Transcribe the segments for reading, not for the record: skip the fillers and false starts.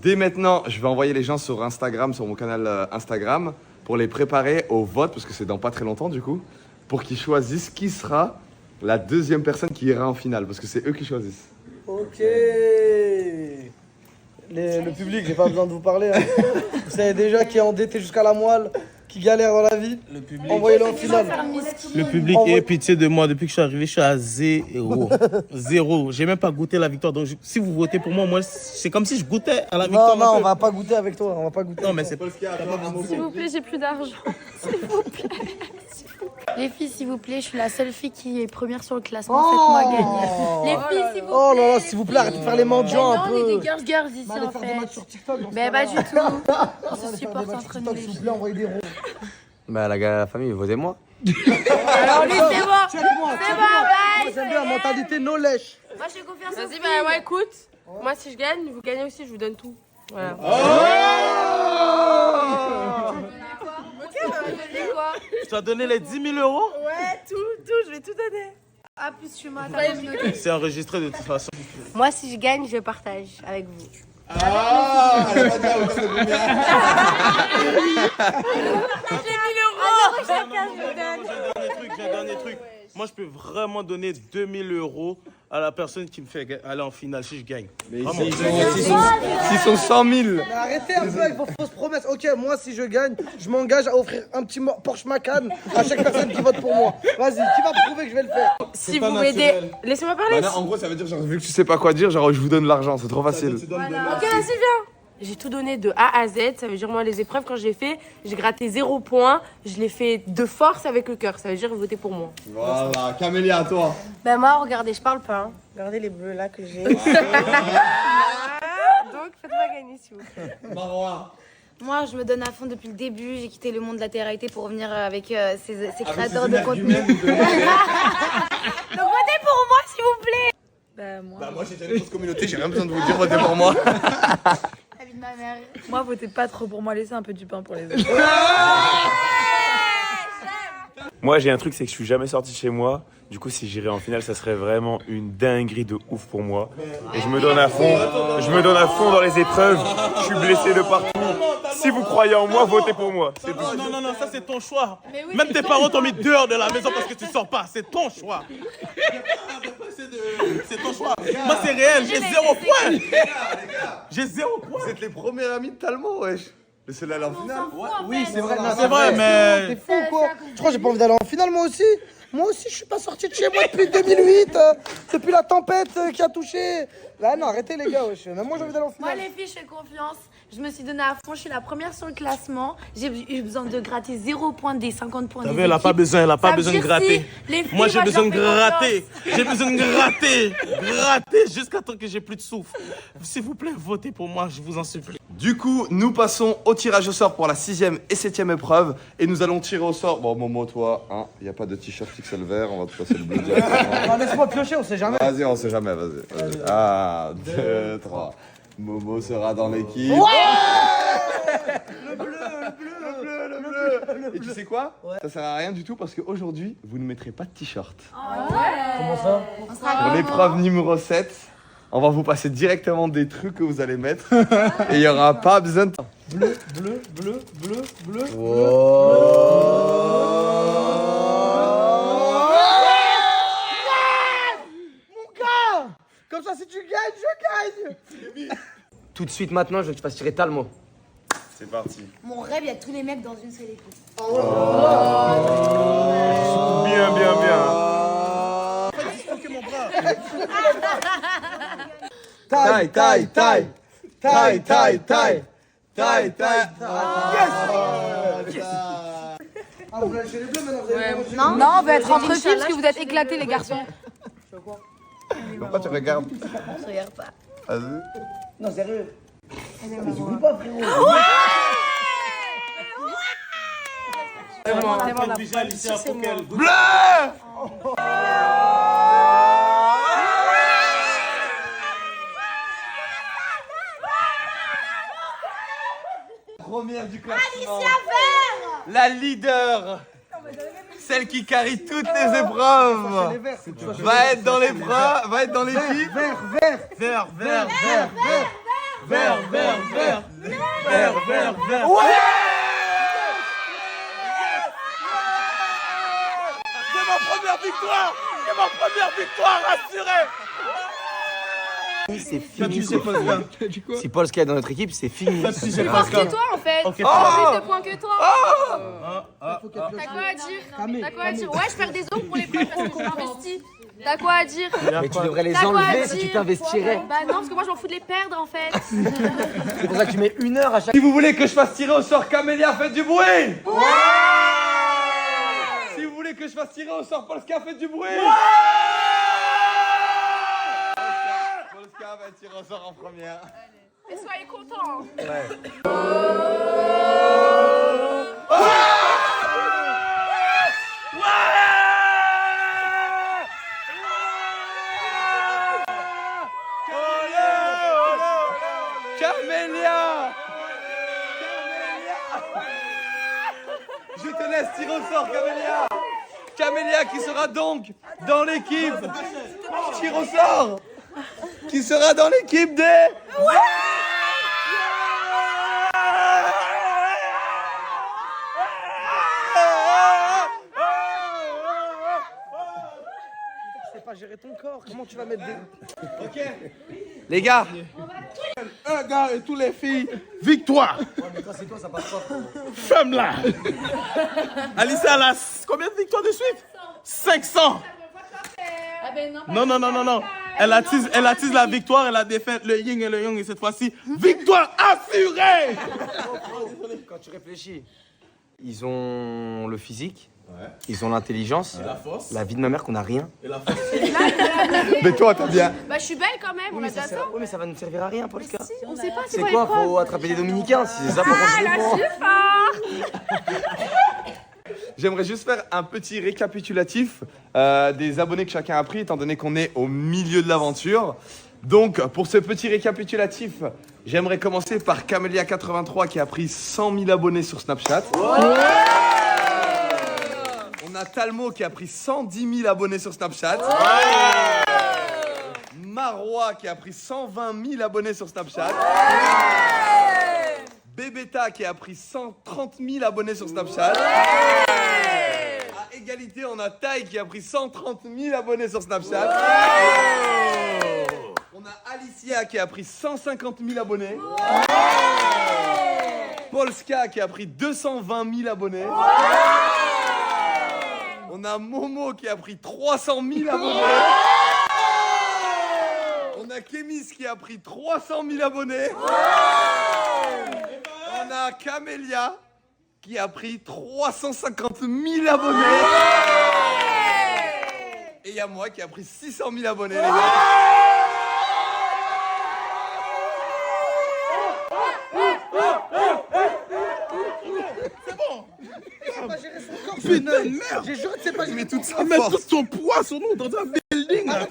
Dès maintenant, je vais envoyer les gens sur Instagram, sur mon canal Instagram, pour les préparer au vote, parce que c'est dans pas très longtemps du coup, pour qu'ils choisissent qui sera la deuxième personne qui ira en finale, parce que c'est eux qui choisissent. Ok. Le public, j'ai pas besoin de vous parler. Hein. Vous savez déjà qui est endetté jusqu'à la moelle, qui galère dans la vie. Le public. Envoyez-le en finale. Le public ait pitié de moi. Depuis que je suis arrivé, je suis à 0. 0. J'ai même pas goûté la victoire. Donc si vous votez pour moi, c'est comme si je goûtais à la victoire. Non, on va pas goûter avec toi. On va pas goûter. Non, mais c'est pas. S'il vous plaît, j'ai plus d'argent. S'il vous plaît. Les filles, s'il vous plaît, je suis la seule fille qui est première sur le classement. Faites-moi gagner. Les filles, s'il vous plaît. Oh là là, s'il vous plaît, arrêtez de faire les mendiants un non, peu. on est des girls ici en fait. Mais pas du tout. On se supporte entre nous les S'il vous filles. plaît, envoyez des ronds. Bah la famille, votez-moi. Alors lui, c'est bon. C'est bon, bye. J'aime bien la mentalité no lèche. Moi, j'ai confiance en Vas-y, bah ouais, écoute. Moi, si je gagne, vous gagnez aussi, je vous donne tout. Voilà. quoi? Je t'ai donné les 10 000 euros. Ouais, tout, je vais tout donner. Ah, plus je suis mal. C'est enregistré de toute façon. Moi, si je gagne, je partage avec vous. Ah, elle a pas dit à Oxy combien. J'ai un dernier truc. Moi, je peux vraiment donner 2 000 euros à la personne qui me fait aller en finale si je gagne. Mais s'ils sont 100 000. Mais arrêtez un peu avec vos fausses promesses. Ok, moi, si je gagne, je m'engage à offrir un petit Porsche Macan à chaque personne qui vote pour moi. Vas-y, qui va prouver que je vais le faire? Si vous m'aidez, laissez-moi parler. Bah non, en gros, ça veut dire, genre, vu que tu sais pas quoi dire, genre, je vous donne l'argent, c'est trop facile. Ok, vas-y, viens. J'ai tout donné de A à Z. Ça veut dire, moi, les épreuves, quand j'ai fait, j'ai gratté 0 points. Je l'ai fait de force avec le cœur. Ça veut dire, votez pour moi. Voilà, Camélia, à toi. Ben moi, regardez, je parle pas. Hein. Regardez les bleus là que j'ai. Donc, faites-moi gagner, s'il vous plaît. Marois. Moi, je me donne à fond depuis le début. J'ai quitté le monde de la télé-réalité pour revenir avec ces créateurs de contenu. Donc, votez pour moi, s'il vous plaît. Bah, moi, j'ai une grosse communauté, j'ai rien besoin de vous dire, votez pour moi. La vie de ma mère. Moi, votez pas trop pour moi. Laissez un peu du pain pour les autres. Moi, j'ai un truc, c'est que je suis jamais sorti de chez moi. Du coup, si j'irais en finale, ça serait vraiment une dinguerie de ouf pour moi. Et je me donne à fond. Je me donne à fond dans les épreuves. Je suis blessé de partout. Si vous croyez en moi, votez pour moi. C'est tout. Non, ça c'est ton choix. Même tes parents t'ont mis dehors de la maison parce que tu sors pas. C'est ton choix. C'est ton choix. Moi, c'est réel. J'ai 0 point. J'ai 0 point. Vous êtes les premiers amis de Talmo, wesh. Laissez-le aller en finale. Oui, c'est vrai. C'est vrai, mais. T'es fou ou quoi? Je crois que j'ai pas envie d'aller en finale, moi aussi. Moi aussi, je suis pas sorti de chez moi depuis 2008. Depuis la tempête qui a touché. Bah non, arrêtez les gars, wesh. Même moi, j'ai envie d'aller en Moi, finale. les filles, je fais confiance. Je me suis donné à fond. Je suis la première sur le classement. J'ai eu besoin de gratter 0 points des 50 points. T'as des vu, elle a pas équipes. besoin, Ça veut de dire gratter. si les filles, Moi, j'ai besoin de je leur fais gratter. confiance. J'ai besoin de gratter. Gratter jusqu'à temps que j'ai plus de souffle. S'il vous plaît, votez pour moi, je vous en supplie. Du coup, nous passons au tirage au sort pour la 6e et 7e épreuve. Et nous allons tirer au sort. Bon, Momo, toi, hein, y a pas de t-shirt XL vert, on va te passer le bleu directement. Non, laisse-moi piocher, on sait jamais. Vas-y, on sait jamais, vas-y. 1, 2, 3. Momo sera dans l'équipe. Le bleu. Et tu sais quoi? Ça sert à rien du tout parce qu'aujourd'hui, vous ne mettrez pas de t-shirt. Comment ça? Pour l'épreuve numéro 7, on va vous passer directement des trucs que vous allez mettre. Et il n'y aura pas besoin de... Bleu. Mon gars! Comme ça, si tu gagnes, je gagne! Tout de suite maintenant, je veux que tu fasses tirer Talmo. C'est parti. Mon rêve, il y a tous les mecs dans une seule équipe. Bien. Taille. Yes! Ah, vous voulez aller chez les bleus maintenant? Vous avez Non, Non, on veut être entre filles parce que vous êtes éclatés, les garçons. Pourquoi tu regardes? on se regarde pas. Vas-y. Non, sérieux. Ils oublient pas, frérot. Première du classement. La leader. Celle qui carry toutes les épreuves. Les verts, c'est tu vois. Va être dans l'épreuve, va être dans l'équipe. Vert. Vert. vert. Ouais. C'est ma première victoire. C'est ma première victoire assurée. C'est Ça fini. touche pas vert. Si Polska est dans notre équipe, c'est fini. Ça touche Plus pas fort que vert. toi en fait. Ok, J'ai plus de points que toi. T'as quoi à dire? T'as quoi à dire? Ouais, je perds des os pour les points parce que je m'investis. T'as quoi à dire? Mais tu devrais les T'as quoi à enlever si dire? tu t'investirais. Bah non, parce que moi je m'en fous de les perdre en fait. C'est pour ça que tu mets 1 heure à chaque. Si vous voulez que je fasse tirer au sort Camélia, faites du bruit. Ouais. Si vous voulez que je fasse tirer au sort Polska, faites du bruit. Polska va tirer au sort en première. Mais soyez contents. Camélia! Je te laisse tirer au sort, Camélia! Camélia qui sera donc dans l'équipe tire au sort! Qui sera dans l'équipe des... Tu sais pas gérer ton corps, comment tu vas mettre des... Ok. Les gars, un gars et toutes les filles, victoire! Femme-là. Alissa, elle a combien de victoires de suite? 500. Non. Elle attise la victoire et la défaite, le yin et le yang. Et cette fois-ci, victoire assurée. Quand tu réfléchis, ils ont le physique, ils ont l'intelligence, la vie de ma mère qu'on a rien. Mais toi, t'as bien. Bah je suis belle quand même, on a déjà ça. Oui, mais ça va nous servir à rien, Polska. On sait pas C'est quoi quoi? l'épreuve. Faut attraper des Dominicains, si c'est ça pour Ah, continuer. la super. J'aimerais juste faire un petit récapitulatif des abonnés que chacun a pris, étant donné qu'on est au milieu de l'aventure. Donc, pour ce petit récapitulatif, j'aimerais commencer par Camélia83 qui a pris 100 000 abonnés sur Snapchat. On a Talmo qui a pris 110 000 abonnés sur Snapchat. Marois qui a pris 120 000 abonnés sur Snapchat. Bébéta qui a pris 130 000 abonnés sur Snapchat. À égalité, on a Taï qui a pris 130 000 abonnés sur Snapchat. On a Alicia qui a pris 150 000 abonnés. Polska qui a pris 220 000 abonnés. On a Momo qui a pris 300 000 abonnés. On a Kémis qui a pris 300 000 abonnés. On a Camélia qui a pris 350 000 abonnés. Et il y a moi qui a pris 600 000 abonnés, les gars. pas gérer son corps. Putain de merde. J'ai juré que c'est pas gérer toute sa Il met tout force. son poids sur nous dans un building. Là.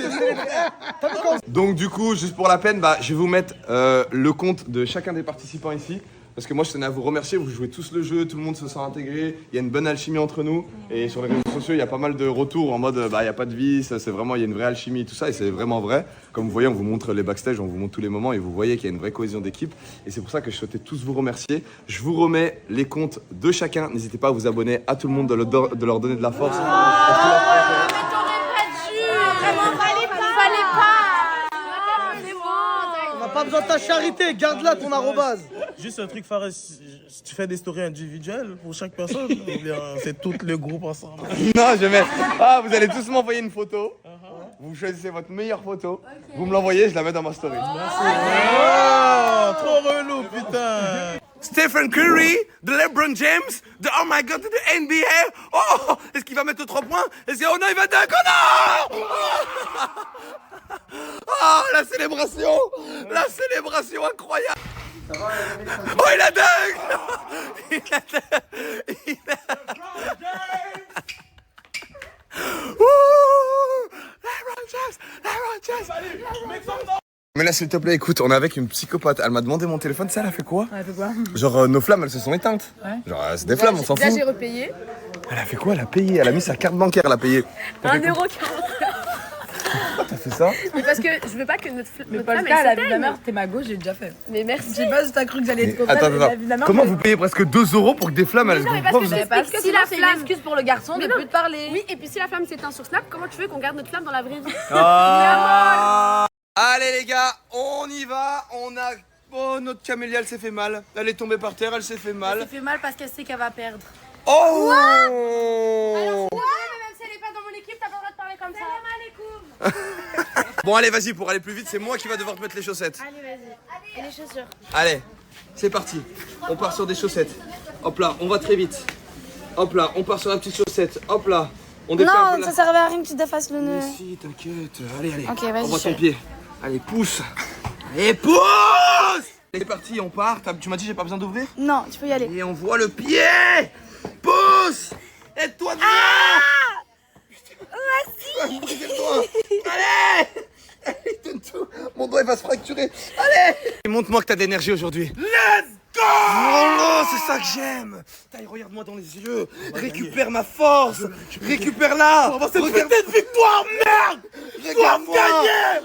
Donc du coup, juste pour la peine, je vais vous mettre le compte de chacun des participants ici. Parce que moi je tenais à vous remercier, vous jouez tous le jeu, tout le monde se sent intégré, il y a une bonne alchimie entre nous. Et sur les réseaux sociaux, il y a pas mal de retours en mode il n'y a pas de vice, c'est vraiment, il y a une vraie alchimie et tout ça, et c'est vraiment vrai. Comme vous voyez, on vous montre les backstage, on vous montre tous les moments, et vous voyez qu'il y a une vraie cohésion d'équipe. Et c'est pour ça que je souhaitais tous vous remercier. Je vous remets les comptes de chacun, n'hésitez pas à vous abonner à tout le monde, de leur donner de la force. Mais t'aurais pas dû. Vraiment, fallait pas. C'est bon. On n'a pas besoin de ta charité, garde-la ton arrobase. Juste un truc, Fares, si tu fais des stories individuelles pour chaque personne, ou bien c'est tout le groupe ensemble. Non, je vais. Ah, vous allez tous m'envoyer une photo. Vous choisissez votre meilleure photo. Vous me l'envoyez, je la mets dans ma story. Oh, trop relou, putain. Stephen Curry, de LeBron James, de Oh my God, de NBA. Oh, est-ce qu'il va mettre 3 points? Est-ce qu'il va mettre un connard? Oh, la célébration incroyable. Oh, il a dingue. LeBron James. Mais là, s'il te plaît, écoute, on est avec une psychopathe. Elle m'a demandé mon téléphone, ça, elle a fait quoi? Elle a fait quoi? Genre, nos flammes, elles se sont éteintes. Ouais. Genre, c'est des flammes, on s'en fout. Là, j'ai repayé. Elle a fait quoi? Elle a payé. Elle a mis sa carte bancaire, elle a payé. 1,40 €. t'as fait ça? Mais parce que je veux pas que notre Mais flamme Polka, la vie de s'éteigne. ma mère, t'es ma gauche, j'ai déjà fait. Mais merci. Je sais pas si t'as cru que j'allais être Attends, contente, la vie de ma mère. Comment vous payez presque 2 € pour que des flammes elles non, mais vous parce que prouvent? je- Parce que si si la la c'est une flamme- excuse pour le garçon Mais de non. plus te parler. Oui, et puis si la flamme s'éteint sur Snap, comment tu veux qu'on garde notre flamme dans la vraie vie? Allez les gars, on y va. On a... Oh, notre camélia, elle s'est fait mal. Elle est tombée par terre, elle s'est fait Elle mal. fait mal parce qu'elle sait qu'elle va perdre. Oh Même si elle est pas dans mon équipe, t'as pas le droit de parler comme ça. Bon allez, vas-y, pour aller plus vite, c'est moi qui va devoir te mettre les chaussettes. Allez, vas-y. Et les chaussures. Allez, c'est parti. On part sur des chaussettes. Hop là, on va très vite. Hop là, on part sur la petite chaussette. Hop là, on défait un peu Non, la... ça servait à rien que tu défasses le nœud. Mais si, t'inquiète. Allez, allez. Ok, vas-y, Envoie ton chérie. pied. Allez, pousse. Allez, pousse. C'est parti, on part. Tu m'as dit j'ai pas besoin d'ouvrir? Non, tu peux y aller. Et on voit le pied. Pousse. Aide-toi devant. Vas-y. Allez. Allez, donne tout. Mon doigt il va se fracturer. Allez. Montre-moi que t'as d'énergie aujourd'hui. Let's go. Oh, c'est ça que j'aime. Taille, regarde-moi dans les yeux. Récupère ma force. Récupère-la. On va cette victoire, merde. Regarde-moi.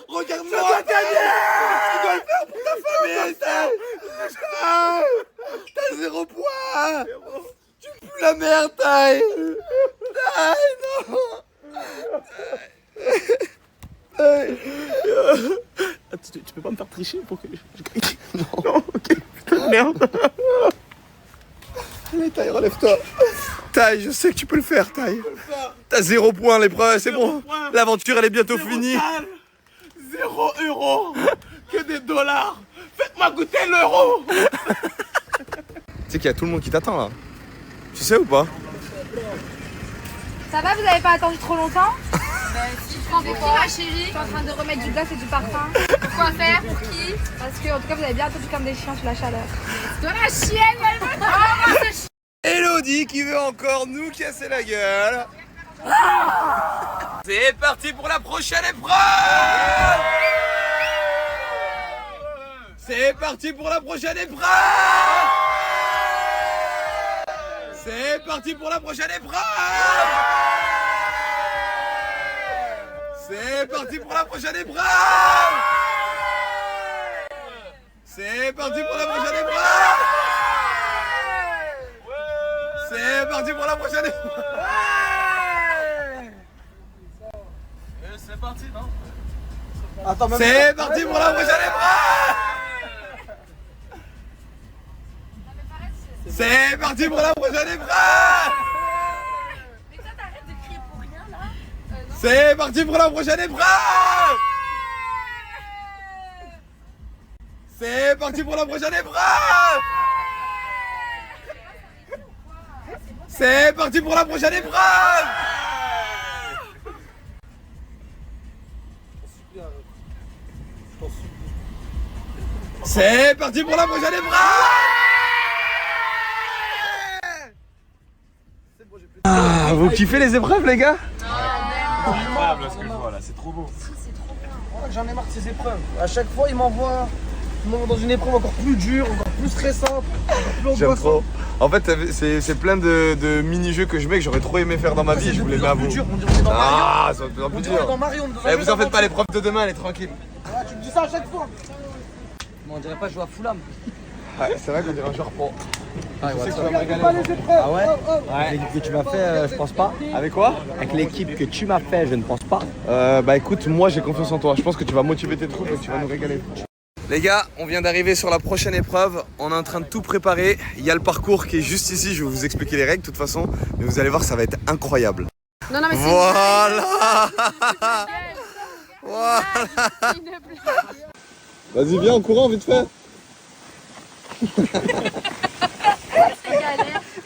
Regarde-moi. Tu dois gagner. Tu dois le faire pour ta famille. T'as 0 point. Tu pues la merde, Taille. Taille, non. Tu peux pas me faire tricher pour que je gagne? Non, ok. Putain, merde. Allez, Taille, relève-toi. Taille, je sais que tu peux le faire, Taille. T'as 0 point, l'épreuve, c'est bon. L'aventure, elle est bientôt finie. 0 €. Que des dollars. Faites-moi goûter l'euro. Tu sais qu'il y a tout le monde qui t'attend, là. Tu sais ou pas? Ça va, vous avez pas attendu trop longtemps? Si, je prends des quoi, ma chérie? Je suis en train de remettre du glace et du parfum. Pourquoi faire? Pour qui? Parce que, en tout cas, vous avez bien attendu comme des chiens sous la chaleur. De la chienne, elle veut. Elodie qui veut encore nous casser la gueule. C'est parti pour la prochaine épreuve. C'est parti pour la prochaine épreuve. C'est parti pour la prochaine épreuve. C'est parti pour la prochaine épreuve. C'est parti pour la prochaine épreuve. C'est parti pour la prochaine épreuve. C'est parti, non? C'est parti pour la prochaine épreuve. C'est parti pour la prochaine épreuve. C'est parti pour la prochaine épreuve. C'est parti pour la prochaine épreuve. C'est parti pour la prochaine épreuve. C'est parti pour la prochaine épreuve. Ah, vous kiffez les épreuves, les gars? Incroyable ce que je vois là, c'est trop beau. J'en ai marre de ces épreuves. À chaque fois, ils m'envoient dans une épreuve encore plus dure, encore plus stressante, encore plus J'aime angoissante. trop. En fait, c'est plein de mini-jeux que je mets que j'aurais trop aimé faire dans ma vie et je voulais bien vous. Plus dur, on dirait dans Mario. Ah, ça va de plus en On plus dirait dur. dans Mario. Eh, vous en faites pas, l'épreuve de demain, elle est tranquille. Ah, tu me dis ça à chaque fois. On dirait pas jouer à Fulham. Ouais, c'est vrai qu'on dirait un joueur pro. Pas les épreuves. Ah ouais. Avec l'équipe que tu m'as fait, je pense pas. Avec quoi? Avec l'équipe que tu m'as fait, je ne pense pas. Bah écoute, moi j'ai confiance en toi. Je pense que tu vas motiver tes troupes et que tu vas nous régaler. Les gars, on vient d'arriver sur la prochaine épreuve. On est en train de tout préparer. Il y a le parcours qui est juste ici. Je vais vous expliquer les règles de toute façon. Mais vous allez voir, ça va être incroyable. Non, mais c'est Voilà. Voilà. Vas-y, viens en courant, vite fait.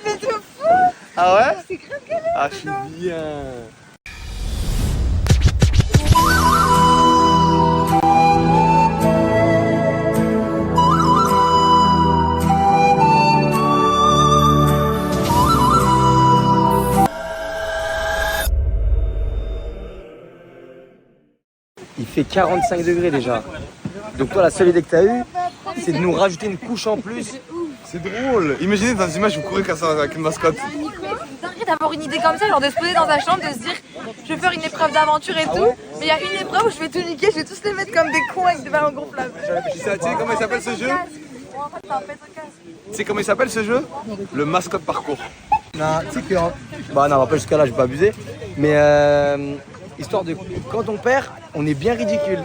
Mais de fou! Ah ouais? C'est grave galère! Ah, je suis bien. Il fait 45 degrés déjà. Donc toi, la seule idée que tu as eue, c'est de nous rajouter une couche en plus. C'est drôle. Imaginez dans une image, vous courez comme ça avec une mascotte. Dingue d'avoir une idée comme ça, genre de se poser dans sa chambre, de se dire je vais faire une épreuve d'aventure et tout. Mais il y a une épreuve où je vais tout niquer, je vais tous les mettre comme des cons avec des ballons gonflables. Tu sais comment il s'appelle ce jeu? En fait, ça va pète au casque. Tu sais comment il s'appelle ce jeu? Le mascotte parcours. Non, tu sais que. Bah non, pas jusqu'à là, je vais pas abuser. Mais histoire de. Quand on perd, on est bien ridicule.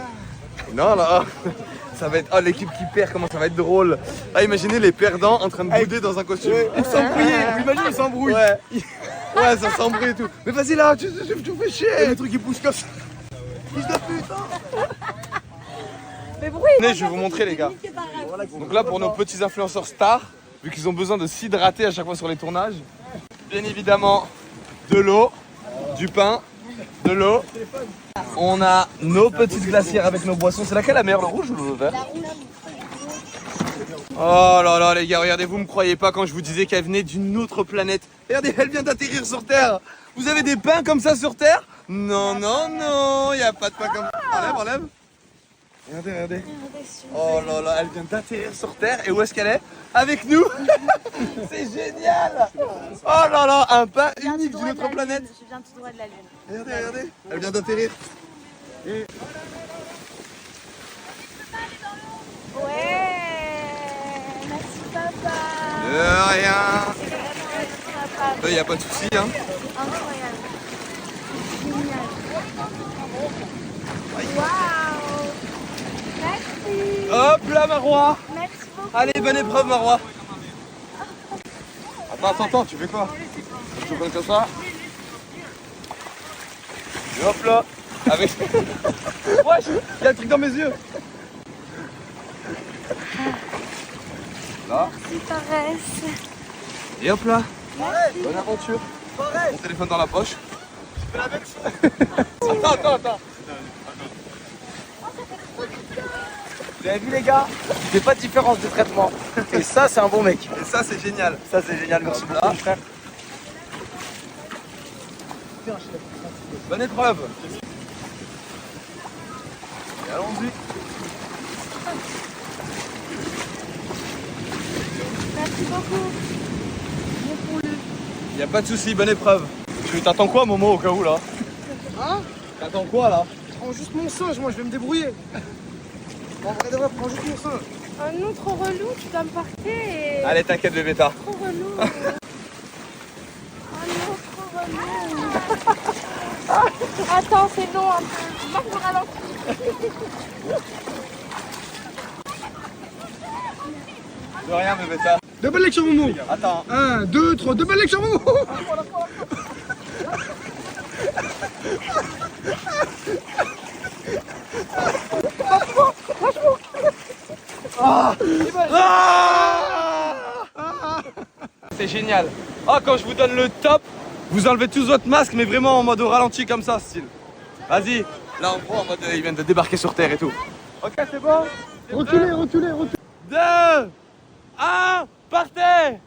Non, là, ça va être. Oh, l'équipe qui perd, comment ça va être drôle. Ah, imaginez les perdants en train de bouder dans un costume. Ou s'embrouiller, imagine, ils s'embrouillent. Ouais. Ouais, ça s'embrouille et tout. Mais vas-y là, tu fais chier. Le truc qui pousse comme ça. Mais pourquoi Venez, je vais vous montrer les gars. Donc là, pour nos petits influenceurs stars, vu qu'ils ont besoin de s'hydrater à chaque fois sur les tournages, bien évidemment, de l'eau, du pain, de l'eau. On a nos petites glacières avec nos boissons. C'est laquelle la meilleure, le rouge ou le vert? Oh là là les gars, regardez, vous me croyez pas quand je vous disais qu'elle venait d'une autre planète. Regardez, elle vient d'atterrir sur Terre. Vous avez des pains comme ça sur Terre? Non, non, non, il n'y a pas de pain comme ça. Enlève, enlève. Regardez, regardez. Oh là là, elle vient d'atterrir sur Terre. Et où est-ce qu'elle est? Avec nous. C'est génial. Oh là là, un pain unique d'une autre planète. Je viens tout droit de la lune. Regardez, regardez. Elle vient d'atterrir. Ouais. Merci papa. De rien. Il n'y a pas de souci, hein. Incroyable. Génial. Waouh. Merci. Hop là, Marois. Merci beaucoup. Allez, bonne épreuve, Marois. Attends, tu fais quoi? Tu fais comme ça. Et hop là. Avec. Wesh, il y a un truc dans mes yeux. Là. Merci Paresse. Et hop là. Bonne aventure. Mon téléphone dans la poche. Tu fais la même chose. Attends. Vous avez vu les gars? Il fait pas de différence de traitement. Et ça, c'est un bon mec. Et ça, c'est génial. Ça, c'est génial, merci beaucoup mon frère. Bonne épreuve. Et allons-y. Merci beaucoup. Il n'y a pas de souci, bonne épreuve. T'attends quoi, Momo, au cas où là? Hein? T'attends quoi là? Prends juste mon singe, moi je vais me débrouiller. En vrai de vrai, prends juste mon singe. Oh non, trop relou, tu dois me porter et... Allez, t'inquiète, bébé, t'as. Trop relou. Oh non, trop relou. Attends, c'est long un peu. Moi, je me ralentis. De rien, bébé, t'as. Double lecture Momo. Attends. 1, 2, 3, double lecture Momo. C'est génial. Oh, quand je vous donne le top, vous enlevez tous votre masque, mais vraiment en mode ralenti comme ça, style. Vas-y. Là, on prend en mode ils viennent de débarquer sur Terre et tout. Ok, c'est bon? Reculez. 2, 1, partez!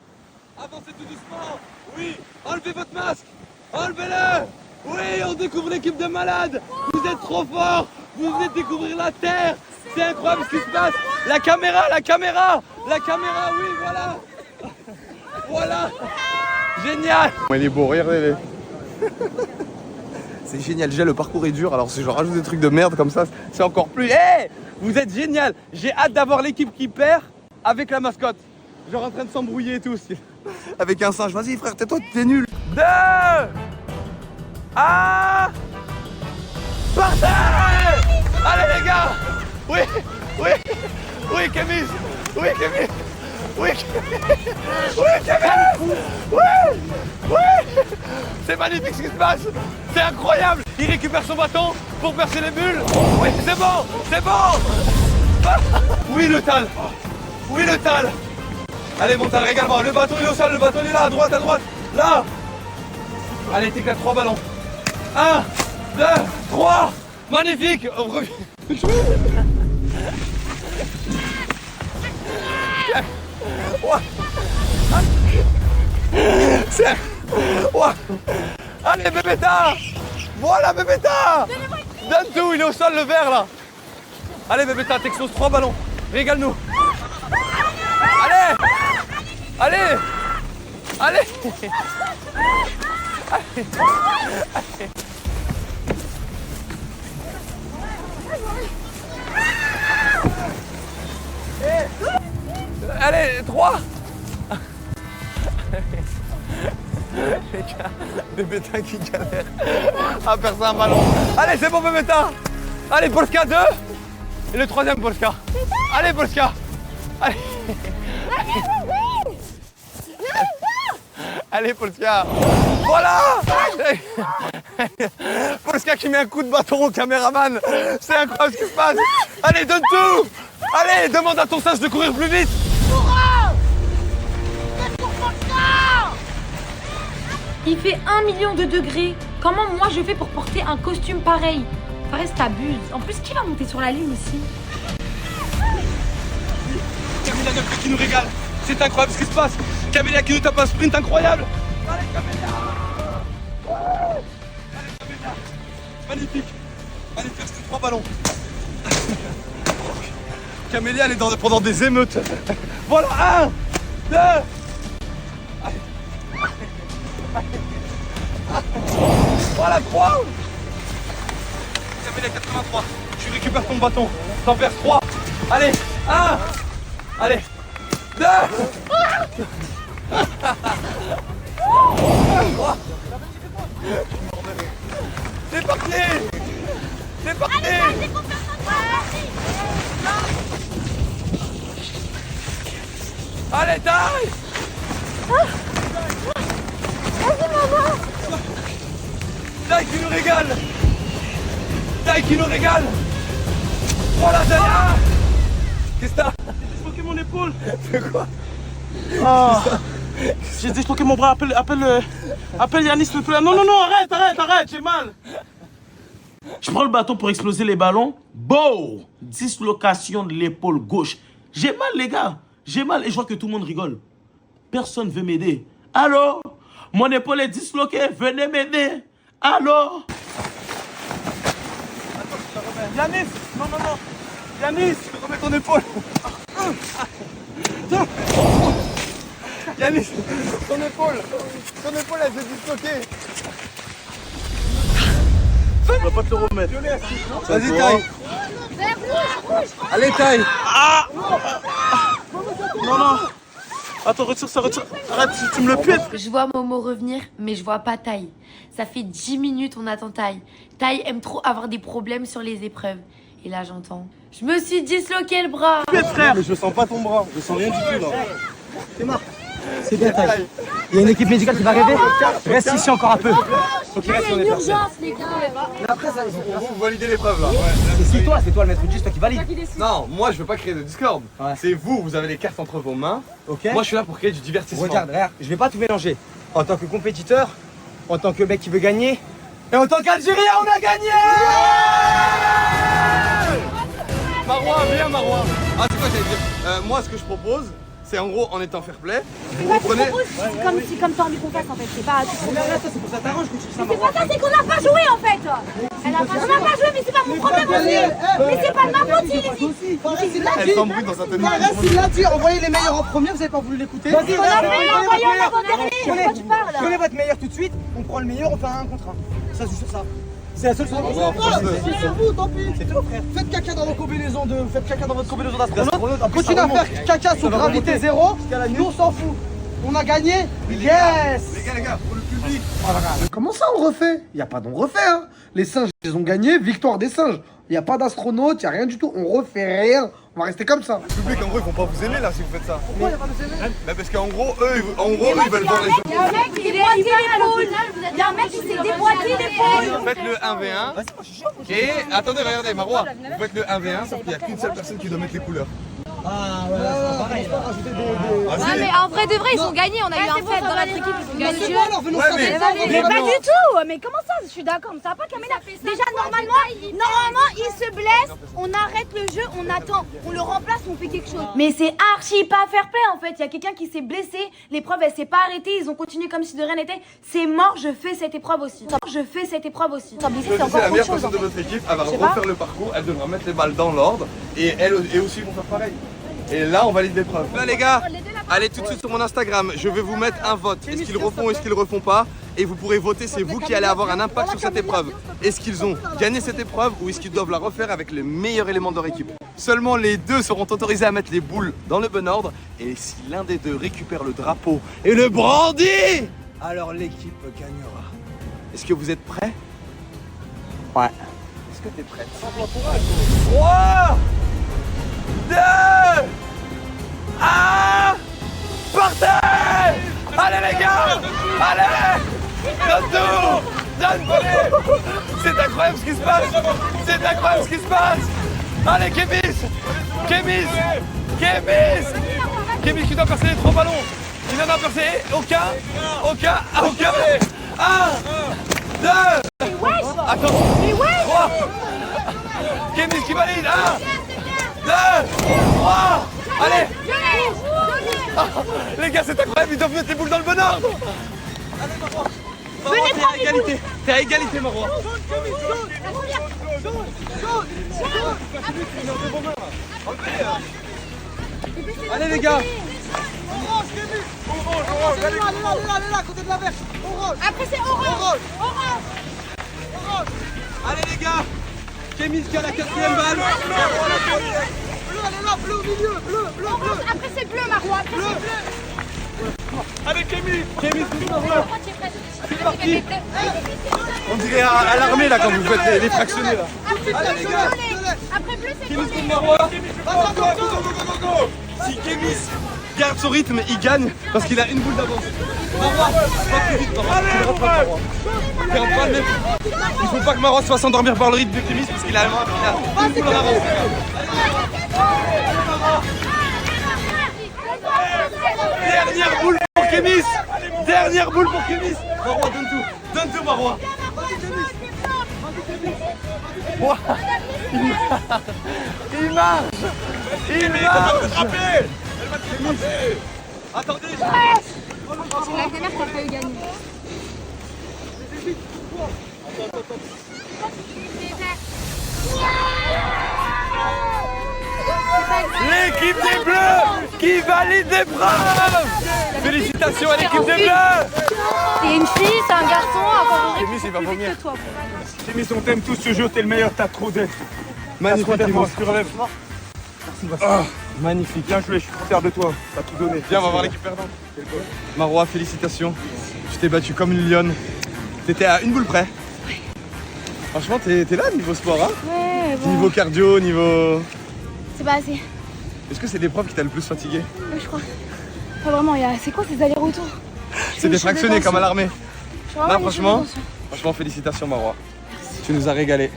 Avancez tout doucement. Oui, enlevez votre masque. Enlevez-le. Oui, on découvre l'équipe de malades. Vous êtes trop forts. Vous venez de découvrir la Terre. C'est incroyable ce qui se passe. La caméra, oui, voilà. Voilà. Génial. Il est beau, regardez-les. C'est génial. Déjà, le parcours est dur. Alors, si je rajoute des trucs de merde comme ça, c'est encore plus... Hey, vous êtes génial. J'ai hâte d'avoir l'équipe qui perd avec la mascotte. Genre en train de s'embrouiller et tout. Avec un singe. Vas-y, frère, tais-toi, t'es nul. 2, 1, partez! Allez, les gars. Oui, Kémis. Oui, Kémis. C'est magnifique ce qui se passe. C'est incroyable. Il récupère son bâton pour percer les bulles. Oui, c'est bon. Oui, le tal. Allez, mon tal, regarde-moi. Le bâton il est au sol, le bâton il est là, à droite. Là. Allez, t'éclates 3 ballons. 1, 2, 3. Magnifique. On revient. Allez, Bébéta. Voilà, Bébéta. Donne tout, il est au sol, le vert, là. Allez, Bébéta, t'exposes 3 ballons. Régale-nous. Allez. Allez, 3. Les gars, Bébéta qui galère à percer un ballon. Allez, c'est bon Bébéta. Allez, Polska 2. Et le troisième Polska. Allez, Polska. Allez. Allez, Polska. Voilà. Polska qui met un coup de bâton au caméraman. C'est incroyable ce qui se passe. Allez, donne tout. Allez, demande à ton singe de courir plus vite. Il fait 1 million de degrés. Comment moi je fais pour porter un costume pareil? Pareil, t'abuses. En plus, qui va monter sur la ligne ici? Camélia Neufray qui nous régale. C'est incroyable ce qui se passe. Camélia qui nous tape un sprint incroyable. Allez, Camélia. Allez, Camélia. Magnifique. Magnifique, c'est 3 ballons. Camélia, elle est pendant des émeutes. Voilà, 1, 2. Voilà, 3. Camélia 83. Tu récupères ton bâton. T'en perds 3. Allez, 1. Allez, 2. 3. C'est parti. C'est parti. Allez, taille. Taille qui nous régale. Taille qui nous régale. Voilà, Zaya. Qu'est-ce que t'as? J'ai disloqué mon épaule. C'est quoi? J'ai disloqué mon bras. Appelle Yanis, s'il te plaît. Non, arrête, j'ai mal. Je prends le bâton pour exploser les ballons. Boum! Dislocation de l'épaule gauche. J'ai mal, les gars. J'ai mal et je vois que tout le monde rigole. Personne veut m'aider. Allô? Mon épaule est disloquée. Venez m'aider. Allô? Yanis! Non. Yanis! Remets ton épaule. Yanis, ton épaule elle s'est disloquée. Je vais pas te le remettre. Vas-y, taille. Allez, taille. Non. Attends, retire ça. Arrête, tu me le piètes. Je vois Momo revenir, mais je vois pas Taille. Ça fait 10 minutes on attend Taille. Taille aime trop avoir des problèmes sur les épreuves. Et là j'entends. Je me suis disloqué le bras. Frère. Mais je sens pas ton bras, je sens rien du tout là. C'est marre. C'est bien, Taille. Il y a une équipe médicale qui va arriver. Reste ici encore un peu. Il y a une urgence les gars. Après, ça, Vous validez l'épreuve là. c'est toi le maître du, c'est toi qui valide. Non, moi je veux pas créer de discorde. Ouais. C'est vous avez les cartes entre vos mains. Ok. Moi je suis là pour créer du divertissement. Regarde, je vais pas tout mélanger. En tant que compétiteur, en tant que mec qui veut gagner, et en tant qu'Algérien, on a gagné. Marouane, viens Marouane. Ah c'est quoi j'allais dire moi ce que je propose, c'est en gros en étant fair play, vous prenez... Comme t'as envie qu'on fasse en fait, c'est pas. C'est pour ça t'arrange que tu fais ça. C'est pas ça, c'est qu'on n'a pas joué en fait. On n'a pas joué, mais c'est pas mon problème aussi. Mais c'est pas de ma faute, Elle s'embrouille dans sa tête. Il l'a dit, envoyez les meilleurs en premier, vous avez pas voulu l'écouter. Vas-y, On a fait envoyer en avant-dernier. De quoi tu parles? Prenez votre meilleur tout de suite, on prend le meilleur, on fait un 1 contre 1. Ça, c'est sur ça. C'est la seule solution. C'est sur vous, tant pis. C'est tout, frère. Faites caca dans votre combinaison d'astronaute. Continuez à faire caca sur gravité 0. Nous, on s'en fout. On a gagné. Yes. Les gars, pour le public. Comment ça on refait? Il n'y a pas d'on refait, hein. Les singes, ils ont gagné, victoire des singes. Il n'y a pas d'astronaute, il n'y a rien du tout. On refait rien. On va rester comme ça. Le public en gros ils vont pas vous aimer là si vous faites ça. Pourquoi il va pas nous aimer? Bah parce qu'en gros eux ils veulent voir les gens. Il y a un mec qui s'est déboîté l'épaule. Il y a un mec qui s'est déboîté l'épaule. Faites le 1v1. Et attendez, regardez Marois, vous faites le 1v1 sauf qu'il n'y a qu'une seule personne qui doit mettre les couleurs. Ah ouais, c'est pas pareil. Ouais, mais en vrai de vrai, ils ont gagné. On a eu un fait dans notre équipe, ils ont gagné le jeu. Ouais, Mais pas du tout. Mais comment ça? Je suis d'accord, mais ça va pas Camélia. Déjà normalement, il se blesse, on arrête le jeu, on attend, on le remplace, on fait quelque chose. Mais c'est archi pas fair play en fait. Il y a quelqu'un qui s'est blessé, l'épreuve elle s'est pas arrêtée, ils ont continué comme si de rien n'était. C'est mort, je fais cette épreuve aussi. C'est la meilleure personne de votre équipe, elle va refaire le parcours, elle devra mettre les balles dans l'ordre et elle aussi vont faire pareil. Et là on valide l'épreuve. Là les gars, allez tout de suite sur mon Instagram, je vais vous mettre un vote. Est-ce qu'ils refont ou est-ce qu'ils le refont pas? Et vous pourrez voter, c'est vous qui allez avoir un impact sur cette épreuve. Est-ce qu'ils ont gagné cette épreuve ou est-ce qu'ils doivent la refaire avec les meilleurs éléments de leur équipe? Seulement les deux seront autorisés à mettre les boules dans le bon ordre. Et si l'un des deux récupère le drapeau et le brandit, alors l'équipe gagnera. Est-ce que vous êtes prêts? Ouais. Est-ce que t'es prête? 3, 2, 1, partez! Allez les gars! Allez! Donne tout! Donne tout! C'est incroyable ce qui se passe! C'est incroyable ce qui se passe! Allez Kémis! Kémis! Kémis! Kémis qui doit percer les 3 ballons! Il n'en a percé aucun! Aucun! 1, 2, attends! 3! Kémis qui valide! 1, 2, 3! Allez! Les gars, c'est incroyable, ils doivent mettre les boules dans le bon ordre! Allez, Marois! Marois, t'es à égalité! T'es à égalité, Marois! Allez, les gars! Orange, Kémis! Orange, allez là, à côté de la verte! Orange! Après, c'est orange. Orange! Allez, les gars! Kémis qui a la 4e balle! Bleu, allez là, bleu au milieu! Bleu! Après, c'est bleu, Marois. Après, Bleu. c'est bleu. Allez, Kémis! Kémis, tout le monde! Pourquoi tu es prête? C'est parti! On dirait à l'armée là quand vous faites les fractionnés là. Après, bleu, c'est violet. Après, bleu, c'est Kémis violet. contre Marois. Go. Si Kémis garde son rythme, il gagne parce qu'il a une boule d'avance. Marois, pas plus vite, Marois. Tu le rattrapes, Marois. T'es en train de mettre. Il faut pas que Marois se fasse endormir par le rythme de Kémis parce qu'il a une boule en avance. Dernière boule pour Kémis. Dernière boule pour Kémis. Marois, donne tout. Donne tout, Marois. Wow. Il marche. Il marche. Attendez. La dernière, t'as pas eu gagné. L'équipe des Bleus qui valide l'épreuve. Félicitations à l'équipe des Bleus. C'est une fille, c'est un garçon, encore Kémis, il va vomir. Kémis, on t'aime tous ce jeu, t'es le meilleur, t'as trop d'aide. Magnifique, Kémis. Magnifique. Bien joué, je suis trop fier de toi. T'as tout donné. Viens, on va voir l'équipe perdante. Marois, félicitations. Tu t'es battu comme une lionne. T'étais à une boule près. Franchement, t'es là niveau sport, hein? Ouais, bon. Niveau cardio, niveau... C'est pas assez. Est-ce que c'est l'épreuve qui t'a le plus fatigué? Ouais, je crois. Pas vraiment, c'est quoi ces allers-retours? C'est des fractionnés comme à l'armée. Là, franchement, franchement, félicitations, Marois. Tu nous as régalé.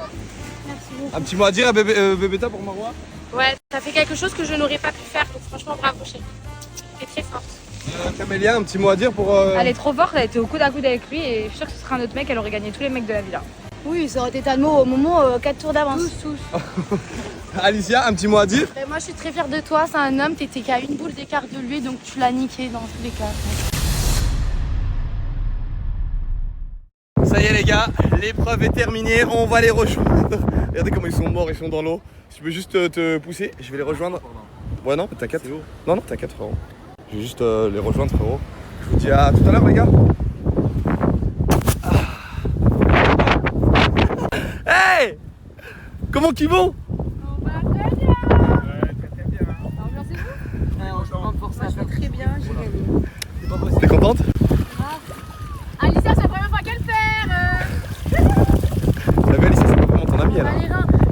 merci beaucoup. Un petit mot à dire à Bébéta pour Marois? Ouais, t'as fait quelque chose que je n'aurais pas pu faire, donc franchement, bravo, chérie. T'es très forte. Camélia, un petit mot à dire pour... Elle est trop forte, elle était au coude à coude avec lui et je suis sûre que ce serait un autre mec, elle aurait gagné tous les mecs de la villa. Oui, ça aurait été Talmo au moment 4 tours d'avance. Tous. Alicia, un petit mot à dire? Moi, je suis très fière de toi. C'est un homme, t'étais qu'à une boule d'écart de lui, donc tu l'as niqué dans tous les cas. Ça y est les gars, l'épreuve est terminée, on va les rejoindre. Regardez comment ils sont morts, ils sont dans l'eau. Si tu peux juste te pousser, je vais les rejoindre. Ouais non, t'inquiète. Non, t'inquiète frérot. Je vais juste les rejoindre frérot. Je vous dis à tout à l'heure les gars. Hey! Comment qu'ils vont? Très bien, j'ai gagné. T'es contente? Alicia, c'est la première fois qu'elle fait. T'as vu Alicia, c'est pas vraiment ton ami alors.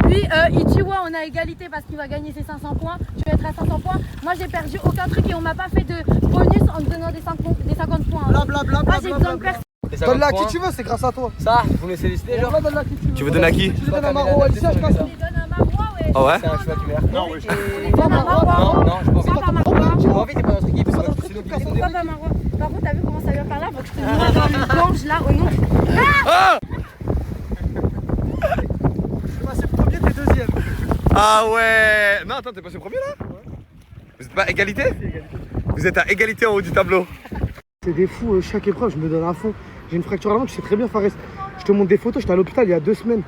Lui, il dit ouais, on a égalité parce qu'il va gagner ses 500 points. Tu vas être à 500 points. Moi, j'ai perdu aucun truc et on m'a pas fait de bonus en me donnant des 50 points. Blablabla. Moi, j'ai besoin de personne. Donne-la à qui tu veux, c'est grâce à toi. Ça, vous me laissez décider, genre. Donne-la à qui tu veux. Tu veux donner à qui? Tu veux donner à Maro, Alicia, je passe. Je les donne à Marois, ouais. Ah ouais? C'est un choix du maire. Non, ouais. Je les donne à Marois. Non, j'ai pas envie. Pas Marois. J'ai pas envie, t'es pas notre équipe. Pourquoi pas Marois? Par contre, t'as vu comment ça vient par là? Faut que je te mette dans une gorge là, au nom. Ah! T'es passé premier, t'es deuxième. Ah ouais! Non attends, t'es passé premier là? Vous êtes pas à égalité? Vous êtes à égalité en haut du tableau. C'est des fous, chaque épreuve, je me donne à fond. J'ai une fracture à la main, tu sais très bien, Fares. Je te montre des photos, j'étais à l'hôpital il y a 2 semaines.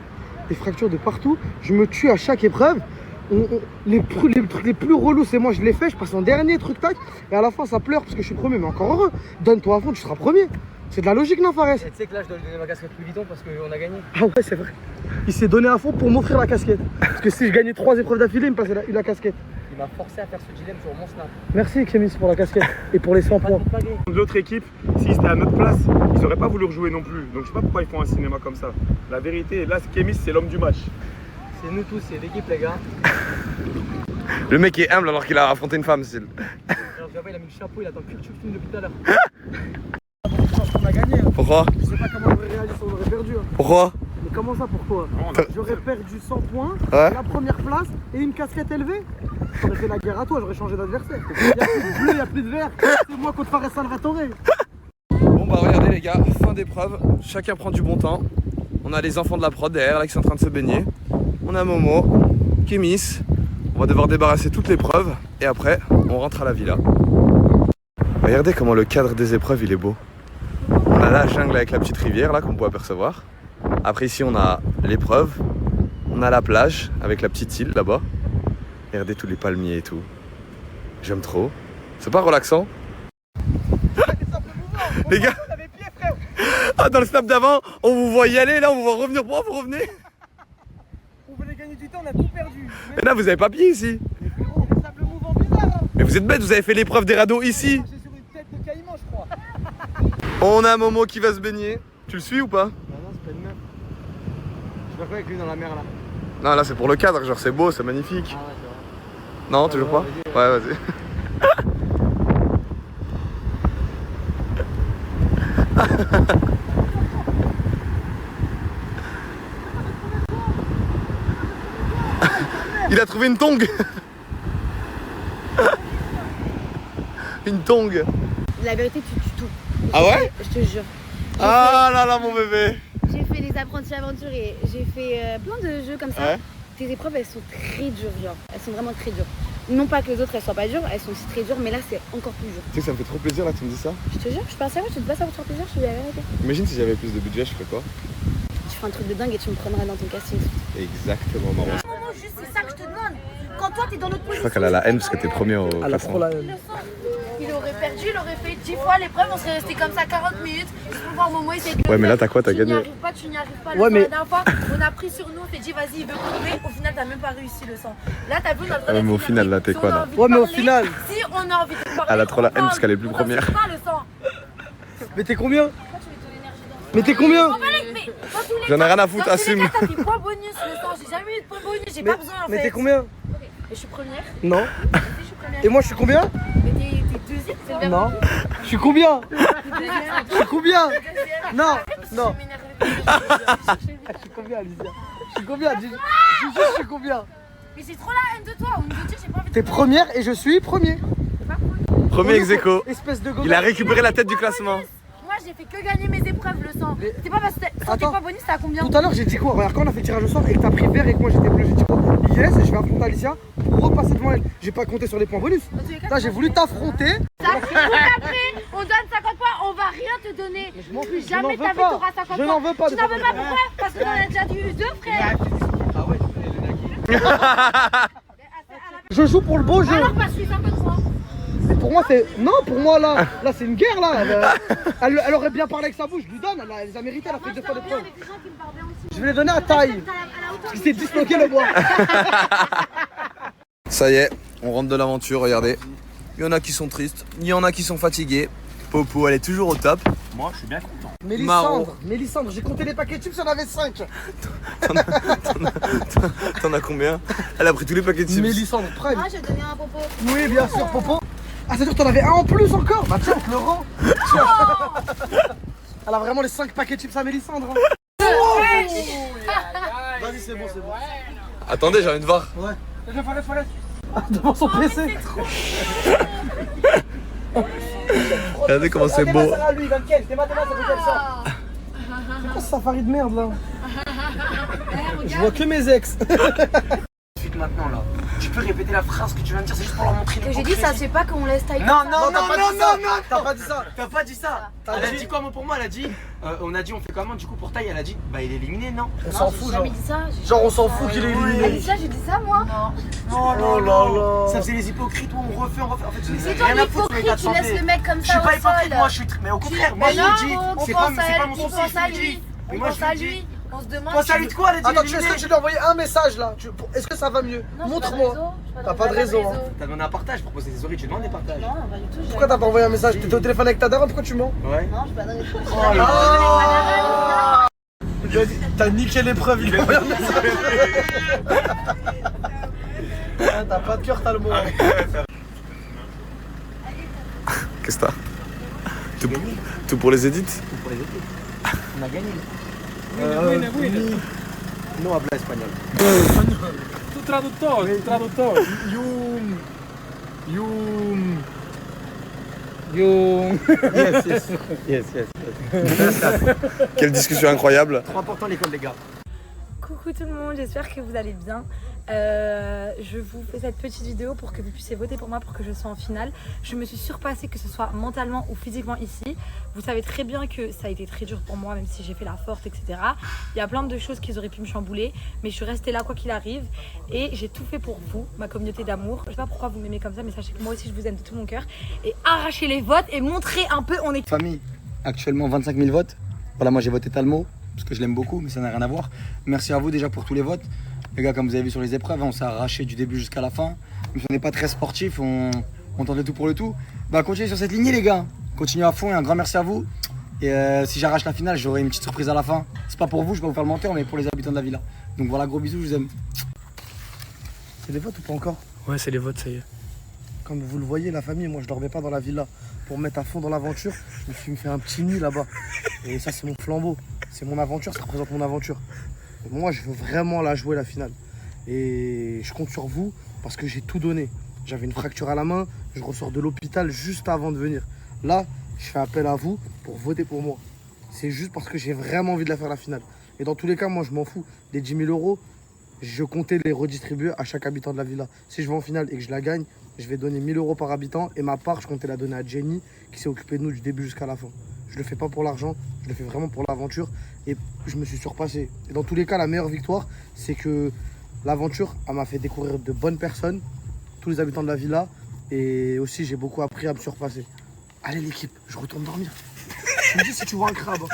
Des fractures de partout. Je me tue à chaque épreuve. Les trucs les plus relous, c'est moi, je les fais, je passe en dernier, truc tac. Et à la fin, ça pleure parce que je suis premier. Mais encore heureux, donne-toi à fond, tu seras premier. C'est de la logique, non, Fares? Tu sais que là, je dois lui donner ma casquette plus vite parce qu'on a gagné. Ah ouais, c'est vrai. Il s'est donné à fond pour m'offrir la casquette. Parce que si je gagnais 3 épreuves d'affilée, il me passait la casquette. Il m'a forcé à faire ce dilemme sur mon snap. Merci, Kémis, pour la casquette et pour les 100 points. L'autre équipe, s'ils étaient à notre place, ils n'auraient pas voulu rejouer non plus. Donc je sais pas pourquoi ils font un cinéma comme ça. La vérité, là, Kémis, c'est l'homme du match. C'est nous tous, c'est l'équipe, les gars. Le mec est humble alors qu'il a affronté une femme, style. Alors, il a mis le chapeau, il attend que tu filmes depuis tout à l'heure. On a gagné. Pourquoi? Je sais pas comment on aurait réagi si on aurait perdu. Pourquoi? Mais comment ça, pourquoi? J'aurais perdu 100 points, Ouais. la première place et une casquette élevée. J'aurais fait la guerre à toi, j'aurais changé d'adversaire. Il n'y a plus de bleu, il n'y a plus de vert. C'est moi contre Fares Salvatore. Bon bah regardez les gars, fin d'épreuve, chacun prend du bon temps. On a les enfants de la prod derrière là qui sont en train de se baigner. On a Momo, Kémis. On va devoir débarrasser toute l'épreuve et après on rentre à la villa. Regardez comment le cadre des épreuves il est beau. On a la jungle avec la petite rivière là qu'on peut apercevoir. Après ici on a l'épreuve. On a la plage avec la petite île là-bas. Regardez tous les palmiers et tout. J'aime trop. C'est pas relaxant? Les gars, ah, dans le snap d'avant, on vous voit y aller, là on vous voit revenir. Pourquoi vous revenez? On voulait gagner du temps, on a tout perdu. Mais là vous avez pas pied ici. Mais frérot, les sables mouvants bizarres. Mais vous êtes bêtes, vous avez fait l'épreuve des radeaux ici. C'est sur une tête de caïman, je crois. On a Momo qui va se baigner. Tu le suis ou pas? Non, c'est pas une meuf. Je vais pas avec lui dans la mer là. Non, là c'est pour le cadre, genre c'est beau, c'est magnifique. Ah ouais, c'est vrai. Non, toujours pas? Ouais, vas-y. Il a trouvé une tongue. Une tongue. La vérité, tu tues tout. Ah ouais? Je te jure. Ah là là mon bébé. J'ai fait des apprentis aventuriers, j'ai fait plein de jeux comme ça. Ouais. Tes épreuves, elles sont très dures, genre. Elles sont vraiment très dures. Non pas que les autres, elles soient pas dures, elles sont aussi très dures, mais là, c'est encore plus dur. Tu sais que ça me fait trop plaisir là que tu me dis ça. Je te jure, je suis pas sérieux, je te dis pas ça pour te faire plaisir, je te dis la vérité. Imagine si j'avais plus de budget, je ferais quoi? Tu fais un truc de dingue et tu me prendras dans ton casting. Exactement, maman. Maman, juste c'est ça que je te demande. Quand toi, t'es dans notre Je position. crois qu'elle a la haine parce que t'es premier au classement. Il aurait perdu, il aurait fait 10 fois l'épreuve, on serait resté comme ça 40 minutes. Juste pour voir Momo essayer de. Ouais, mais là t'as quoi? T'as gagné. Tu n'y arrives pas. Ouais, mais- La dernière fois, on a pris sur nous, on s'est dit vas-y, il veut couper. Au final, t'as même pas réussi le sang. Là, t'as vu notre. Ah, mais au final, là, t'es quoi, là? Ouais, mais au final. Si on a envie de parler. Elle a trop la on haine parce parle. qu'elle est plus On première. n'insulte pas le sang. Mais t'es combien? Mais t'es combien? Mais dans tous les J'en ai cas- rien à foutre, dans tous les assume. cas, t'as des points bonus le sang. J'ai jamais eu de points bonus, j'ai pas besoin en fait. Mais t'es combien? Et je suis première. Non. Je suis première. Et moi je suis combien? Mais t'es deuxième, c'est bien. Non. Je suis combien? Je suis combien? Non. Non. Je suis combien, Alicia? Je suis combien? Dis juste je suis combien? Mais c'est trop la haine de toi. On nous dit, j'ai pas envie de. T'es première et je suis premier. Premier ex aequo. Espèce de gogo. Il a récupéré la tête du classement. Moi, j'ai fait que gagner mes épreuves le sang. C'est pas parce que sans tes Attends. points bonus, t'es à combien? Tout à l'heure j'ai dit quoi? Regarde, quand on a fait tirage au sort et que t'as pris vert et que moi j'étais bleu, j'ai dit quoi? Yes, je vais affronter Alicia pour repasser devant elle. J'ai pas compté sur les points bonus. Là j'ai voulu t'affronter. Après, on donne 50 points, on va rien te donner. m'en Plus fous, jamais je n'en ta veux vie pas. t'auras 50 points. Je n'en veux pas Tu de n'en veux 50 pas points. pourquoi? Parce qu'on en a déjà eu 2 frères. Ah ouais, tu connais les naquis. Je joue pour le beau jeu. Alors que je suis 53. Mais pour moi c'est. Non, pour moi là c'est une guerre là. Elle aurait bien parlé avec sa bouche, je lui donne, elle les a mérité, elle a fait 2 fois d'épreuve. Avec des gens qui me parlent bien aussi. Je vais les donner à taille. Parce qu'il s'est disloqué le bois. Ça y est, on rentre de l'aventure, regardez. Il y en a qui sont tristes, il y en a qui sont fatigués. Popo, elle est toujours au top. Moi, je suis bien content. Mélissandre, j'ai compté les paquets de chips, j'en avais 5. T'en as combien? Elle a pris tous les paquets de chips. Mélissandre, prenne. Moi, je vais donner un popo. Oui, bien sûr, Popo. Ah, c'est-à-dire que t'en avais un en plus encore? Bah tiens, on te le rend. Elle a vraiment les 5 paquets de chips à Mélissandre. Vas-y, c'est bon, c'est bon. Attendez, j'ai envie de voir. Ouais. Fallait. Ah, devant son PC. Regardez comment c'est beau. Ça lui, dans lequel? T'es mathématiques, ça veut dire ça. C'est quoi ce safari de merde là? Je vois que mes ex. Suite maintenant là. Tu peux répéter la phrase que tu viens de dire, c'est juste pour leur montrer Que j'ai dit, ça se fait pas qu'on laisse taille. Non, non, Non, non, non, non, non, t'as pas dit ça. T'as pas dit ça. Elle a dit comment pour moi? Elle a dit, on a dit on fait comment du coup pour taille? Elle a dit, bah il est éliminé, non? On s'en fout, genre. J'ai dit ça. Genre, on s'en fout qu'il est J'ai éliminé. dit ça, j'ai dit ça, moi. Oh là là. Ça faisait les hypocrites, on refait. En fait, tu C'est toi l'hypocrite, tu laisses le mec comme Je suis ça pas au sol. hypocrite, moi je suis. Mais au contraire, moi je non, vous dis, on c'est pense pas à mon elle, souci, on pense je à vous le lui. dis. On Mais moi pense je à vous le dis. lui. On se demande. Pense à lui de quoi? Elle a dit Attends, est-ce éliminé. que tu lui as envoyé un message là? Est-ce que ça va mieux? Montre-moi. T'as pas de réseau. Hein. T'as demandé un partage pour poster tes stories, tu demandes des partages. Non, pas du tout. Pourquoi t'as pas envoyé un message? T'étais au téléphone avec ta daronne, pourquoi tu mens? Ouais. Non, j'ai pas de réseau. Oh là. T'as niqué l'épreuve, il a envoyé un message. T'as pas de cœur, t'as le mot. Qu'est-ce que t'as? Tout pour les edits? Pour les équipes. On a gagné. Non, habla espagnol. Tu traductor. Yes. Quelle discussion incroyable. Trop important l'école, les gars. Coucou tout le monde, j'espère que vous allez bien. Je vous fais cette petite vidéo pour que vous puissiez voter pour moi pour que je sois en finale. Je me suis surpassée, que ce soit mentalement ou physiquement ici. Vous savez très bien que ça a été très dur pour moi, même si j'ai fait la forte, etc. Il y a plein de choses qui auraient pu me chambouler, mais je suis restée là quoi qu'il arrive. Et j'ai tout fait pour vous, ma communauté d'amour. Je sais pas pourquoi vous m'aimez comme ça, mais sachez que moi aussi je vous aime de tout mon cœur. Et arrachez les votes et montrez un peu on est... Famille, actuellement 25 000 votes. Voilà, moi j'ai voté Talmo, parce que je l'aime beaucoup, mais ça n'a rien à voir. Merci à vous déjà pour tous les votes. Les gars, comme vous avez vu sur les épreuves, on s'est arraché du début jusqu'à la fin. Même si on n'est pas très sportif, on tente le tout pour le tout. Bah continuez sur cette lignée les gars. Continuez à fond et un grand merci à vous. Et si j'arrache la finale, j'aurai une petite surprise à la fin. C'est pas pour vous, je vais pas vous faire le menteur, mais pour les habitants de la villa. Donc voilà, gros bisous, je vous aime. C'est les votes ou pas encore? Ouais, c'est les votes, ça y est. Comme vous le voyez, la famille, moi je dormais pas dans la villa pour me mettre à fond dans l'aventure. Je me suis fait un petit nid là-bas. Et ça, c'est mon flambeau. C'est mon aventure, ça représente mon aventure. Et moi, je veux vraiment la jouer la finale. Et je compte sur vous parce que j'ai tout donné. J'avais une fracture à la main, je ressors de l'hôpital juste avant de venir. Là, je fais appel à vous pour voter pour moi. C'est juste parce que j'ai vraiment envie de la faire la finale. Et dans tous les cas, moi, je m'en fous. Les 10 000 euros, je comptais les redistribuer à chaque habitant de la villa. Si je vais en finale et que je la gagne, je vais donner 1 000 euros par habitant. Et ma part, je comptais la donner à Jenny, qui s'est occupée de nous du début jusqu'à la fin. Je le fais pas pour l'argent, je le fais vraiment pour l'aventure. Et je me suis surpassé. Et dans tous les cas, la meilleure victoire, c'est que l'aventure, elle m'a fait découvrir de bonnes personnes, tous les habitants de la villa. Et aussi, j'ai beaucoup appris à me surpasser. Allez l'équipe, je retourne dormir. Tu me dis si tu vois un crabe.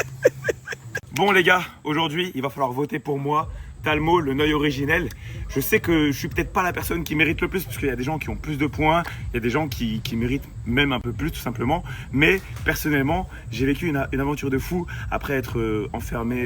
Bon les gars, aujourd'hui il va falloir voter pour moi, Talmo, le Neuil originel. Je sais que je suis peut-être pas la personne qui mérite le plus, parce qu'il y a des gens qui ont plus de points, il y a des gens qui méritent même un peu plus tout simplement. Mais personnellement, j'ai vécu une aventure de fou après être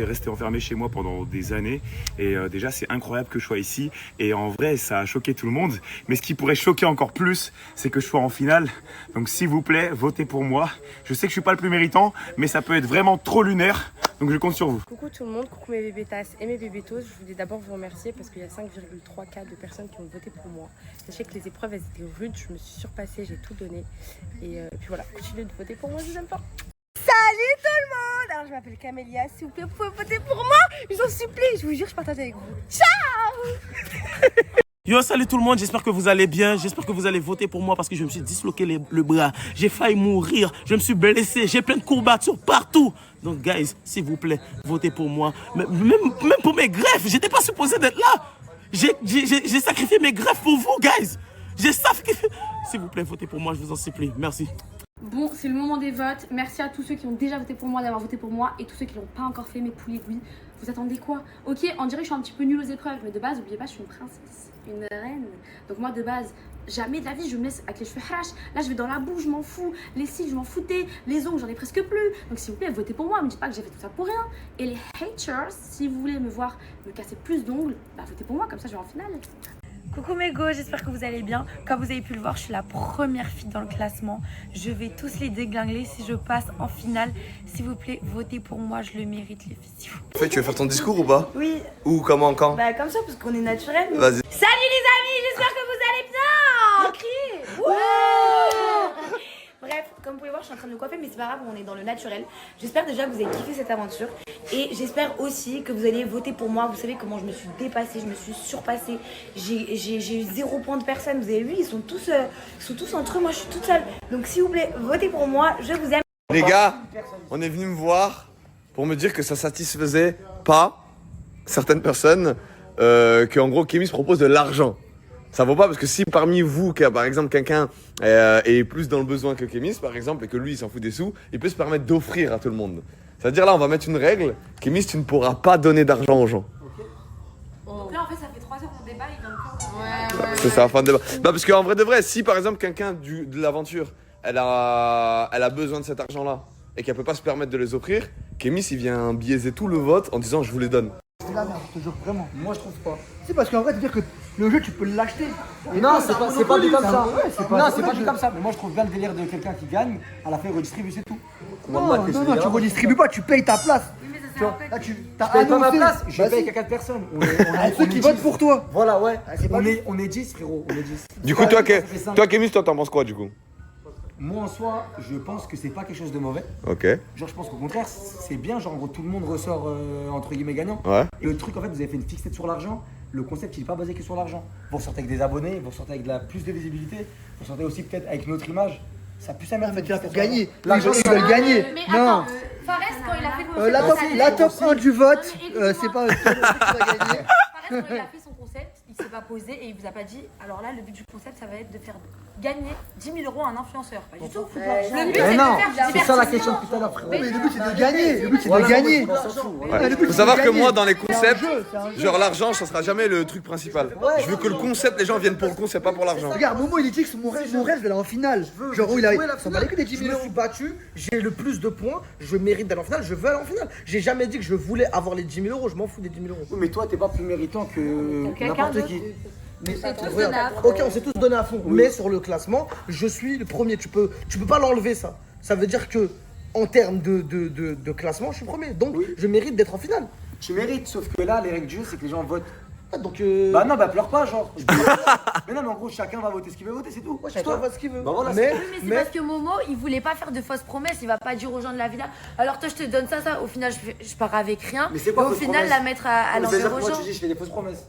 resté enfermé chez moi pendant des années. Et déjà c'est incroyable que je sois ici. Et en vrai ça a choqué tout le monde. Mais ce qui pourrait choquer encore plus, c'est que je sois en finale. Donc s'il vous plaît, votez pour moi. Je sais que je suis pas le plus méritant, mais ça peut être vraiment trop lunaire. Donc je compte sur vous. Coucou tout le monde, coucou mes bébétasses et mes bébétos. Je voulais d'abord vous remercier parce qu'il y a 5,3K de personnes qui ont voté pour moi. Sachez que les épreuves elles étaient rudes, je me suis surpassée, j'ai tout donné. Et puis voilà, continuez de voter pour moi, je vous aime pas. Salut tout le monde. Alors je m'appelle Camélia, s'il vous plaît, vous pouvez voter pour moi. Je vous en supplie, je vous jure, je partage avec vous. Ciao. Yo, salut tout le monde, j'espère que vous allez bien, j'espère que vous allez voter pour moi parce que je me suis disloqué le bras, j'ai failli mourir, je me suis blessé, j'ai plein de courbatures partout. Donc guys, s'il vous plaît, votez pour moi, même pour mes greffes, j'étais pas supposé d'être là. J'ai sacrifié mes greffes pour vous guys, j'ai sacrifié. S'il vous plaît, votez pour moi, je vous en supplie, merci. Bon, c'est le moment des votes. Merci à tous ceux qui ont déjà voté pour moi d'avoir voté pour moi et tous ceux qui l'ont pas encore fait, mes poulets, oui. Vous attendez quoi? Ok, on dirait que je suis un petit peu nulle aux épreuves, mais de base, n'oubliez pas, je suis une princesse, une reine. Donc moi, de base, jamais de la vie, je me laisse avec les cheveux harash. Là, je vais dans la boue, je m'en fous. Les cils, je m'en foutais. Les ongles, j'en ai presque plus. Donc s'il vous plaît, votez pour moi. Ne dites pas que j'ai fait tout ça pour rien. Et les haters, si vous voulez me voir me casser plus d'ongles, bah votez pour moi, comme ça je vais en finale. Coucou mes go, j'espère que vous allez bien. Comme vous avez pu le voir, je suis la première fille dans le classement. Je vais tous les déglinguer si je passe en finale. S'il vous plaît, votez pour moi, je le mérite les filles. S'il vous plaît. En fait, tu veux faire ton discours ou pas? Oui. Ou comment, quand? Bah comme ça, parce qu'on est naturel. Vas-y. Salut les amis, j'espère que vous allez bien. Crie. Bref, comme vous pouvez voir, je suis en train de me coiffer, mais c'est pas grave, on est dans le naturel. J'espère déjà que vous avez kiffé cette aventure. Et j'espère aussi que vous allez voter pour moi. Vous savez comment je me suis dépassée, je me suis surpassée. J'ai eu 0 point de personne. Vous avez vu, ils sont tous entre eux, moi je suis toute seule. Donc s'il vous plaît, votez pour moi, je vous aime. Les gars, on est venu me voir pour me dire que ça satisfaisait pas certaines personnes, qu'en gros Kémis propose de l'argent. Ça vaut pas parce que si parmi vous, par exemple, quelqu'un est plus dans le besoin que Kémis, par exemple, et que lui il s'en fout des sous, il peut se permettre d'offrir à tout le monde. C'est-à-dire là, on va mettre une règle, Kémis, tu ne pourras pas donner d'argent aux gens. Donc là, en fait, ça fait 3 heures qu'on débat, il donne C'est ça, fin de débat. Bah parce qu'en vrai de vrai, si par exemple quelqu'un de l'aventure, elle a besoin de cet argent-là et qu'elle peut pas se permettre de les offrir, Kémis il vient biaiser tout le vote en disant je vous les donne. C'est la merde, je te jure, vraiment. Moi, je trouve pas. C'est parce qu'en vrai, tu veux dire que le jeu, tu peux l'acheter. Non, c'est pas dit comme ça. Ouais, c'est Non, c'est pas dit dit comme ça. Mais moi, je trouve bien le délire de quelqu'un qui gagne. À la fin, il redistribue, c'est tout. Non, tu redistribues pas, tu payes ta place. Tu vois, là, tu Je paye pas ma place, je Bah, paye si. qu'à 4 personnes. Ceux qui votent pour toi. Voilà, ouais. c'est pas On est 10, frérot. On est 10. Du coup, toi Kémis, toi t'en penses quoi du coup? Moi, en soi, je pense que c'est pas quelque chose de mauvais. Ok. Genre, je pense qu'au contraire, c'est bien. Genre, en gros, tout le monde ressort entre guillemets gagnant. Ouais. Et le truc, en fait, vous avez fait une fixette sur l'argent. Le concept, il n'est pas basé que sur l'argent. Vous ressortez avec des abonnés, vous ressortez avec plus de visibilité, vous ressortez aussi peut-être avec notre image. Ça pue sa mère. Mais tu vas pour gagner. Là, Les gens, ils veulent gagner. Mais Non. attends, Fares, quand il a fait le concept, La top 1 du vote, Non, mais c'est pas qui va gagner. Fares, quand il a fait son concept, il s'est pas posé et il vous a pas dit alors là, le but du concept, ça va être de faire gagner 10 000 € à un influenceur. Pas du tout. Le but, c'est de non, faire du c'est ça la divertissement. question depuis tout à l'heure, frérot. Mais le but, c'est de gagner. Le but, c'est de gagner. Faut savoir que moi dans les concepts, c'est un jeu. genre l'argent ça sera jamais le truc principal. Je veux que le concept, les gens viennent pour le concept, pas pour l'argent. Regarde, Momo, il dit que mon rêve d'aller en finale. Genre, où il a. Ça valait que des 10 Je 000 me euros. suis battu, j'ai le plus de points, je mérite d'aller en finale, je veux aller en finale. J'ai jamais dit que je voulais avoir les 10 000 €, je m'en fous des 10 000 €. Oui, mais toi, t'es pas plus méritant que n'importe qui. Mais tous regarde, donné à fond. ok, on s'est tous donné à fond, mais sur le classement, je suis le premier. Tu peux pas l'enlever ça. Ça veut dire que en termes de classement, je suis premier. Donc, je mérite d'être en finale. Tu mérites, sauf que là, les règles du jeu, c'est que les gens votent. Ah, donc, Bah non, bah pleure pas, genre. Mais non, mais en gros, chacun va voter ce qu'il veut voter, c'est tout. ouais, chacun fait ce qu'il veut. Bah voilà, mais, Oui, mais c'est parce que Momo, il voulait pas faire de fausses promesses. Il va pas dire aux gens de la villa. Alors toi, je te donne ça. Au final, je pars avec rien. Mais c'est quoi Et au fausse final, promesse la mettre à Mais c'est-à-dire l'envers que aux moi, gens. tu dis, je fais des fausses promesses.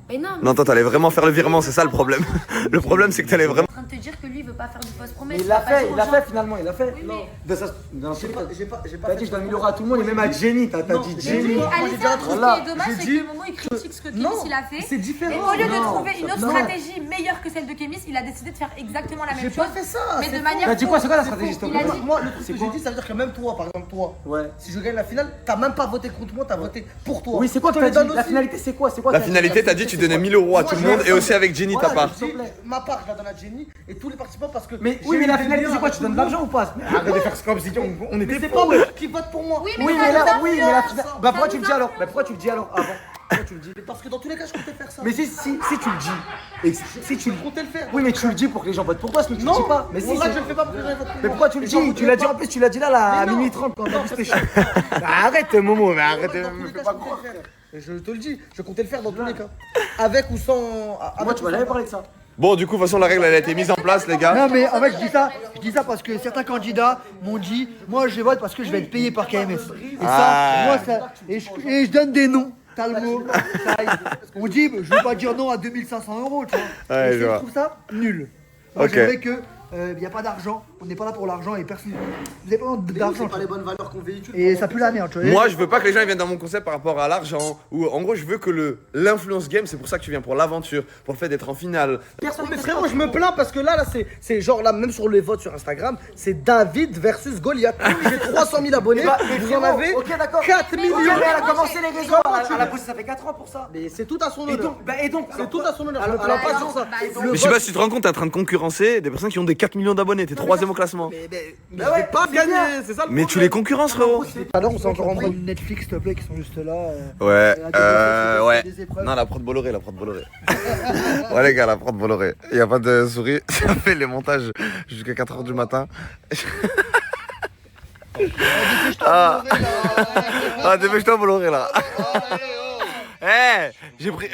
Mais non, Non, toi t'allais vraiment faire le virement, c'est ça le problème. Le problème c'est que t'allais vraiment. en train de te dire que lui, il veut pas faire de fausses promesses. Mais il l'a va pas fait, dire il aux l'a gens. fait finalement, il l'a fait. Oui, mais- Non, j'ai pas T'as fait dit je de donne 1000 € à tout le monde et même à Jenny, t'as dit Mais oui, Jenny. Alissa, ce Voilà. qui est dommage, J'ai c'est dit que Momo, il critique ce que Kémis Non, il a fait. c'est différent. Et au lieu de Non. trouver une autre Non. stratégie meilleure que celle de Kémis, il a décidé de faire exactement la J'ai même pas chose. fait ça. Mais c'est de manière. T'as dit quoi, c'est quoi la faux. stratégie, s'il te Il a plaît dit- Moi, le truc C'est que quoi j'ai dit, ça veut dire que même toi, par exemple, toi, Ouais. si je gagne la finale, t'as même pas voté contre moi, t'as voté pour toi. Oui, c'est quoi Je que te t'as les donne dit? La aussi. finalité, c'est quoi? C'est quoi La finalité, t'as dit tu donnais 1000 € à tout le monde et aussi avec Jenny ta Voilà, part. je dis, ma part, je la donne à Jenny et tous les participants parce que. Mais j'ai oui, mais eu la des finalité, liens c'est quoi? avec Tu donnes de tout le monde. l'argent ou pas? Mais arrête de faire ça comme si on Mais était c'est pauvres. pas eux qui votent pour moi. Oui, mais Oui, ça mais nous là, influence. oui, mais la finale. Bah pourquoi Ça tu le nous dis alors? influence. Bah pourquoi tu le dis alors avant? Pourquoi tu le dis? Parce que dans tous les cas, je comptais faire ça. Mais si tu le dis, et si tu le Je comptais le faire. oui, mais tu le dis pour que les gens votent pour toi, sinon tu le Non, dis pas. Mais si, moi, c'est- je le fais pas pour que les gens votent pour Mais moi. pourquoi tu le Les gens dis? votent Tu l'as dit pas. en plus, tu l'as dit là à Mais non. minuit 30 quand on a Non, vu parce c'était chaud. Bah, arrête Momo, mais arrête de Dans tous me les fais cas, pas je croire. comptais le faire. Et je te le dis, je comptais le faire dans tous les cas. Avec ou sans. Moi, tu m'as jamais parlé de ça. Bon, du coup, de toute façon, la règle elle a été mise en place, les gars. Non, mais en fait, je dis ça parce que certains candidats m'ont dit moi, je vote parce que je vais être payé par KMS. Et Ah. ça, moi, ça. Et je donne des noms. Talmo, on dit, je veux pas dire non à 2500 €, tu vois. Ouais, Et je je vois. trouve ça nul. Moi, Ok. j'aimerais que il n'y a pas d'argent, on n'est pas là pour l'argent et personne. Vous n'avez pas d'argent. C'est pas les bonnes valeurs qu'on véhicule. Et ça pue la merde, tu vois. Moi, je veux pas que les gens ils viennent dans mon concept par rapport à l'argent. Ou en gros, je veux que l'influence game, c'est pour ça que tu viens, pour l'aventure, pour le fait d'être en finale. Mais frérot, je me plains parce que là c'est genre là, même sur les votes sur Instagram, c'est David versus Goliath. J'ai 300 000 abonnés, vous en avez Ok, d'accord. 4 millions. Ok, mais elle a commencé les réseaux. Comment tu Elle a veux bossé, ça fait 4 ans pour ça. Mais c'est tout à son Et honneur. donc, C'est tout à son honneur. Je Alors, me plains pas alors, sur ça. bah, Le Mais je sais vote- pas si tu te rends compte, t'es en train de concurrencer des personnes qui ont des 4 millions d'abonnés. T'es 3ème au classement. Mais je vais pas gagner, c'est ça le Mais tu les concurrences, frérot. Tout à l'heure, on s'est encore en embrouillé. Netflix, s'il te plaît, qui sont juste là. Ouais, ouais. Des épreuves. Non, la prod Bolloré, la prod Bolloré. Ouais, les gars, la prod Bolloré. Il y a pas de souris. Ça fait les montages jusqu'à 4h du matin. Ah, dépêche-toi, Bolloré, là. Eh, j'ai pris.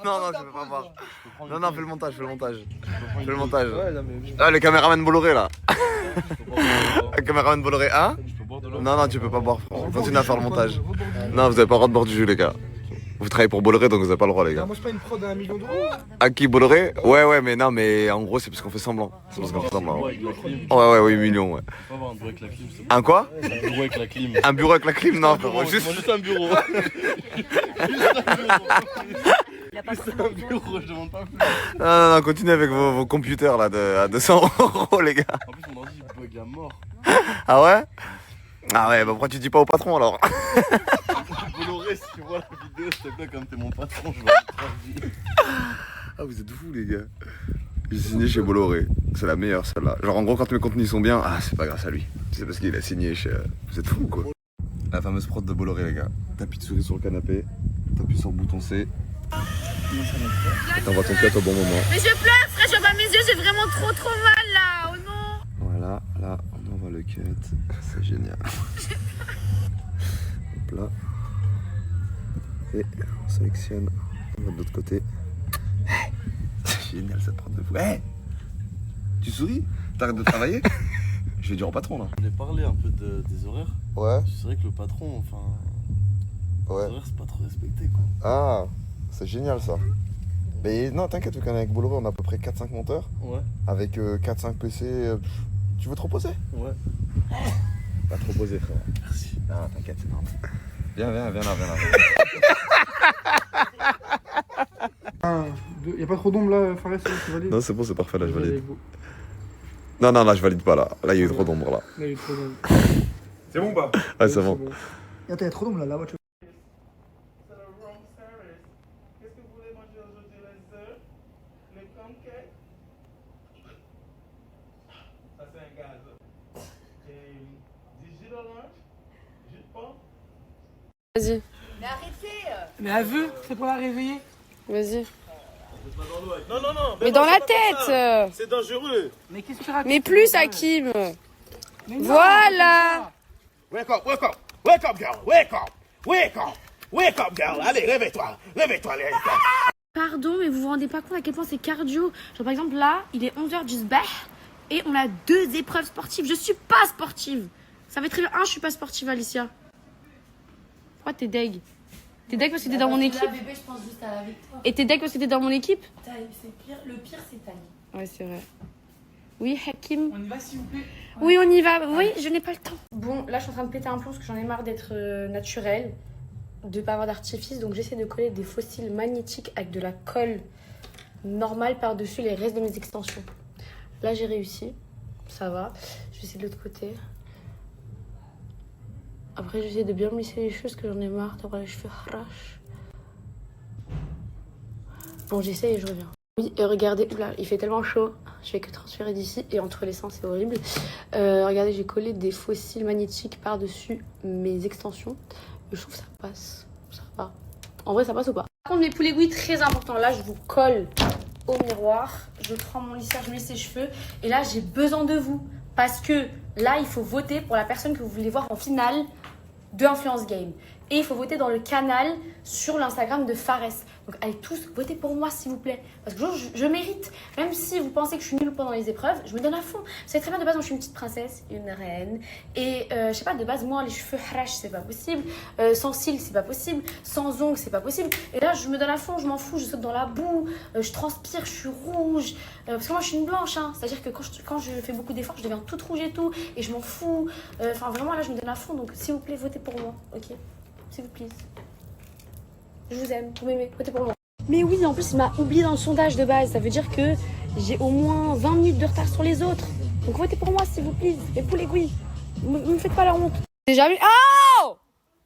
Non, non, je peux pas voir. Non, non, fais le montage, fais le montage. Fais le montage. Ah, le caméraman Bolloré, là. Caméraman Bolloré 1. Non, non, tu peux pas boire. On continue à faire le montage. Non, vous avez pas le droit de boire du jus, les gars. Vous travaillez pour Bolloré, donc vous avez pas le droit, les gars. Moi, je pas une prod à 1 million d'euros. À qui, Bolloré? Ouais, mais non, mais en gros, c'est parce qu'on fait semblant. C'est parce qu'on fait semblant. Ouais, 8 millions, ouais. On va avoir un bureau avec la clim. Un quoi? Un bureau avec la clim. Un bureau avec la clim? Non, frérot, Juste un bureau. Juste un bureau, je demande pas plus. Non, continuez avec vos computers là à 200 €, les gars. En plus, mon ordi il bug à mort. Ah ouais? Ah ouais, bah pourquoi tu dis pas au patron alors? Bolloré, si tu vois la vidéo, s'il te plaît, comme t'es mon patron, je vais te Ah, vous êtes fous, les gars. J'ai signé chez Bolloré. C'est la meilleure, celle-là. Genre, en gros, quand mes contenus sont bien, ah, c'est pas grâce à lui. C'est parce qu'il a signé chez. Vous êtes fous, quoi. La fameuse prod de Bolloré, les gars. T'appuies de souris sur le canapé, t'appuies sur le bouton C. Et t'envoies ton cut au bon moment. Mais je pleure, frère, je vois pas mes yeux, j'ai vraiment trop mal là. Oh non. Voilà, là, on envoie le cut. C'est génial. Hop là. Et on sélectionne. On va de l'autre côté. C'est génial cette prod de fou. Hey, tu souris? T'arrêtes de travailler? Je vais dire au patron là. On a parlé un peu des horaires. Ouais. C'est vrai que le patron, enfin. Ouais. Les horaires, c'est pas trop respecté quoi. Ah, c'est génial ça. Mais non, t'inquiète, vu qu'on est avec Bolloré, on a à peu près 4-5 monteurs. Ouais. Avec 4-5 PC. Tu veux te reposer? Ouais. Va te reposer, frère. Merci. Non, t'inquiète, c'est normal. Viens là. Y'a pas trop d'ombre là, Fares, tu valides? Non, c'est bon, c'est parfait, là, je valide. Non, là, je valide pas, là. Là, il y a eu trop d'ombre, là. Là, il y a eu trop d'ombre. C'est bon ou pas? Ouais, c'est bon. Attends, y'a trop d'ombre là, la voiture. Qu'est-ce que vous voulez manger aujourd'hui, les œufs? Les pancakes? Ça, c'est un gaz. Et du jus d'orange? Jus de pomme? Vas-y, Mais arrêtez. Mais elle veut, c'est pour la réveiller. vas-y. Non. Mais non, dans la c'est pas tête ça. C'est dangereux. Mais qu'est-ce que tu racontes? Mais plus, Hakim. Mais non, Voilà. Wake up, girl. Wake up, girl. Allez, réveille-toi, les gars. Pardon, mais vous vous rendez pas compte à quel point c'est cardio. Genre par exemple là, il est 11h du sbah et on a 2 épreuves sportives. Je suis pas sportive. Ça fait très bien. Je suis pas sportive, Alicia. Pourquoi t'es deg? T'es deg parce que t'es dans mon équipe? Bébé, je pense juste à la victoire. Et t'es deg parce que t'es dans mon équipe? C'est pire. Le pire, c'est Tani. Ouais, c'est vrai. Oui, Hakim. On y va s'il vous plaît. Oui, on y va. Oui, je n'ai pas le temps. Bon, là, je suis en train de péter un plomb parce que j'en ai marre d'être naturelle, de pas avoir d'artifice. Donc, j'essaie de coller des fossiles magnétiques avec de la colle normale par-dessus les restes de mes extensions. Là, j'ai réussi. Ça va. Je vais essayer de l'autre côté. Après, j'essaie de bien me lisser les cheveux parce que j'en ai marre d'avoir les cheveux harash. Bon, j'essaie et je reviens. Oui, regardez, oula, il fait tellement chaud. Je fais que transférer d'ici et entre les seins, c'est horrible. Regardez, j'ai collé des fossiles magnétiques par-dessus mes extensions. Et je trouve que ça passe. Ça va. En vrai, ça passe ou pas? Par contre, mes poulets gouilles, très important. Là, je vous colle au miroir. Je prends mon lisseur, je mets ses cheveux. Et là, j'ai besoin de vous. Parce que là, il faut voter pour la personne que vous voulez voir en finale de Influence Game. Et il faut voter dans le canal sur l'Instagram de Fares. Donc allez tous voter pour moi s'il vous plaît. Parce que je mérite. Même si vous pensez que je suis nulle pendant les épreuves, je me donne à fond. Vous savez très bien de base, moi je suis une petite princesse, une reine. Et je sais pas, de base, moi les cheveux harash c'est pas possible. Sans cils c'est pas possible. Sans ongles c'est pas possible. Et là je me donne à fond, je m'en fous, je saute dans la boue. Je transpire, je suis rouge. Parce que moi je suis une blanche. Hein. C'est-à-dire que quand je fais beaucoup d'efforts, je deviens toute rouge et tout. Et je m'en fous. Enfin vraiment là je me donne à fond. Donc s'il vous plaît, votez pour moi. Ok? S'il vous plaît. Je vous aime, vous m'aimez, votez pour moi. Mais oui, en plus, il m'a oublié dans le sondage de base. Ça veut dire que j'ai au moins 20 minutes de retard sur les autres. Donc votez pour moi, s'il vous plaît. Et pour les couilles, ne me faites pas la honte. Déjà vu. Oh!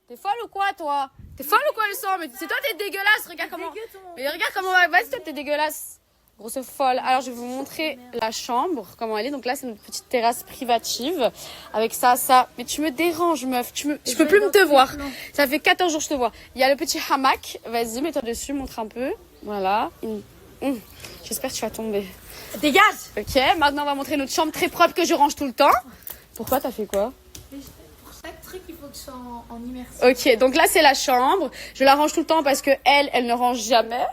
T'es folle ou quoi, toi? T'es folle ou quoi, le sang? Mais c'est toi, t'es dégueulasse. Regarde comment. Mais regarde comment. Vas-y, toi, t'es dégueulasse. Grosse folle. Alors, je vais vous montrer la chambre, comment elle est. Donc là, c'est notre petite terrasse privative. Avec ça. Mais tu me déranges, meuf. Je peux plus me te voir. Ça fait 14 jours que je te vois. Il y a le petit hamac. Vas-y, mets-toi dessus, montre un peu. Voilà. J'espère que tu vas tomber. Dégage! Ok, maintenant, on va montrer notre chambre très propre que je range tout le temps. Pourquoi t'as fait quoi? Pour chaque truc, il faut que je sois en immersion. Ok, donc là, c'est la chambre. Je la range tout le temps parce que elle ne range jamais.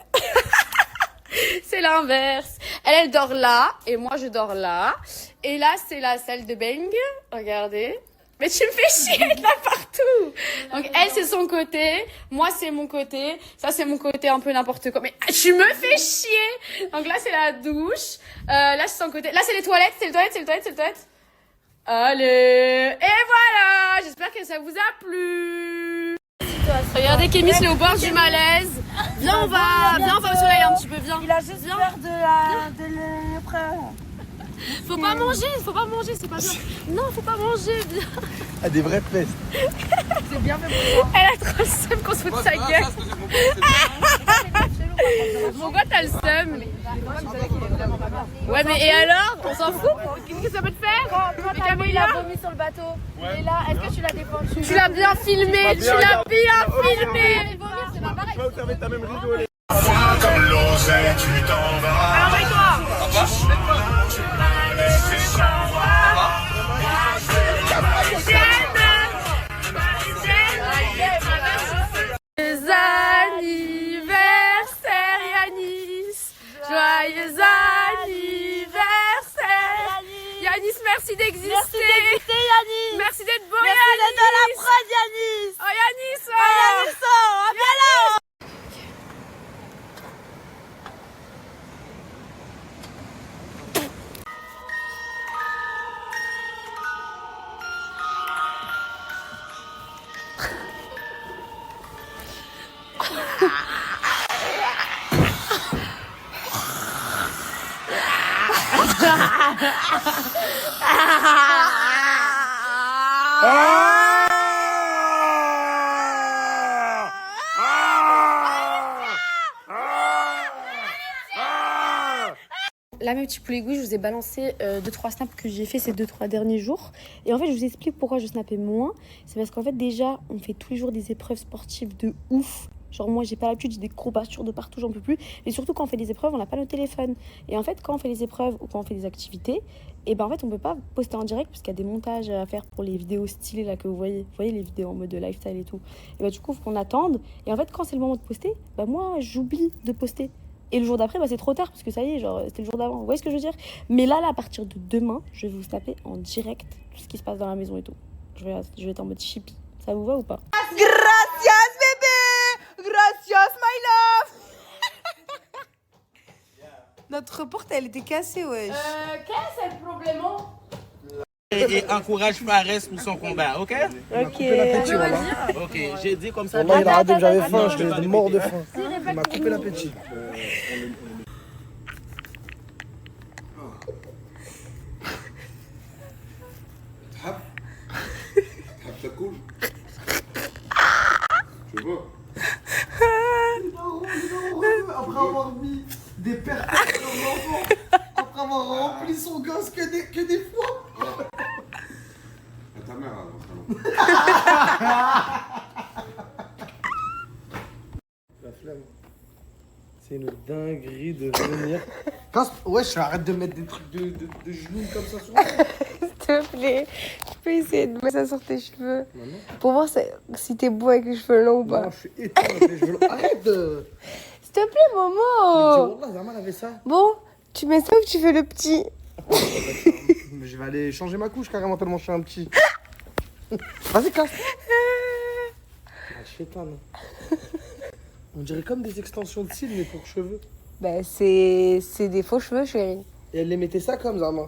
C'est l'inverse. Elle dort là et moi je dors là. Et là, c'est la salle de bang. Regardez. Mais tu me fais chier de là partout. Donc elle, c'est son côté. Moi, c'est mon côté. Ça, c'est mon côté un peu n'importe quoi. Mais tu me fais chier. Donc là, c'est la douche. Là, c'est son côté. Là, c'est les toilettes. C'est les toilettes, c'est les toilettes, c'est les toilettes. Allez. Et voilà. J'espère que ça vous a plu. Regardez Kémy, il est au bord du malaise. Viens, on va au soleil un petit peu. Viens. Il a juste peur de l'épreuve. Faut pas manger, c'est pas bien. Non, faut pas manger, viens. Ah, des vraies fesses. C'est bien fait pour toi. Elle a trop le seum qu'on se fout de sa gueule. Pourquoi t'as le seum? Ouais, mais et alors? On s'en fout? Qu'est-ce que ça peut te faire? Quand il a vomi sur le bateau, il est là, est-ce que tu l'as défendu? Tu l'as bien filmé, tu l'as bien filmé. C'est pas pareil. T'as même rigolé. Comme l'oseille, tu t'en vas. Joyeux anniversaire Yanis. Joyeux anniversaire Yanis, merci d'exister. Merci d'exister Yanis. Merci d'être beau Merci Yanis. d'être dans la prod Yanis. Oh Yanis, Oh Yanis, oh, viens là. Là, mes petits poulets gouilles, je vous ai balancé 2-3 snaps que j'ai fait ces 2-3 derniers jours. Et en fait, je vous explique pourquoi je snappais moins. C'est parce qu'en fait, déjà, on fait tous les jours des épreuves sportives de ouf. Genre, moi, j'ai pas l'habitude, j'ai des courbatures de partout, j'en peux plus. Et surtout, quand on fait des épreuves, on n'a pas nos téléphones. Et en fait, quand on fait des épreuves ou quand on fait des activités, et ben en fait, on peut pas poster en direct parce qu'il y a des montages à faire pour les vidéos stylées là que vous voyez. Vous voyez les vidéos en mode lifestyle et tout. Et ben du coup, il faut qu'on attende. Et en fait, quand c'est le moment de poster, bah moi, j'oublie de poster. Et le jour d'après, bah, c'est trop tard parce que ça y est, genre, c'était le jour d'avant. Vous voyez ce que je veux dire? Mais là, à partir de demain, je vais vous taper en direct tout ce qui se passe dans la maison et tout. Je vais être en mode chippy. Ça vous va ou pas? Gracias bébé. Gracias my love. Notre porte, elle était cassée, wesh. Quel est le problème? Et encourage Fares pour son combat, ok? Ok. Ok, j'ai dit comme ça. Wallah, il a raté, j'avais faim, j'étais mort de faim. Il m'a coupé l'appétit. Ça coule. Tu vois? Après avoir mis des pertes sur l'enfant, après avoir rempli son gosse que des fois. Ta mère avant. La flemme. C'est une dinguerie de venir. Wesh, arrête de mettre des trucs de genoux comme ça sur moi. S'il te plaît, tu peux essayer de mettre ça sur tes cheveux pour voir si t'es beau avec les cheveux longs ou pas. Non, je suis éteint avec les cheveux longs. Arrête de. S'il te plaît, Momo. Wallah, Zama avait ça. Bon, tu mets ça ou tu fais le petit? Mais je vais aller changer ma couche carrément tellement je suis un petit. Vas-y, casse. Ah, je suis éteint, non. On dirait comme des extensions de cils, mais pour cheveux. Bah, c'est des faux cheveux, chérie. Et elle les mettait ça comme Zama.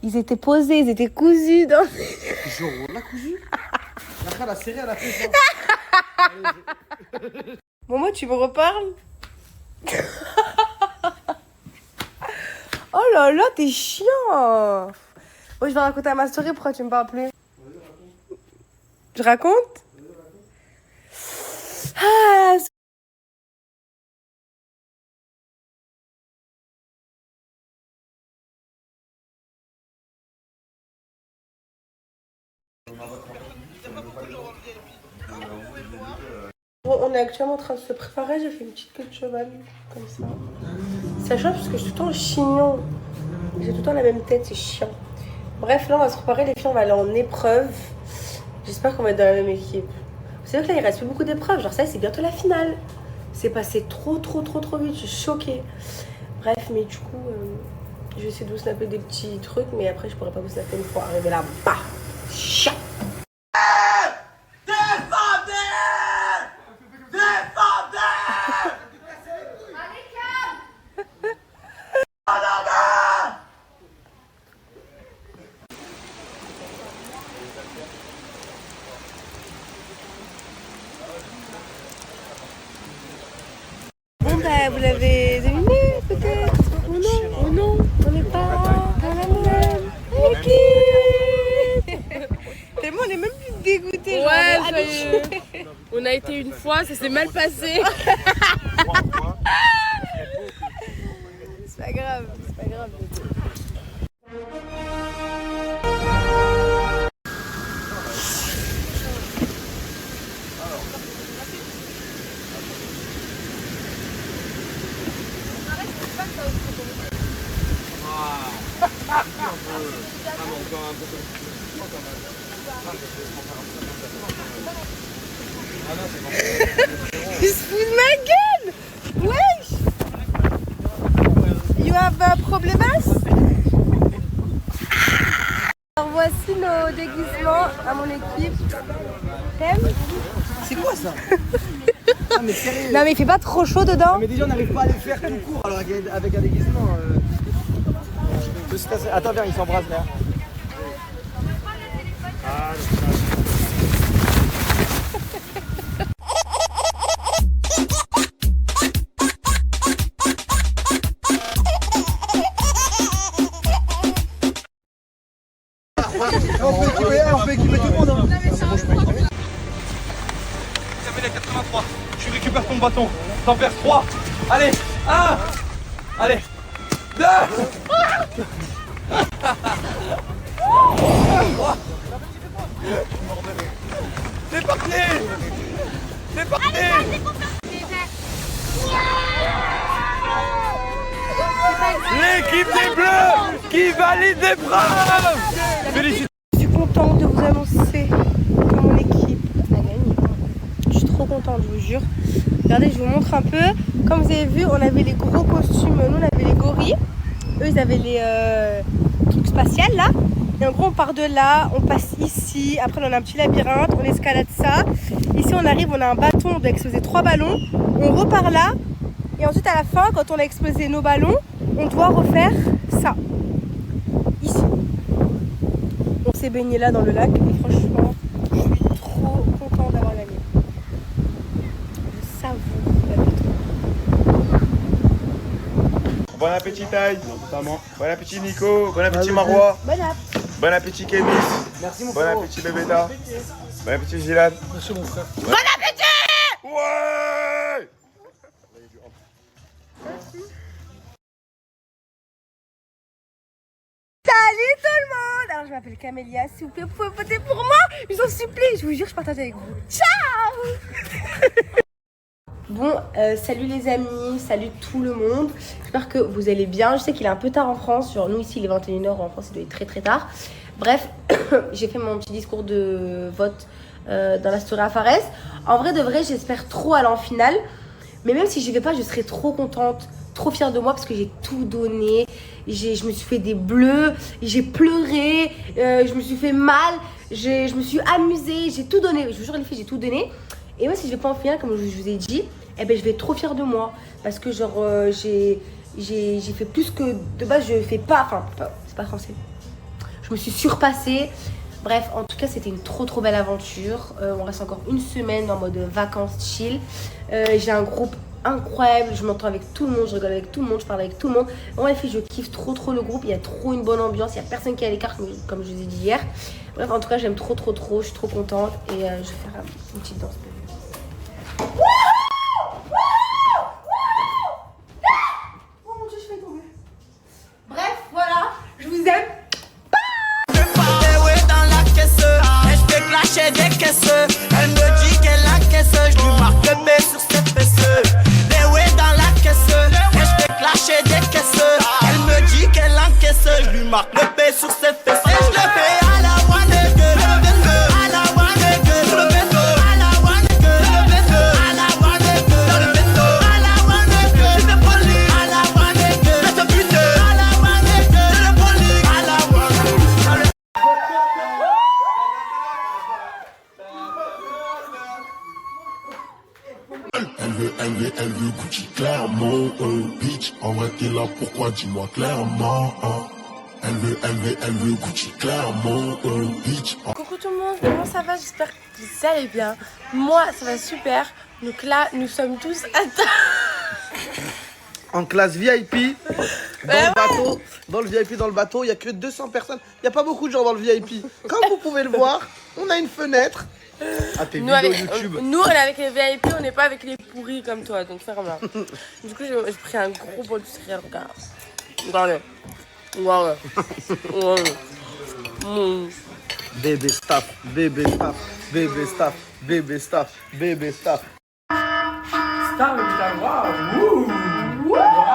Ils étaient posés, ils étaient cousus dans... Genre, on l'a cousu. Après, elle a serré, elle a fait ça. Momo, tu me reparles? Oh là là, t'es chiant. Oh, je vais raconter à ma story, pourquoi tu me parles plus? Je raconte? Ah, bon, on est actuellement en train de se préparer, j'ai fait une petite queue de cheval, comme ça. Ça change parce que je suis tout le temps chignon. J'ai tout le temps la même tête, c'est chiant. Bref, là on va se préparer, les filles, on va aller en épreuve. J'espère qu'on va être dans la même équipe. Vous savez que là il reste plus beaucoup d'épreuves, genre ça c'est bientôt la finale. C'est passé trop vite, je suis choquée. Bref, mais du coup, Je vais essayer de vous snapper des petits trucs, mais après je pourrais pas vous snapper une fois arrivé là-bas. Chat. Bon bah vous l'avez deviné peut-être. Ou non, ou non, on n'est pas dans la même équipe. Tellement on est même plus dégoûtés. Ouais, on a été une fois, ça s'est mal passé. C'est pas grave, c'est pas grave. Il se fout de ma gueule. Wesh. You have a problemas? Alors voici nos déguisements à mon équipe. T'aimes? C'est quoi ça? Mais sérieux. Non mais il fait pas trop chaud dedans. Mais déjà on n'arrive pas à les faire tout court alors avec un déguisement. Attends, viens, ils s'embrassent là. On peut équiper tout le monde. Terminé à 83. Tu récupères ton bâton. T'en perds 3. Allez, 1. Allez, 2. C'est parti. C'est parti. L'équipe des Bleus qui valide l'épreuve. Félicitations. Je suis contente de vous annoncer que mon équipe a gagné. Je suis trop contente, je vous jure. Regardez, je vous montre un peu. Comme vous avez vu, on avait les gros costumes, nous on avait les gorilles. Eux, ils avaient les trucs spatials là. Et en gros, on part de là, on passe ici. Après, on a un petit labyrinthe, on escalade ça. Ici, on arrive, on a un bâton, on doit exploser 3 ballons. On repart là. Et ensuite, à la fin, quand on a explosé nos ballons, on doit refaire ça. Ici. On s'est baigné là dans le lac. Et franchement, je suis trop contente d'avoir gagné. Je savoure la victoire. Bon appétit Taï, bon appétit Nico, bon appétit Marois, Bon app. bon appétit Kémis, Merci mon bon frère. appétit Bébéta, bon appétit Gilad. Merci mon frère. Bon appétit. Ouais. Salut tout le monde. Alors je m'appelle Camélia, s'il vous plaît, vous pouvez voter pour moi. Je vous en supplie, je vous jure, je partage avec vous. Ciao. Bon, salut les amis, salut tout le monde. J'espère que vous allez bien. Je sais qu'il est un peu tard en France. Genre nous ici il est 21h, en France il doit être très très tard. Bref, j'ai fait mon petit discours de vote dans la story à Fares. En vrai de vrai, j'espère trop aller en finale. Mais même si j'y vais pas, je serai trop contente, trop fière de moi parce que j'ai tout donné. Je me suis fait des bleus, j'ai pleuré, je me suis fait mal, je me suis amusée, j'ai tout donné. Je vous jure les filles, j'ai tout donné. Et moi si je vais pas en finale, comme je vous ai dit, eh ben, je vais être trop fière de moi. Parce que genre j'ai fait plus que de base je fais pas, enfin c'est pas français. Je me suis surpassée. Bref, en tout cas c'était une trop belle aventure. On reste encore une semaine en mode vacances chill. J'ai un groupe incroyable, je m'entends avec tout le monde, je rigole avec tout le monde, je parle avec tout le monde. Moi les filles, je kiffe trop le groupe, il y a trop une bonne ambiance, il y a personne qui est à l'écart comme je vous ai dit hier. Bref, en tout cas j'aime trop, je suis trop contente et je vais faire une petite danse. Oh mon dieu, je vais tomber. Bref, voilà, je vous aime. Lâcher des caisses, elle me dit qu'elle encaisse, je lui marque le B sur ses fesses. Les ouais dans la caisse, et je fais clasher des caisses. Elle me dit qu'elle encaisse, je lui marque le B sur ses fesses. Et je le fais à la one girl, à la one girl, à la one girl. Elle veut Gucci clairement. Bitch, en vrai t'es là, pourquoi dis-moi clairement. Elle veut Gucci clairement. Bitch. Coucou tout le monde, comment ça va? J'espère que vous allez bien. Moi, ça va super. Donc là, nous sommes tous en classe VIP, dans le bateau. Dans le VIP, dans le bateau, il n'y a que 200 personnes. Il n'y a pas beaucoup de gens dans le VIP. Comme vous pouvez le voir, on a une fenêtre. Ah, tes vidéos YouTube. Nous, on est avec les VIP, on n'est pas avec les pourris comme toi. Donc ferme là. Du coup, j'ai pris un gros bol de céréales. Regarde. Voilà. Bébé staff, bébé staff, bébé staff, bébé staff, bébé staff. Star le Java. Waouh.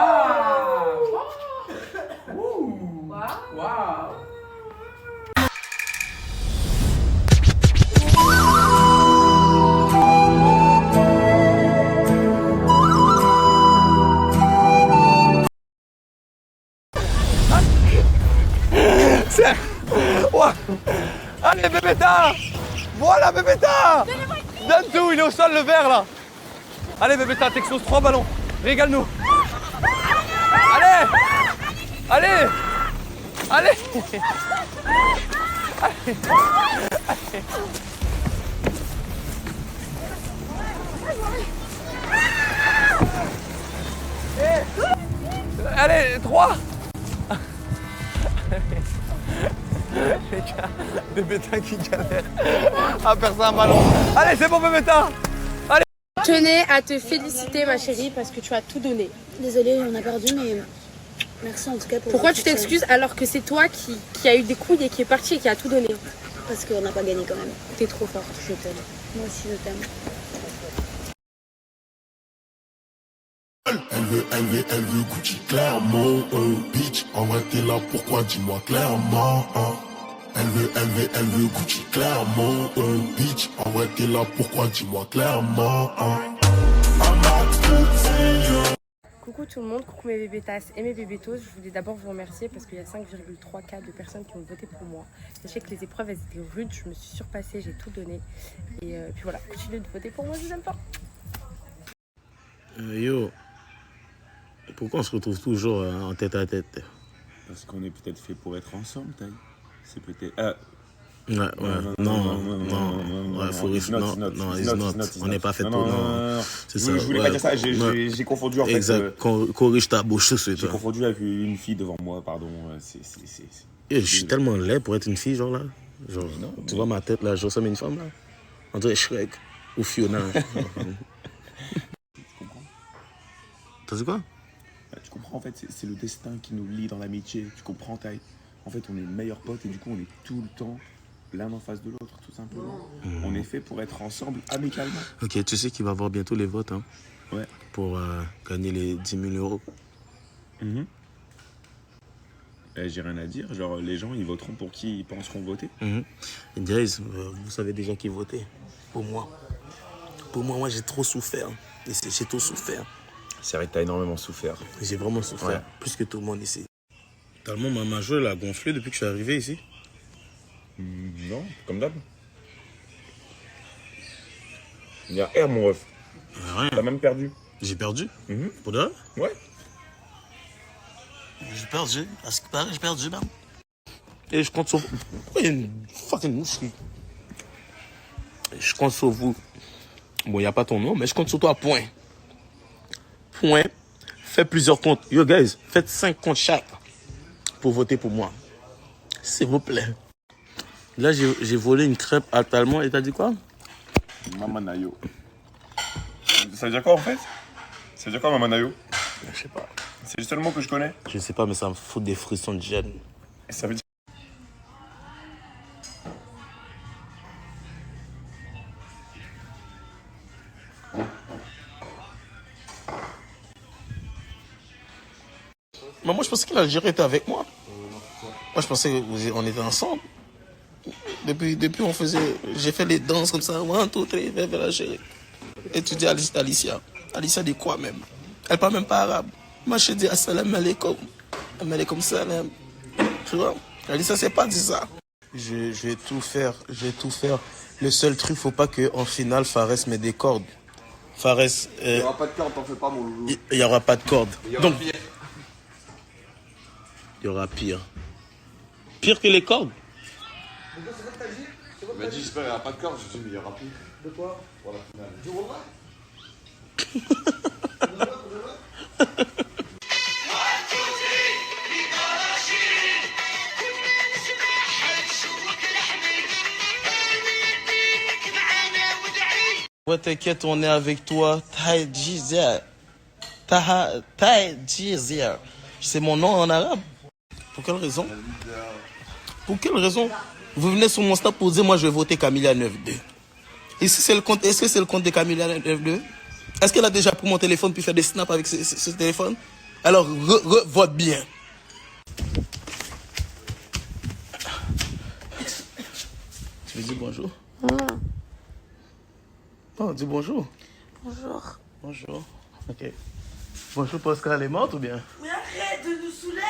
Ouais. Allez Bébéta. Voilà Bébéta. Donne tout, il est au sol le verre là. Allez Bébéta, t'exposes 3 ballons. Régale-nous. Allez. Allez. Allez. Allez, 3. Les gars, Bébéta qui galère à faire ça un ballon. Allez, c'est bon Bébéta. Allez. Je tenais à te féliciter ma chérie parce que tu as tout donné. Désolée, on a perdu, mais merci en tout cas pour... Pourquoi tu t'excuses alors que c'est toi qui a eu des couilles et qui est parti et qui a tout donné? Parce qu'on n'a pas gagné quand même. T'es trop forte, je t'aime. Moi aussi, je t'aime. Elle veut Gucci clairement. Bitch, en vrai t'es là, pourquoi dis-moi clairement. Elle veut Gucci clairement. Bitch, en vrai t'es là, pourquoi dis-moi clairement. Coucou tout le monde, coucou mes bébés tasses et mes bébés tos. Je voulais d'abord vous remercier parce qu'il y a 5,3K de personnes qui ont voté pour moi. Sachez que les épreuves elles étaient rudes, je me suis surpassée, j'ai tout donné. Et puis voilà, continuez de voter pour moi, je vous aime pas. Yo, pourquoi on se retrouve toujours en tête à tête? Parce qu'on est peut-être fait pour être ensemble, Taï. C'est peut-être... non, on n'est pas fait pour... Non, c'est ça. Je voulais pas dire ça, j'ai confondu en fait. Exact, corrige ta bouche, c'est J'ai confondu avec une fille devant moi, pardon. Je suis tellement laid pour être une fille, genre là. Genre, tu vois ma tête là, je ressemble à une femme là. On dirait Shrek ou Fiona. T'as dit quoi? Tu comprends en fait, c'est le destin qui nous lie dans l'amitié. Tu comprends, Taï? En fait, on est meilleurs potes et du coup, on est tout le temps l'un en face de l'autre, tout simplement. On est fait pour être ensemble amicalement. Ok, tu sais qu'il va y avoir bientôt les votes, hein? Ouais. Pour gagner les 10 000 €. J'ai rien à dire, genre les gens ils voteront pour qui ils penseront voter. Guys, vous savez déjà qui voter. Pour moi. Pour moi, j'ai trop souffert. J'ai trop souffert. C'est vrai que t'as énormément souffert. J'ai vraiment souffert, plus que tout le monde ici. Tellement ma majeur elle a gonflé depuis que je suis arrivé ici. Non, comme d'hab. Il y a R mon ref. Rien. T'as même perdu. J'ai perdu? Pour de vrai? Ouais. J'ai perdu. À ce qui paraît, j'ai perdu, man. Et je compte sur vous. Pourquoi il y a une fucking mouche? Je compte sur vous. Bon, il n'y a pas ton nom, mais je compte sur toi, point. Point. Fais plusieurs comptes. Yo, guys, faites 5 comptes chaque pour voter pour moi. S'il vous plaît. Là, j'ai volé une crêpe à Talmont et t'as dit quoi? Mamanayo. Ça veut dire quoi en fait? Ça veut dire quoi Mamanayo? Je sais pas. C'est juste le mot que je connais? Je sais pas, mais ça me fout des frissons de gêne. Et ça veut dire... Mais moi, je pensais que l'Algérie était avec moi. Moi, je pensais qu'on était ensemble. Depuis on faisait... J'ai fait les danses comme ça. 1, 2, 3, vers l'Algérie. Et tu dis Alicia. Alicia dit quoi même? Elle parle même pas arabe. Moi, je dis assalamu alaikum. Alaikum salam. Tu vois? Alicia, c'est pas dit ça. Je vais tout faire. Le seul truc, faut pas qu'en finale, Fares me décorde. Fares, Il n'y aura pas de corde, t'en fais pas, mon loulou. il n'y aura pas de corde. Il y aura Donc, pire. il y aura pire. Pire que les cordes. Il m'a dit, j'espère qu'il n'y aura pas de corde. Je dis, mais il y aura pire. De quoi? Pour la finale. Du Wallah. Ouais, t'inquiète, on est avec toi. Taïdjizia. C'est mon nom en arabe. Pour quelle raison? Pour quelle raison? Vous venez sur mon snap pour dire, moi, je vais voter Camilla 9-2. Est-ce que c'est le compte de Camilla 9-2? Est-ce qu'elle a déjà pris mon téléphone puis faire des snaps avec ce téléphone? Alors, vote bien. Tu lui dis bonjour? Oh, dis bonjour. Bonjour. Bonjour. Ok. Bonjour, Pascal, elle est morte ou bien? Mais arrête de nous saouler!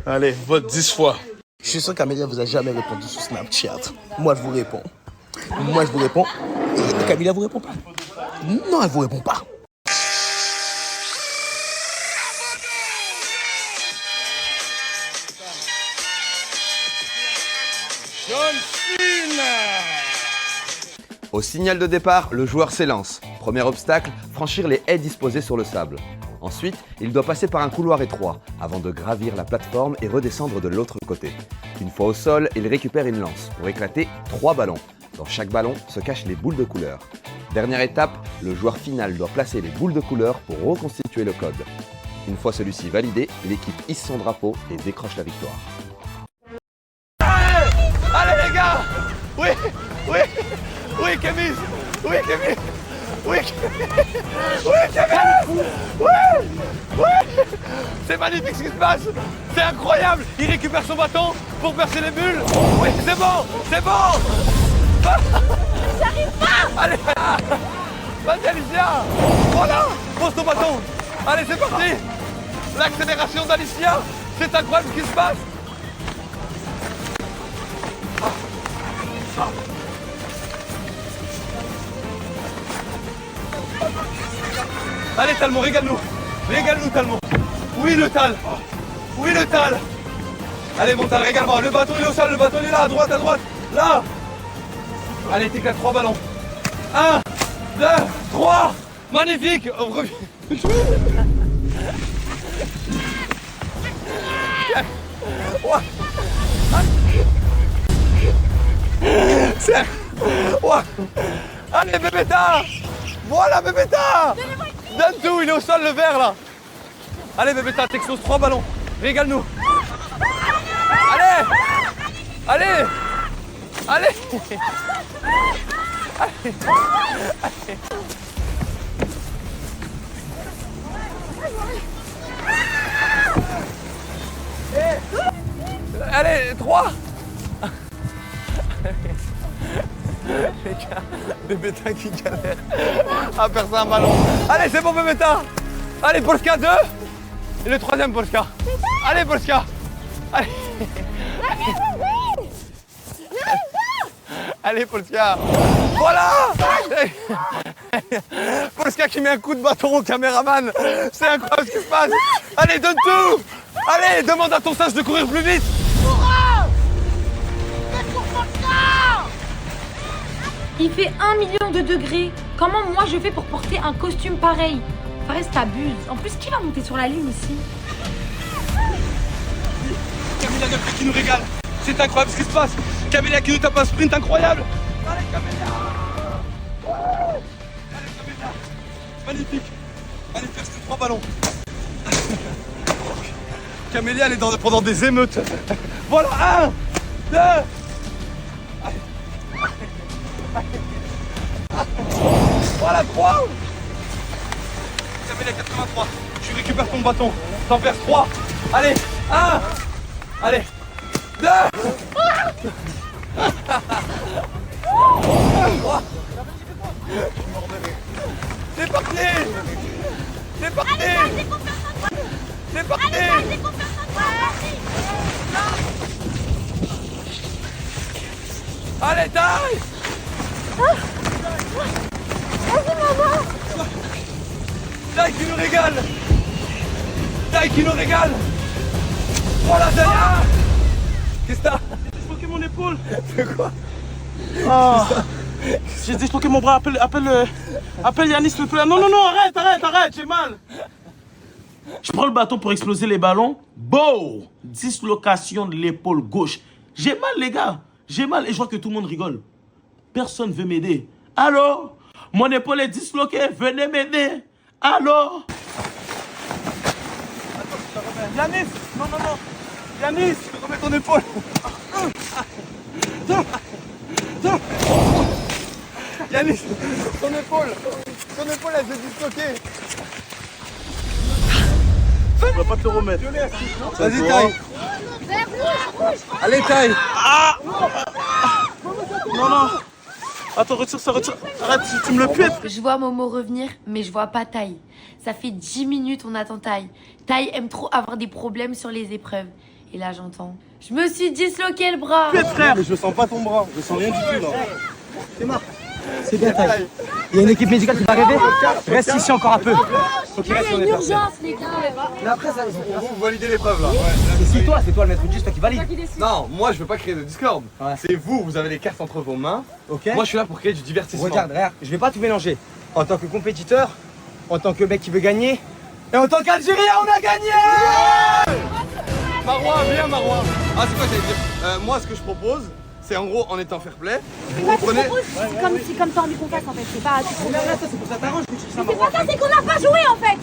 Allez, vote 10 fois. Je suis sûr qu'Amélia vous a jamais répondu sur Snapchat. Moi, je vous réponds. Moi, je vous réponds. Et Camilla vous répond pas. Non, elle vous répond pas. John Cena. Au signal de départ, le joueur s'élance. Premier obstacle, franchir les haies disposées sur le sable. Ensuite, il doit passer par un couloir étroit avant de gravir la plateforme et redescendre de l'autre côté. Une fois au sol, il récupère une lance pour éclater 3 ballons. Dans chaque ballon se cachent les boules de couleur. Dernière étape, le joueur final doit placer les boules de couleur pour reconstituer le code. Une fois celui-ci validé, l'équipe hisse son drapeau et décroche la victoire. Allez les gars! Oui! Oui! Oui, Kémis! Oui, Kémis! Oui, oui, Kémis! Oui! Oui! C'est magnifique ce qui se passe! C'est incroyable! Il récupère son bâton pour percer les bulles! Oui, c'est bon! C'est bon! J'arrive pas! Allez! Vas-y, Alicia! Voilà! Pose ton bâton! Allez, c'est parti! L'accélération d'Alicia! C'est incroyable ce qui se passe! Allez Talmon, régale-nous. Régale-nous Talmon. Oui le Tal. Oui le Tal. Allez mon Tal, régale-moi. Le bâton il est au sol, le bâton il est là, à droite, là. Allez, t'éclates 3 ballons. 1, 2, 3. Magnifique. On revient. C'est... Ouais. Allez Bébéta. Voilà Bébéta. Donne tout, il est au sol le vert là. Allez Bébéta, t'exploses 3 ballons. Régale-nous. Allez. Allez. Allez. Allez, 3. Les gars, Bébéta qui galère à percer un ballon. Allez, c'est bon Bébéta. Allez, Polska 2. Et le 3e Polska. Allez, Polska. Allez. Allez, Polska. Voilà. Polska qui met un coup de bâton au caméraman. C'est incroyable ce qui se passe. Allez, donne tout. Allez, demande à ton singe de courir plus vite. Il fait 1 million de degrés. Comment moi je fais pour porter un costume pareil? Fares, t'abuses. En plus, qui va monter sur la ligne ici? Camilla Gabriel qui nous régale. C'est incroyable ce qui se passe. Camilla qui nous tape un sprint incroyable. Allez Camilla. Ouais. Allez Camilla. Magnifique. Allez, fais 3 ballons. Camélia, elle est pendant des émeutes. Voilà, 1, 2. Voilà, 3. Camélia, 83. Tu récupères ton bâton. T'en perds 3. Allez, 1. Allez, 2. 3. C'est parti. C'est parti. C'est parti. Allez, taille. Vas-y, mon Taille qui nous régale. Taille qui nous régale. Oh la dernière. Qu'est-ce que t'as? J'ai disloqué mon épaule. De quoi? J'ai disloqué mon bras. Appelle Yanis, s'il te plaît. Non, arrête, j'ai mal. Je prends le bâton pour exploser les ballons. Boum! Dislocation de l'épaule gauche. J'ai mal, les gars. J'ai mal et je vois que tout le monde rigole. Personne ne veut m'aider. Allô? Mon épaule est disloquée. Venez m'aider. Allô? Yanis. Non. Yanis, remets ton épaule. Yanis, ton épaule elle s'est disloquée. Je peux pas te le remettre. Vas-y, taille. Allez, taille. Non. Attends, retire ça. Arrête, tu me le pètes. Je vois Momo revenir, mais je vois pas Taille. Ça fait 10 minutes on attend Taille. Taille aime trop avoir des problèmes sur les épreuves. Et là j'entends. Je me suis disloqué le bras. Frère. Mais je sens pas ton bras, je sens rien du tout là. C'est mort. C'est bien, Taille. Il y a une équipe médicale qui va arriver. Reste ici encore un peu. Il y a une urgence, les gars. Mais après, ça, Vous validez l'épreuve là. c'est toi le maître du, c'est toi qui valide. Non, moi je veux pas créer de discorde. C'est vous avez les cartes entre vos mains. Ok. Moi je suis là pour créer du divertissement. Regarde, je vais pas tout mélanger. En tant que compétiteur, en tant que mec qui veut gagner, et en tant qu'Algérien, on a gagné. Marouane, viens Marouane. Ah c'est quoi j'allais dire moi ce que je propose, c'est en gros en étant fair play, vous prenez... C'est comme t'as envie qu'on fasse en fait, c'est pas... C'est pour ça t'arrange que tu dis ça, C'est pas ça, c'est qu'on n'a pas joué en fait.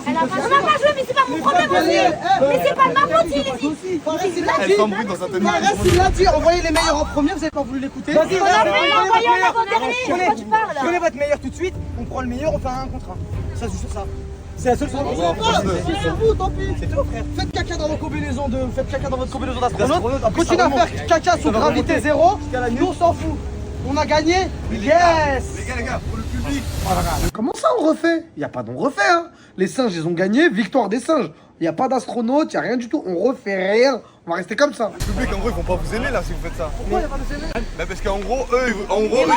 On n'a pas joué, mais c'est pas mon problème aussi. Mais c'est pas de ma faute, il est Elle s'embrouille dans sa tenue. Il l'a dit, envoyez les meilleurs en premier, vous avez pas voulu l'écouter. Vas-y, on a fait, envoyez, on a regardé. De quoi tu parles? Prenez votre meilleur tout de suite, on prend le meilleur, on fait un contre un. Ça se joue sur ça. C'est la seule solution. C'est sur vous, tant pis. C'est tout, frère. Faites caca dans votre combinaison d'astronaute. Continuez à faire caca sous gravité zéro. Nous, on s'en fout. On a gagné. Yes. Les gars, pour le public. Comment ça on refait? Il n'y a pas d'on refait, hein. Les singes, ils ont gagné, victoire des singes. Il n'y a pas d'astronaute, il n'y a rien du tout. On refait rien. On va rester comme ça. Le public, en gros, ils vont pas vous aimer là si vous faites ça. Pourquoi il n'y a pas de aimer? Bah parce qu'en gros, eux, ils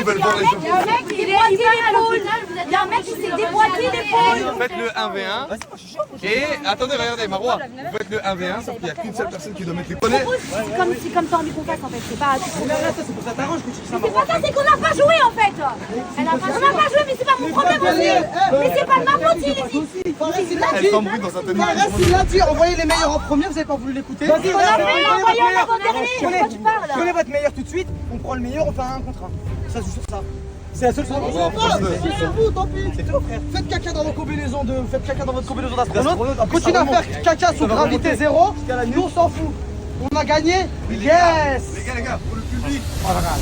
veulent voir les Il y a un mec qui s'est déboîté l'épaule. Il y a un mec qui s'est déboîté l'épaule. Faites le 1v1 et attendez, regardez, Marois, vous faites le 1v1 sauf qu'il n'y a qu'une seule personne qui doit mettre les poneys. C'est comme t'as envie qu'on fasse en fait, c'est pas... C'est pour ça t'arrange que tu dis ça, C'est pas ça, c'est qu'on n'a pas joué en fait. On n'a pas joué, mais c'est pas mon problème aussi. Mais c'est pas de ma faute, il est... Elle s'embrouille dans sa tenue. Il l'a dit, envoyez les meilleurs en premier, vous avez pas voulu l'écouter. Vas-y, On a fait, envoyez, on a regardé. De quoi tu parles? Prenez votre meilleur tout de suite, on prend le meilleur, on fait un contre un. Ça se joue sur ça. C'est la seule solution. C'est sur vous, tant pis. C'est tout, frère. Faites caca dans votre combinaison d'astronaute. Continuez à faire caca sous gravité zéro. Nous, on s'en fout. On a gagné. Yes. Les gars, pour le public.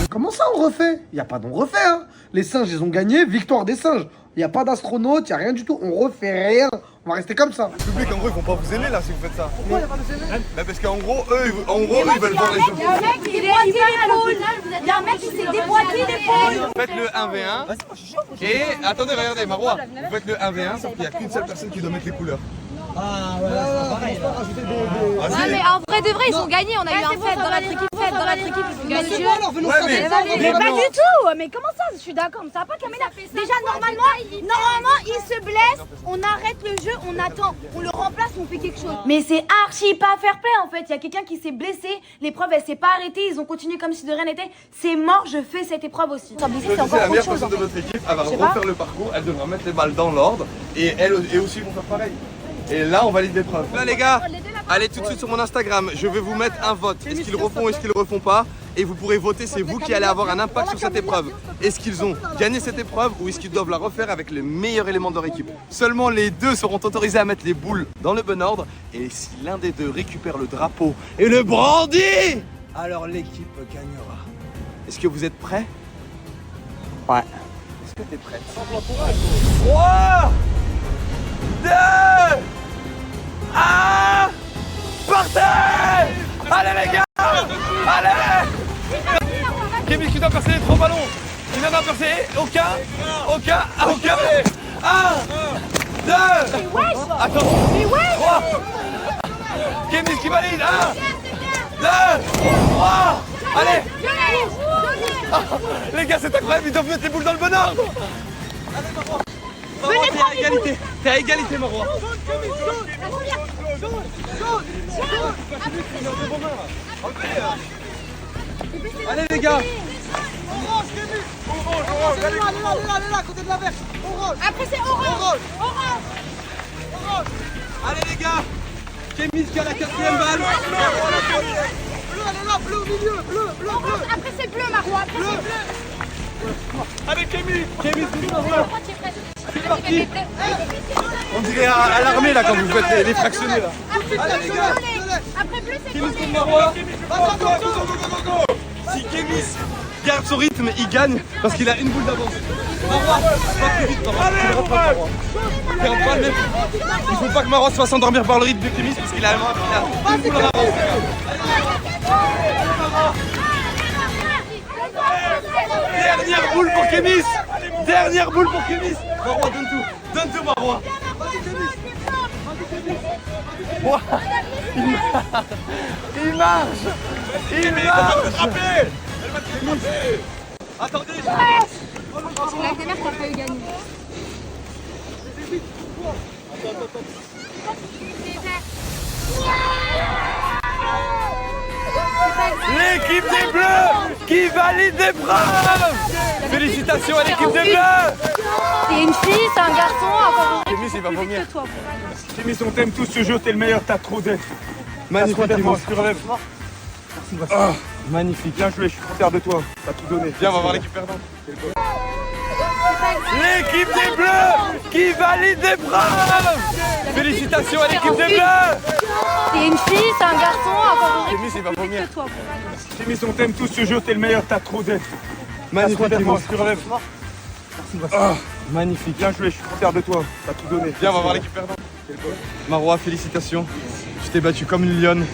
Comment ça on refait? Il n'y a pas d'on refait, hein. Les singes, ils ont gagné, victoire des singes. Il n'y a pas d'astronaute, il n'y a rien du tout. On refait rien. On va rester comme ça. Le public, en gros, ils vont pas vous aimer là si vous faites ça. Pourquoi il n'y a pas de aimer? Bah parce qu'en gros, eux, ils veulent voir les Il y a un mec qui s'est déboîté l'épaule. Il y a un mec qui s'est déboîté l'épaule. Faites le 1v1 et attendez, regardez, Marois, vous faites le 1v1 sauf qu'il n'y a qu'une seule personne qui doit mettre les couleurs. Ah, voilà, c'est pareil. Ouais, mais en vrai de vrai, ils ont gagné. On a eu un fait dans notre équipe, ils ont gagné. Mais pas du tout. Mais comment ça? Je suis d'accord, mais ça va pas Kamena. Déjà, normalement, il se blesse, on arrête le jeu, on attend, on le remplace, on fait quelque chose. Mais c'est archi pas fair play en fait. Il y a quelqu'un qui s'est blessé, l'épreuve elle s'est pas arrêtée, ils ont continué comme si de rien n'était. C'est mort, je fais cette épreuve aussi. C'est la meilleure personne de votre équipe, elle va refaire le parcours, elle devra mettre les balles dans l'ordre et elle aussi vont faire pareil. Et là, on valide l'épreuve. Là, les gars, allez tout de suite sur mon Instagram. Je vais vous mettre un vote. Est-ce qu'ils le refont, est-ce qu'ils le refont pas? Et vous pourrez voter, c'est vous qui allez avoir un impact sur cette épreuve. Est-ce qu'ils ont gagné cette épreuve ou est-ce qu'ils doivent la refaire avec les meilleurs éléments de leur équipe? Seulement les deux seront autorisés à mettre les boules dans le bon ordre. Et si l'un des deux récupère le drapeau et le brandit, alors l'équipe gagnera. Est-ce que vous êtes prêts? Ouais. Est-ce que t'es prêt? 3, 2, 1, partez! Allez les gars! Allez! Kémy qui doit percer les 3 ballons. Il en a percé aucun. 1, 2, attends, 3. Kémy qui valide. 1, 2, 3. Allez! Les gars, c'est incroyable, ils doivent mettre les boules dans le bon ordre. Allez, Venez, t'es à égalité. T'es à égalité, Marwa. Allez les gars. Orange, Kémy. Orange, allez là, à côté de la verte. Orange. Après c'est orange. Orange. Allez les gars. Kémy qui a la 4e balle. Bleu, elle est là, bleu au milieu. Bleu. Après c'est bleu, Marwa. Après c'est bleu. Allez Kémy, c'est parti. On dirait à l'armée là quand vous faites les fractionnés là. Allez les gars. Après bleu c'est Kémy contre Marwa. Go. Si Kémy garde son rythme, il gagne parce qu'il a une boule d'avance. Marwa, pas plus vite Marwa. Il faut pas que Marwa se fasse endormir par le rythme de Kémy parce qu'il a une boule d'avance. Dernière boule pour Kémy. Dernière boule pour Kémy. Marwa, donne tout Marwa. Il marche. Elle va te frapper. Attendez. La dernière, t'as pas eu gagné. L'équipe des Bleus qui valide l'épreuve. Félicitations à l'équipe des Bleus. C'est une fille, c'est un garçon, encore Kémy, il va vomir. Kémy, on t'aime tous ce jeu, t'es le meilleur, t'as trop d'aide. Magnifique, Kémy. Magnifique, bien joué, je suis trop fier de toi, t'as tout donné. Viens, on va voir l'équipe perdante. L'équipe des Bleus qui valide l'épreuve. Félicitations à l'équipe des Bleus. C'est une fille, c'est un garçon, encore Kémy, il va vomir. Kémy, on t'aime tous ce jeu, t'es le meilleur, t'as trop d'aide. Magnifique, Kémy. Magnifique, bien joué, je suis trop fier de toi, t'as tout donné. Viens, on va voir l'équipe perdante. Marwa, félicitations. Tu t'es battue comme une lionne.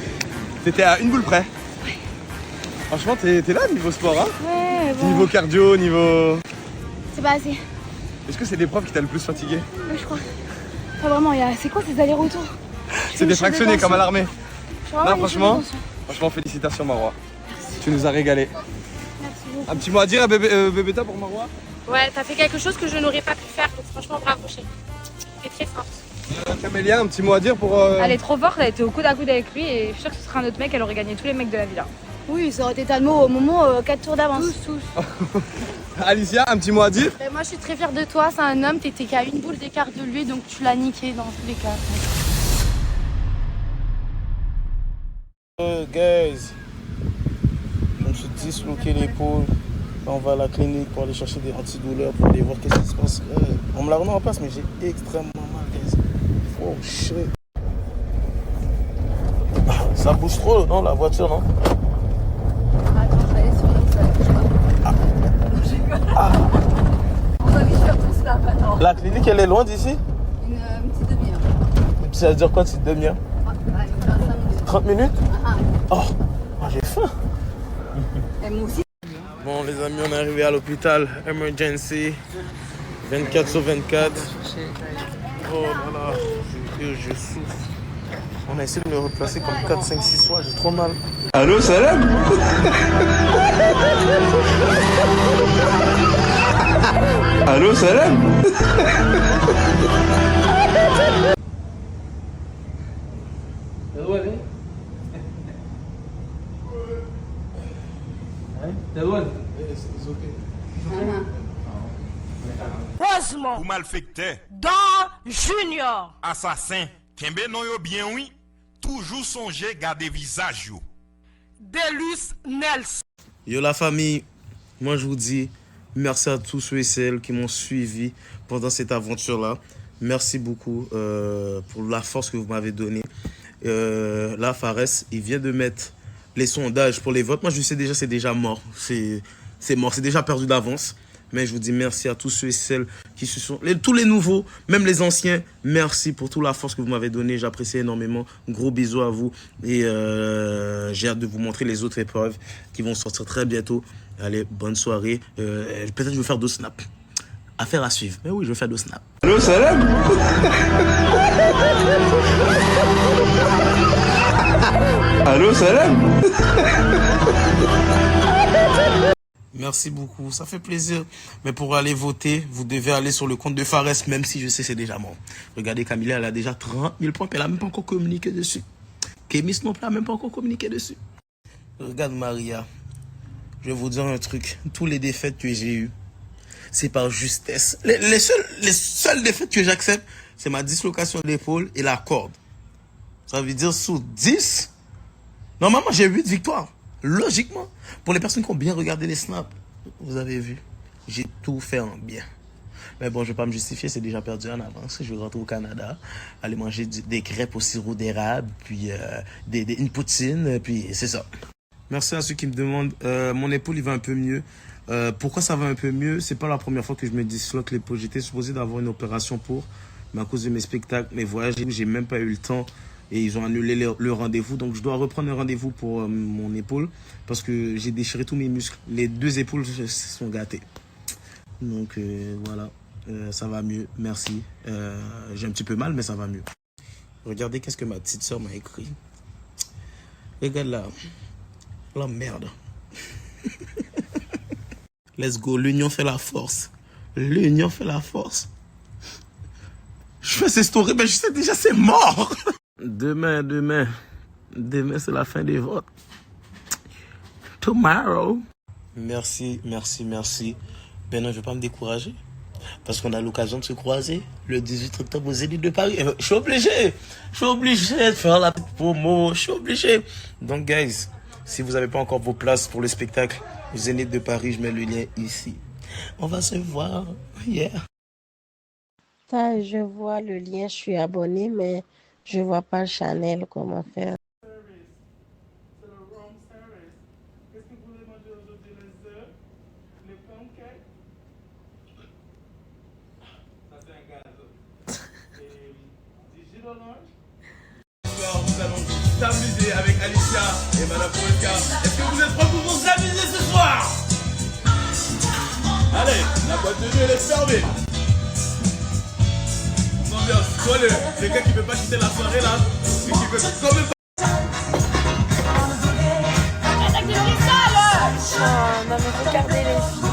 T'étais à une boule près. Franchement, t'es là niveau sport, hein? Ouais, bon. Niveau cardio, niveau... C'est pas assez. Est-ce que c'est l'épreuve qui t'a le plus fatigué? Ouais, je crois. Pas vraiment, c'est quoi ces allers-retours? C'est des fractionnés comme à l'armée. Non, franchement, félicitations Marwa. Tu nous as régalé. merci beaucoup. Un petit mot à dire à Bébéta pour Marwa? Ouais, t'as fait quelque chose que je n'aurais pas pu faire, donc franchement bravo chérie. T'es très forte. Camélia, un petit mot à dire pour... Elle est trop forte, elle était au coude à coude avec lui et je suis sûre que ce serait un autre mec, elle aurait gagné tous les mecs de la villa. Oui, ça aurait été Talmo au moment 4 tours d'avance. Tous. Alicia, un petit mot à dire? Moi je suis très fière de toi, c'est un homme, t'étais qu'à une boule d'écart de lui, donc tu l'as niqué dans tous les cas. Guys, je me suis disloqué l'épaule. On va à la clinique pour aller chercher des antidouleurs pour aller voir qu'est-ce qui se passe. On me la remet en place, mais j'ai extrêmement mal, guys. Oh shit. Ça bouge trop, non, la voiture, non? Attends, je vais aller sur l'autre, ça bouge pas. On va vite faire tout cela maintenant. La clinique, elle est loin d'ici? Une petite demi-heure. Ça veut dire quoi, petite demi-heure? 30 minutes? Oh, j'ai faim. Et moi aussi. Bon les amis, on est arrivé à l'hôpital, emergency, 24 sur 24. Oh là là, je souffre. On a essayé de me replacer comme 4, 5, 6 fois, j'ai trop mal. Allô, salam? Allô, salam? Heureusement, vous malfectez. Dans Junior. Assassin. Kembe non yo bien oui. Toujours songer garder visage yo. Delus Nelson. Yo la famille, moi je vous dis merci à tous ceux et celles qui m'ont suivi pendant cette aventure-là. Merci beaucoup pour la force que vous m'avez donnée. Là, Fares, il vient de mettre les sondages pour les votes. Moi, je sais déjà, c'est déjà mort. C'est mort, c'est déjà perdu d'avance. Mais je vous dis merci à tous ceux et celles qui se sont... tous les nouveaux, même les anciens, merci pour toute la force que vous m'avez donnée. J'apprécie énormément. Gros bisous à vous. Et j'ai hâte de vous montrer les autres épreuves qui vont sortir très bientôt. Allez, bonne soirée. Peut-être je vais faire 2 snaps. Affaire à suivre. Mais oui, je vais faire 2 snaps. Allô, salam? Allô, salam? Merci beaucoup, ça fait plaisir. Mais pour aller voter, vous devez aller sur le compte de Fares, même si je sais c'est déjà mort. Regardez, Camilla, elle a déjà 30 000 points, elle n'a même pas encore communiqué dessus. Kémis non plus n'a même pas encore communiqué dessus. Regarde Maria, je vais vous dire un truc. Tous les défaites que j'ai eues, c'est par justesse. Les seules défaites que j'accepte, c'est ma dislocation d'épaule et la corde. Ça veut dire sur 10, normalement j'ai 8 victoires. Logiquement, pour les personnes qui ont bien regardé les snaps, vous avez vu, j'ai tout fait en bien. Mais bon, je ne vais pas me justifier, c'est déjà perdu en avance. Je vais rentrer au Canada, aller manger des crêpes au sirop d'érable, puis une poutine, puis c'est ça. Merci à ceux qui me demandent, mon épaule il va un peu mieux. Pourquoi ça va un peu mieux? C'est pas la première fois que je me disloque l'épaule. J'étais supposé d'avoir une opération mais à cause de mes spectacles, mes voyages, j'ai même pas eu le temps. Et ils ont annulé le rendez-vous. Donc je dois reprendre un rendez-vous pour mon épaule. Parce que j'ai déchiré tous mes muscles. Les 2 épaules sont gâtées. Donc voilà. Ça va mieux. Merci. J'ai un petit peu mal, mais ça va mieux. Regardez qu'est-ce que ma petite soeur m'a écrit. Regarde là. La merde. Let's go. L'union fait la force. L'union fait la force. Je fais ces stories, mais je sais déjà c'est mort. Demain, c'est la fin des votes. Tomorrow. Merci. Ben non, je vais pas me décourager. Parce qu'on a l'occasion de se croiser le 18 octobre aux Zénith de Paris. Je suis obligé de faire la petite promo. Je suis obligé. Donc, guys, si vous n'avez pas encore vos places pour le spectacle au Zénith de Paris, je mets le lien ici. On va se voir. Yeah. Ça, je vois le lien, je suis abonné, mais je vois pas le channel, comment faire. Nous allons nous amuser avec Alicia et Madame Polka. Est-ce que vous êtes prêts pour vous amuser ce soir? Allez, la boîte de nuit elle est fermée. Toi, le gars qui ne peut pas quitter la soirée là, et qui veut quand même pas. Non mais regardez les filles.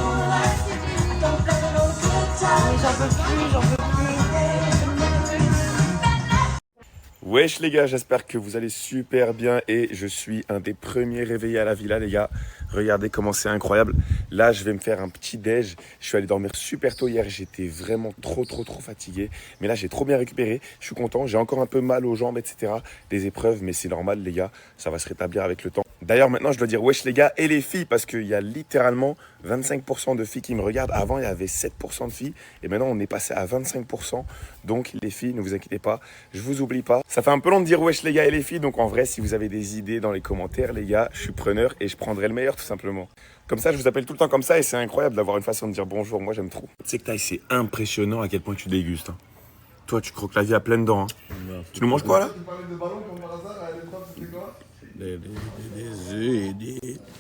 Mais j'en peux plus. Wesh les gars, j'espère que vous allez super bien et je suis un des premiers réveillés à la villa les gars. Regardez comment c'est incroyable. Là, je vais me faire un petit déj. Je suis allé dormir super tôt hier. J'étais vraiment trop fatigué. Mais là, j'ai trop bien récupéré. Je suis content. J'ai encore un peu mal aux jambes, etc. Des épreuves, mais c'est normal les gars. Ça va se rétablir avec le temps. D'ailleurs, maintenant, je dois dire wesh les gars et les filles parce qu'il y a littéralement 25% de filles qui me regardent. Avant, il y avait 7% de filles et maintenant, on est passé à 25%. Donc, les filles, ne vous inquiétez pas. Je vous oublie pas. Ça fait un peu long de dire wesh les gars et les filles. Donc, en vrai, si vous avez des idées dans les commentaires, les gars, je suis preneur et je prendrai le meilleur tout simplement. Comme ça, je vous appelle tout le temps comme ça et c'est incroyable d'avoir une façon de dire bonjour. Moi, j'aime trop. Tu sais que c'est impressionnant à quel point tu dégustes. Hein. Toi, tu croques la vie à pleines dents. Hein. Tu nous manges quoi là? Des œufs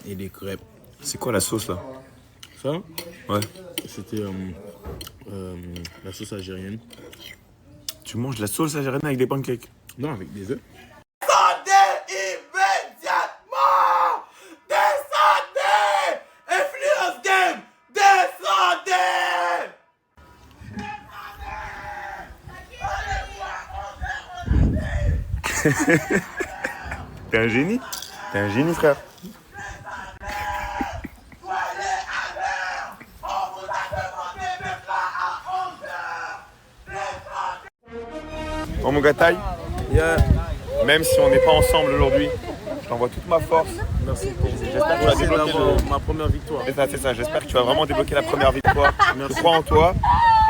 et des crêpes. C'est quoi la sauce là? Ça? Ouais. C'était la sauce algérienne. Tu manges la sauce algérienne avec des pancakes? Non, avec des œufs. Descendez immédiatement! Descendez! Influence game! Descendez! T'es un génie? T'es un génie frère. Oh mon gars taille, même si on n'est pas ensemble aujourd'hui, je t'envoie toute ma force. Merci pour vous. J'espère que tu vas débloquer ma première victoire. C'est ça, j'espère que tu vas vraiment débloquer la première victoire. Je crois en toi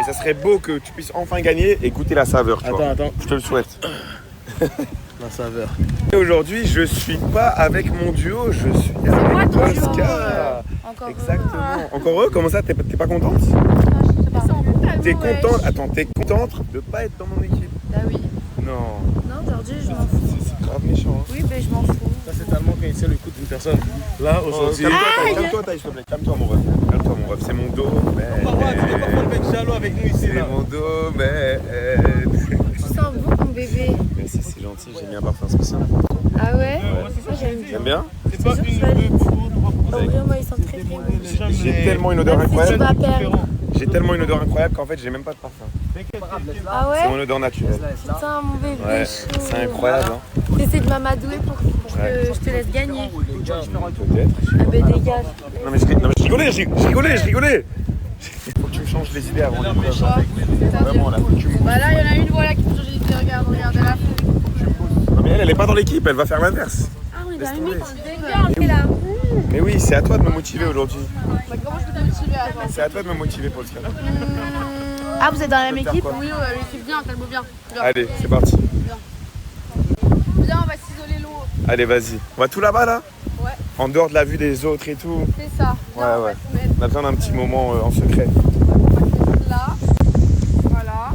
et ça serait beau que tu puisses enfin gagner et goûter la saveur. Attends. Je te le souhaite. La saveur. Et aujourd'hui, je suis pas avec mon duo, je suis avec Oscar. Encore exactement. Encore eux? Comment ça? T'es pas contente? T'es contente? Attends, t'es contente de pas être dans mon équipe? Bah oui. Non. Non, aujourd'hui, je m'en fous. C'est grave méchant. Oui, mais je m'en fous. Ça, c'est tellement quand il tient le coup d'une personne. Là, aujourd'hui. Calme-toi, Taï, s'il te plaît. Calme-toi, mon ref. Calme-toi, mon ref. C'est mon dos, mais. Tu n'es pas faire le mec jaloux avec nous ici. C'est mon dos, mais. Tu sens bon, mon bébé. Merci, c'est gentil. J'ai mis un parfum spécial. Ah ouais? J'aime bien. C'est pas une Vraiment, ils sont très très bons. J'ai tellement une odeur Même si tu incroyable. vas perdre. J'ai tellement une odeur incroyable qu'en fait j'ai même pas de parfum. Ah ouais? C'est mon odeur naturelle. Putain, mon bébé Ouais, chaud. c'est incroyable. Hein. T'essaies de m'amadouer pour que Ouais. je te laisse gagner. Peut-être. Ah bah dégage. Non mais je rigolais. Faut que tu me changes les idées avant l'épreuve. Vraiment là, faut que tu me... Bah là, il y en a une voilà qui peut changer d'idée. Regarde, elle a fait. Non mais elle est pas dans l'équipe, elle va faire l'inverse. Ah, on est dans Laisse une tomber. meeting. On est là. Mais oui, c'est à toi de me motiver aujourd'hui. Bah, comment je peux te motiver à toi? C'est à toi de me motiver pour le scan. Ah, vous êtes dans la même Tu peux faire équipe? quoi? Oui, l'équipe bien, Talbot bien. Allez, c'est parti. Viens, on va s'isoler l'eau. Allez, vas-y. On va tout là-bas là? Ouais. En dehors de la vue des autres et tout. C'est ça. Ouais, ouais. On a besoin d'un petit moment en secret. Là. Voilà.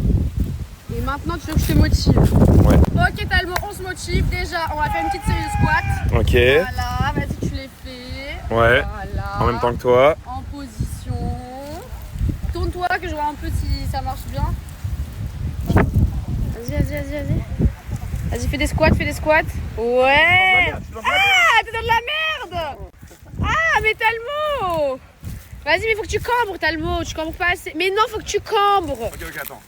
Et maintenant, tu veux que je te motive? Ouais. Ok, Talbot, on se motive. Déjà, on va faire une petite série de squats. Ok. Voilà, vas-y, tu les fais. Ouais. Voilà. En même temps que toi. En position. Tourne-toi, que je vois un peu si ça marche bien. Vas-y. Vas-y, fais des squats. Ouais. Ah, t'es dans de la merde. Ah, mais Talbot. Vas-y, mais faut que tu cambres, Talbot. Tu cambres pas assez. Mais non, faut que tu cambres. Ok, attends.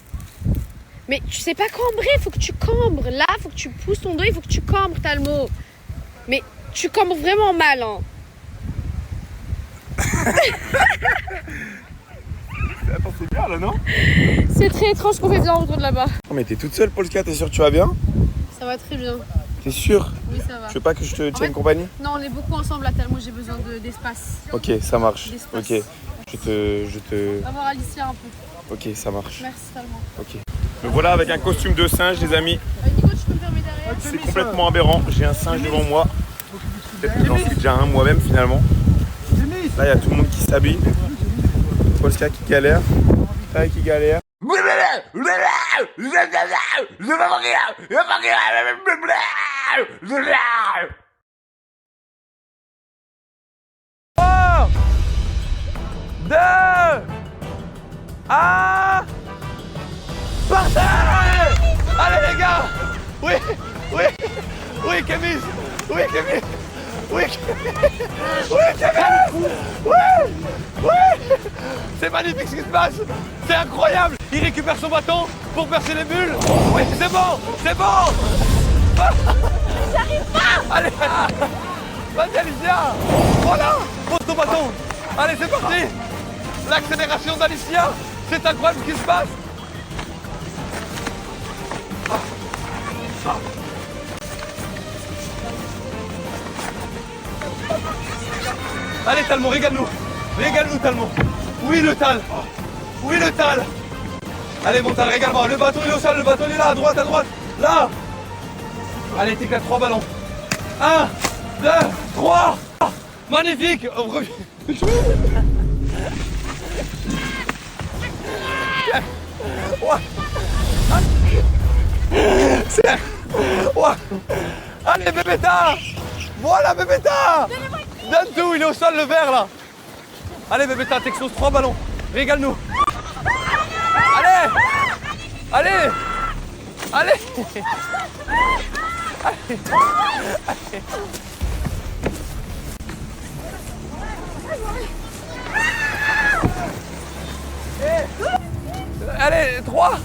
Mais tu sais pas cambrer, faut que tu cambres. Là, faut que tu pousses ton dos, il faut que tu cambres, Talbot. Mais tu cambres vraiment mal, hein. Attends, c'est bien là, non? C'est très étrange ce qu'on fait bien autour de là-bas. Non mais t'es toute seule, Polska, t'es sûr que tu vas bien? Ça va très bien. T'es sûr? Oui, ça va. Tu veux pas que je te En tienne fait, compagnie? Non, on est beaucoup ensemble là, tellement j'ai besoin d'espace. Ok, ça marche. D'espace. Ok. Je te... On va voir Alicia un peu. Ok, ça marche. Merci tellement. Ok. Me voilà avec un costume de singe, les amis. Nico, tu peux me fermer derrière? C'est complètement aberrant. J'ai un singe devant moi. Peut-être que j'en suis déjà un moi-même finalement. Là, il y a tout le monde qui s'habille. Polska qui galère. Taille qui galère. Partez! Allez les gars! Oui, Camille! Oui, Camille! Oui, c'est magnifique ce qui se passe! C'est incroyable! Il récupère son bâton pour percer les bulles! Oui, c'est bon! J'arrive pas! Allez! Vas-y Alicia! Voilà! Pose ton bâton! Allez, c'est parti! L'accélération d'Alicia! C'est incroyable ce qui se passe! Allez Talmont, régale-nous Talmont. Oui le Tal. Allez mon Tal, régale-moi. Le bâton il est au sol, le bâton il est là, à droite, là. Allez, t'éclates 3 ballons. 1, 2, 3. Magnifique. Allez Bébéta. Voilà Bébéta. Donne tout, il est au sol le vert là. Allez Bébéta, t'exploses 3 ballons. Régale-nous. Allez. Allez, 3.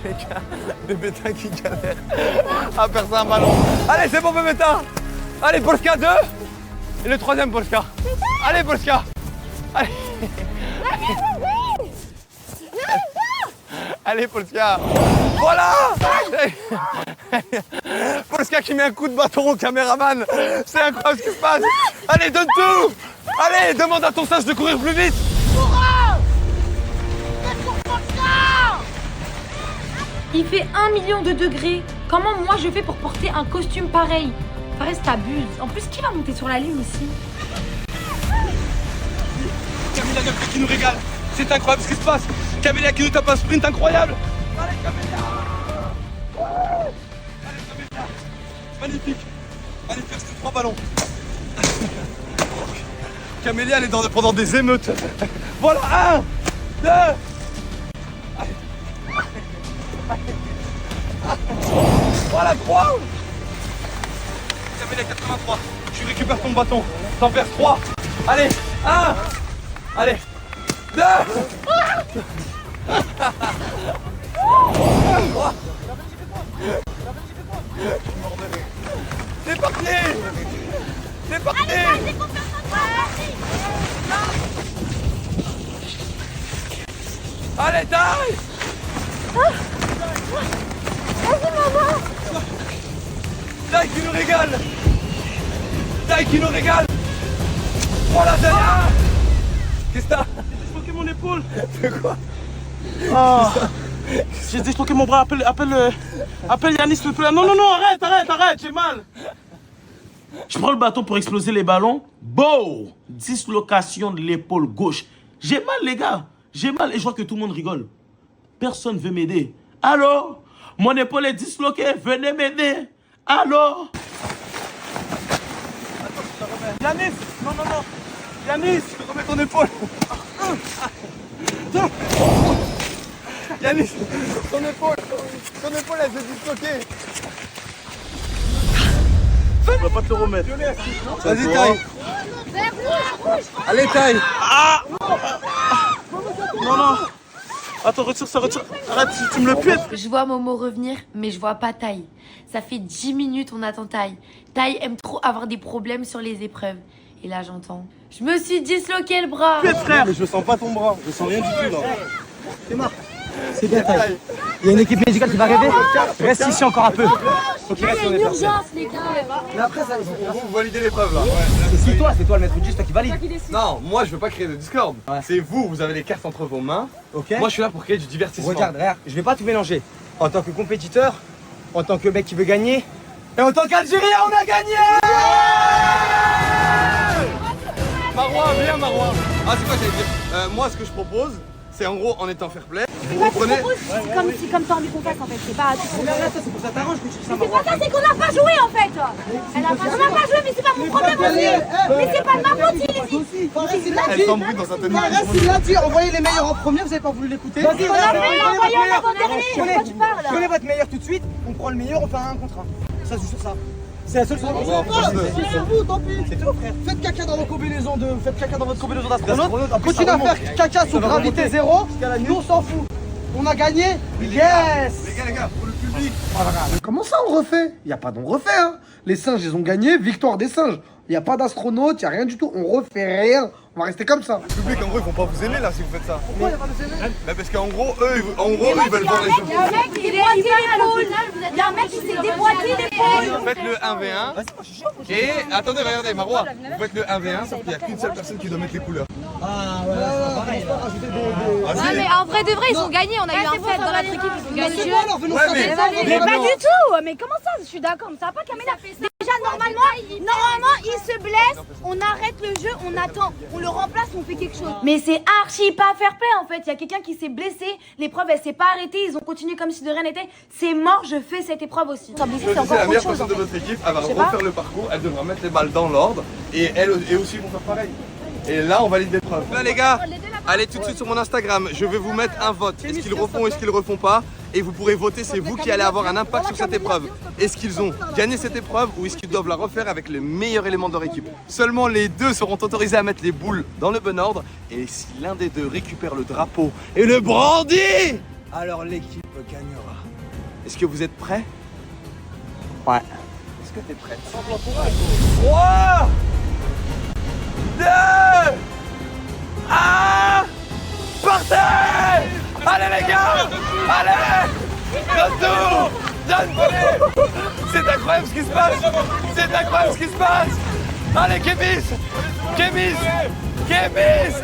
Les gars, Bébéta qui galère à percer un ballon. Allez, c'est bon Bébéta. Allez, Polska 2. Et le 3e Polska. Allez, Polska. Allez. Allez, Polska. Voilà. Polska qui met un coup de bâton au caméraman. C'est incroyable ce qui se passe. Allez, donne tout. Allez, demande à ton singe de courir plus vite. Il fait 1 million de degrés. Comment moi je fais pour porter un costume pareil? Reste t'abuses. En plus, qui va monter sur la lune ici? Camélia qui nous régale. C'est incroyable ce qui se passe. Camélia qui nous tape un sprint incroyable. Allez, Camélia. Allez, Camélia. Magnifique. Allez, faire ces 3 ballons. Camélia, elle est pendant des émeutes. Voilà, 1, 2. Voilà, 3. t'appelle à 83. Tu récupères ton bâton. T'en perds 3. Allez, 1. Allez, 2. C'est parti. C'est parti. Allez, taille. Vas-y, maman. Taille qui nous régale. Taille qui nous régale. Oh la dernière. Qu'est-ce que t'as? J'ai disloqué mon épaule. De quoi? Oh. J'ai disloqué mon bras. Appelle Yanis, s'il te plaît. Non, arrête, j'ai mal. Je prends le bâton pour exploser les ballons. Bow! Dislocation de l'épaule gauche. J'ai mal, les gars. J'ai mal et je vois que tout le monde rigole. Personne ne veut m'aider. Allô? Mon épaule est disloquée. Venez m'aider. Allô? Yanis! Non. Yanis! Je te remets ton épaule. Yanis! Ton épaule elle s'est disloquée. Je peux pas te le remettre. Vas-y, taille. Allez, taille. Ah! Non. Attends, retire ça. Arrête, tu me le piètes. Je vois Momo revenir, mais je vois pas Taille. Ça fait 10 minutes on attend Taille. Taille aime trop avoir des problèmes sur les épreuves. Et là j'entends. Je me suis disloqué le bras. Frère. Mais je sens pas ton bras, je sens rien du tout là. C'est marre. C'est bien Taille. Il y a une équipe médicale qui va arriver. Reste ici encore un peu. Il y a une urgence, les gars. Mais après, ça, Vous validez l'épreuve là. c'est toi le maître juste, toi qui valide. Non, moi je veux pas créer de discorde. C'est vous avez les cartes entre vos mains. Ok. Moi je suis là pour créer du divertissement. Regarde, je vais pas tout mélanger. En tant que compétiteur, en tant que mec qui veut gagner, et en tant qu'Algérien, on a gagné. Marwa, viens Marwa. Ah c'est quoi j'allais dire moi ce que je propose, c'est en gros en étant fair play, vous reprenez. C'est comme t'as envie qu'on fasse en fait. C'est pas. C'est pour ça t'arranges que tu dis ça. Mais c'est pas ça, c'est qu'on n'a pas joué en fait. On n'a pas joué, mais c'est pas mon problème aussi. Mais c'est pas de ma faute, il est Elle s'embrouille dans sa tenue. Il l'a dit, envoyez les meilleurs en premier, vous avez pas voulu l'écouter. Vas-y, On a fait envoyer en avant-dernier. De quoi tu parles? Prenez votre meilleur tout de suite, on prend le meilleur, on fait un contre un. Ça, c'est juste ça. C'est la seule solution. C'est sur vous, tant pis. C'est tout, frère. Faites caca dans votre combinaison d'astronaute. Continuez à faire caca sous gravité zéro. Nous on s'en fout. On a gagné. Yes. Les gars, pour le public. Mais comment ça on refait? Il n'y a pas d'on refait hein. Les singes ils ont gagné, victoire des singes. Il n'y a pas d'astronaute, il n'y a rien du tout. On refait rien. On va rester comme ça. Le public en gros ils vont pas vous aimer là si vous faites ça. Pourquoi il n'y a pas de CV? Bah parce qu'en gros eux ils veulent voir les Il y a un mec qui s'est déboîté l'épaule. Il y a un mec qui s'est déboîté l'épaule. Faites le 1v1. Et attendez, regardez, Marwa, vous faites le 1v1 sauf qu'il n'y a qu'une seule personne qui doit mettre les couleurs. Ah ouais, c'est pas pareil. Non mais en vrai de vrai ils ont gagné, on a eu un fait dans notre équipe, ils ont gagné. Ouais, Mais pas du tout. Mais comment ça? Je suis d'accord, mais ça va pas Camilla. Déjà normalement il se blesse, on arrête le jeu, on attend, on le remplace, on fait quelque chose. Mais c'est archi pas fair play en fait. Il y a quelqu'un qui s'est blessé, l'épreuve elle s'est pas arrêtée, ils ont continué comme si de rien n'était. C'est mort, je fais cette épreuve aussi. C'est la meilleure personne de votre équipe, elle va refaire le parcours, elle devra mettre les balles dans l'ordre et elle aussi vont faire pareil. Et là on valide l'épreuve. Là les gars, allez tout de suite sur mon Instagram, je vais vous mettre un vote. Est-ce qu'ils refont, est-ce qu'ils le refont pas? Et vous pourrez voter, c'est vous qui allez avoir un impact sur cette épreuve. Est-ce qu'ils ont gagné cette épreuve ou est-ce qu'ils doivent la refaire avec les meilleurs éléments de leur équipe? Seulement les deux seront autorisés à mettre les boules dans le bon ordre. Et si l'un des deux récupère le drapeau et le brandit, alors l'équipe gagnera. Est-ce que vous êtes prêts? Ouais. Est-ce que t'es prêt? 3, 2, 1, partez! Allez les gars! Allez! Retour! Donne-moi! C'est incroyable ce qui se passe! C'est incroyable ce qui se passe! Allez Kémis! Kémis! Kémis!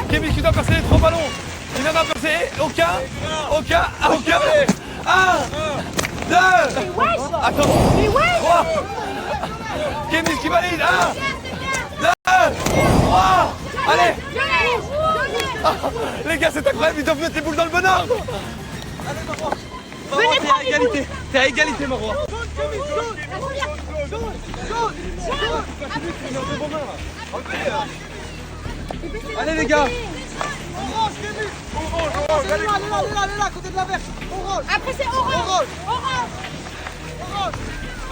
Kémis qui doit passer les 3 ballons! Il n'en a passé aucun! 1, 2, attends! 3! Kémis qui valide! 1, 2, 3! Allez! Les gars, c'est incroyable, ils doivent mettre les boules dans le bon ordre. Marwa, t'es à égalité. T'es à égalité, Marwa. Allez, les gars. Orange, elle est là, à côté de la verte. Orange. Après c'est orange.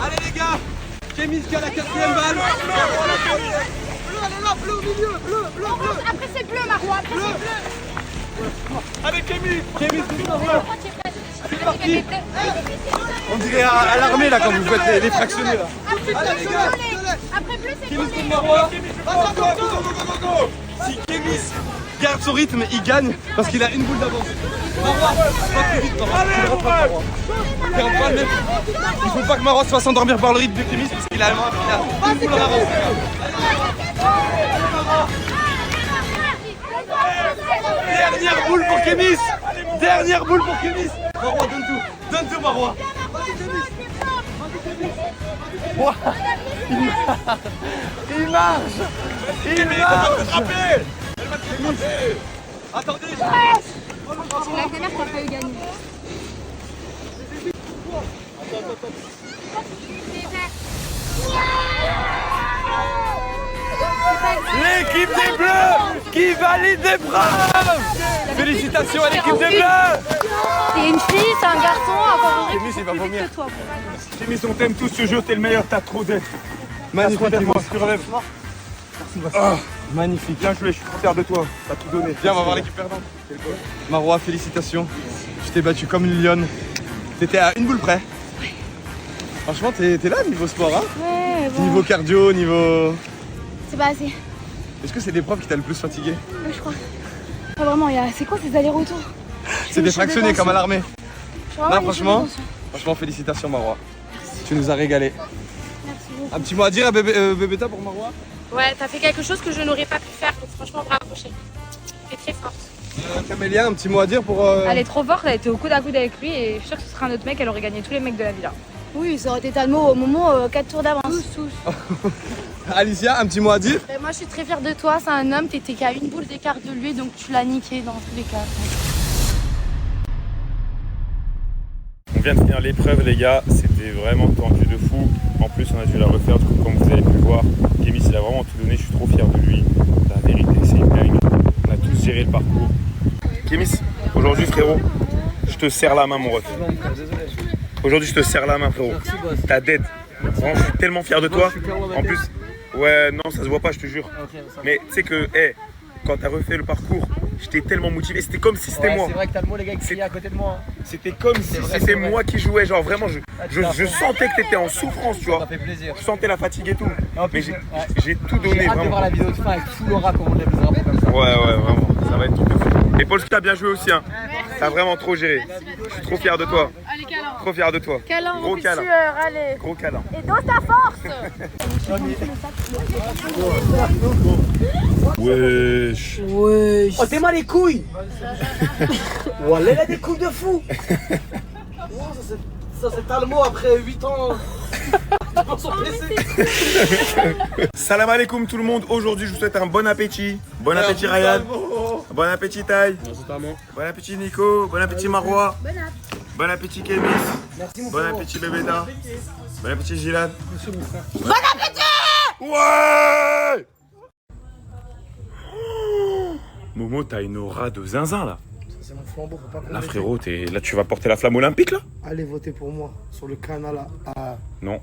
Allez, les gars. Kémis qui a la 4ème balle. Bleu, elle est là, bleu au milieu, bleu. Après c'est bleu, Marois, après c'est bleu. Allez, Kémis, c'est parti. On dirait à l'armée là quand vous faites les fractionnés là. Après bleu, c'est Kémis contre Marois. Go. Si Kémis garde son rythme, il gagne parce qu'il a une boule d'avance. Marois, pas plus vite, Marois. Il faut pas que Marois se fasse endormir par le rythme de Kémis parce qu'il a une boule en avance. Dernière boule pour Kémis. Marois, donne tout Marois. Il marche. Elle va te rattraper. Attendez. La dernière, t'as pas eu gagné. L'équipe des Bleus qui valide l'épreuve. Félicitations à l'équipe des Bleus. C'est une fille, c'est un garçon, avoir Kémis, il va vomir. Kémis, on t'aime tous ce jeu, t'es le meilleur, t'as trop d'aide. Magnifique, Kémis. Magnifique. Bien joué, je suis trop fier de toi. T'as tout donné. Viens, on va voir l'équipe perdante. Marois, félicitations. Tu t'es battu comme une lionne. T'étais à une boule près. Franchement, t'es là niveau sport, hein? Ouais, bon. Niveau cardio, niveau... C'est pas assez. Est-ce que c'est l'épreuve qui t'a le plus fatigué? Oui, je crois. Pas vraiment, c'est quoi ces allers-retours? C'est des fractionnés comme à l'armée. Là, franchement, franchement, félicitations Marois. Tu nous as régalé. merci beaucoup. Un petit mot à dire à Bébéta pour Marois? Ouais, t'as fait quelque chose que je n'aurais pas pu faire, donc franchement bravo chérie. T'es très forte. Camélia, un petit mot à dire pour... Elle est trop forte, elle était au coude à coude avec lui et je suis sûre que ce serait un autre mec, elle aurait gagné tous les mecs de la villa. Oui, ça aurait été Talmo au moment 4 tours d'avance. Alicia, un petit mot à dire? Moi je suis très fière de toi, c'est un homme, t'étais qu'à une boule d'écart de lui, donc tu l'as niqué dans tous les cas. On vient de finir l'épreuve les gars, c'était vraiment tendu de fou. En plus on a dû la refaire, du coup comme vous avez pu le voir, Kémis il a vraiment tout donné, je suis trop fier de lui. La vérité c'est une dingue. On a tous géré le parcours. Kémis, aujourd'hui frérot, je te serre la main mon ref. Aujourd'hui je te serre la main frérot. T'as dead. Vraiment, je suis tellement fier de toi. En plus, ouais non ça se voit pas je te jure. Mais tu sais que quand t'as refait le parcours, j'étais tellement motivé, c'était comme si c'était moi. C'est vrai que Talmo, les gars, qui criaient à côté de moi. C'était comme si c'était moi qui jouais, genre vraiment, je sentais que t'étais en souffrance, tu vois. Ça fait plaisir. Je sentais la fatigue et tout. Mais j'ai tout J'ai donné, hâte de voir la vraiment. vidéo de fin avec tout l'aura comme on lève les drapeaux comme ça. Ouais, vraiment, ça va être tout de fou. Et Polski, t'as bien joué aussi, hein. T'as vraiment trop géré. Je suis trop fier de toi. Allez, câlin. Trop fier de toi. Câlin, Gros câlin. allez. Gros câlin. Et dans ta force. Wesh. Wesh. Oh, t'es mal les couilles. Wallah, il a des couilles de fou. Ça c'est Talmo après 8 ans. Salam alaikum tout le monde. Aujourd'hui, je vous souhaite un bon appétit. Bon appétit Ryan. Bon appétit Taï. Bon appétit Nico. Bon appétit Marois. Bon appétit Kémis. Bon appétit Bébéda. Bon appétit Gilad. Bon appétit. Ouais. Momo, t'as une aura de zinzin là. C'est mon flambeau, faut pas qu'on Là mette. frérot, là tu vas porter la flamme olympique là. Allez voter pour moi sur le canal à... Non.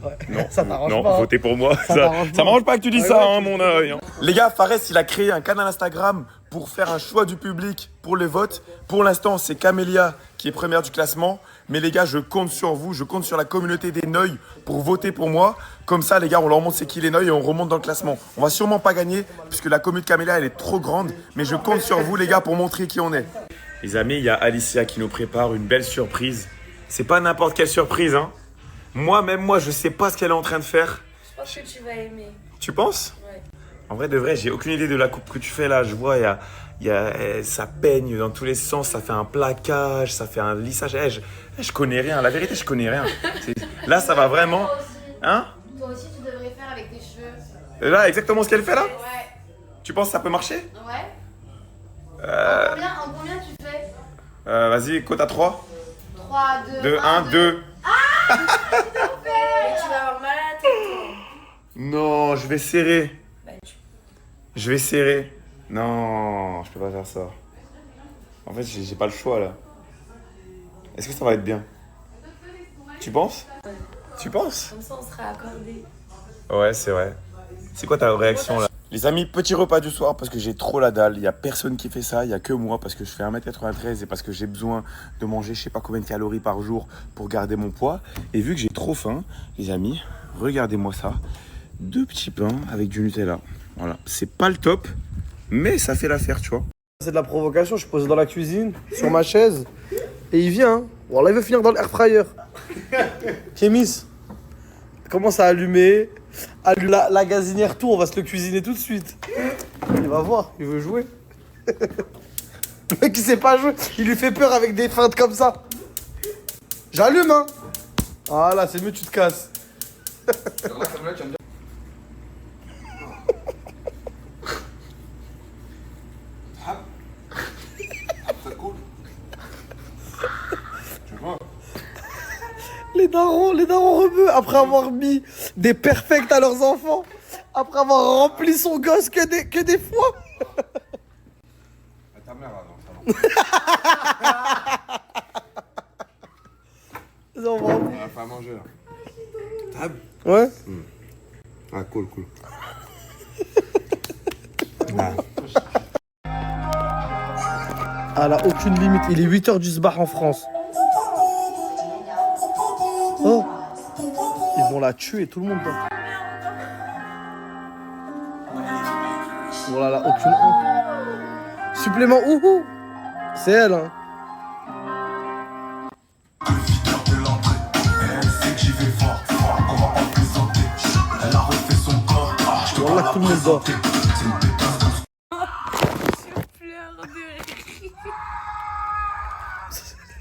Ouais. Non, Ça t'arrange non, pas, hein. votez pour moi. Ça t'arrange Ça pas. m'arrange pas que tu dis Ouais, ça, ouais, hein, tu- mon œil. Hein. Les gars, Fares, il a créé un canal Instagram pour faire un choix du public pour les votes. Pour l'instant, c'est Camélia qui est première du classement. Mais les gars, je compte sur vous, je compte sur la communauté des Neuils pour voter pour moi. Comme ça, les gars, on leur montre c'est qui les Neuils et on remonte dans le classement. On va sûrement pas gagner puisque la commune de Camélia, elle est trop grande. Mais je compte sur vous, les gars, pour montrer qui on est. Les amis, il y a Alicia qui nous prépare une belle surprise. C'est pas n'importe quelle surprise, hein. Même moi, je sais pas ce qu'elle est en train de faire. Je pense que tu vas aimer. Tu penses? Ouais. En vrai, de vrai, j'ai aucune idée de la coupe que tu fais là. Je vois, ça peigne dans tous les sens, ça fait un plaquage, ça fait un lissage. Je connais rien, la vérité, je connais rien. Là, ça va vraiment. Hein? Toi aussi tu devrais faire avec tes cheveux. Là, exactement ce qu'elle fait là? Ouais. Tu penses que ça peut marcher? Ouais. Euh, En combien tu fais? Vas-y, cote à 3. 3, 2, 2, 1, 2. Ah. Mais tu vas avoir mal à la tête, toi. Non, je vais serrer. Je vais serrer. Non, je peux pas faire ça. En fait, j'ai pas le choix là. Est-ce que ça va être bien? Tu penses? Tu penses? Comme ça, on sera accordés. Ouais, c'est vrai. C'est quoi ta réaction là? Les amis, petit repas du soir parce que j'ai trop la dalle. Il n'y a personne qui fait ça, il n'y a que moi parce que je fais 1m93 et parce que j'ai besoin de manger je sais pas combien de calories par jour pour garder mon poids. Et vu que j'ai trop faim, les amis, regardez-moi ça. 2 petits pains avec du Nutella. Voilà, c'est pas le top, mais ça fait l'affaire, tu vois. C'est de la provocation, je suis posé dans la cuisine, sur ma chaise, et il vient. Hein. Voilà, il veut finir dans l'air fryer. Kémis, commence à allumer. La gazinière tout, on va se le cuisiner tout de suite. Il va voir, il veut jouer. Le mec il sait pas jouer, il lui fait peur avec des feintes comme ça. J'allume hein. Voilà, c'est mieux tu te casses. Les darons rebeux, après avoir mis des perfects à leurs enfants, après avoir rempli son gosse que des foies. Ta mère, alors, ça Non, va. On a fait à manger, là. Table? Ouais. Ah, cool. Ah là, aucune limite. Il est 8h du sbah en France. Oh, ils vont la tuer, tout le monde. Voilà, là, aucune honte. Supplément, ouhou. C'est elle, hein. Voilà, tout le monde dort.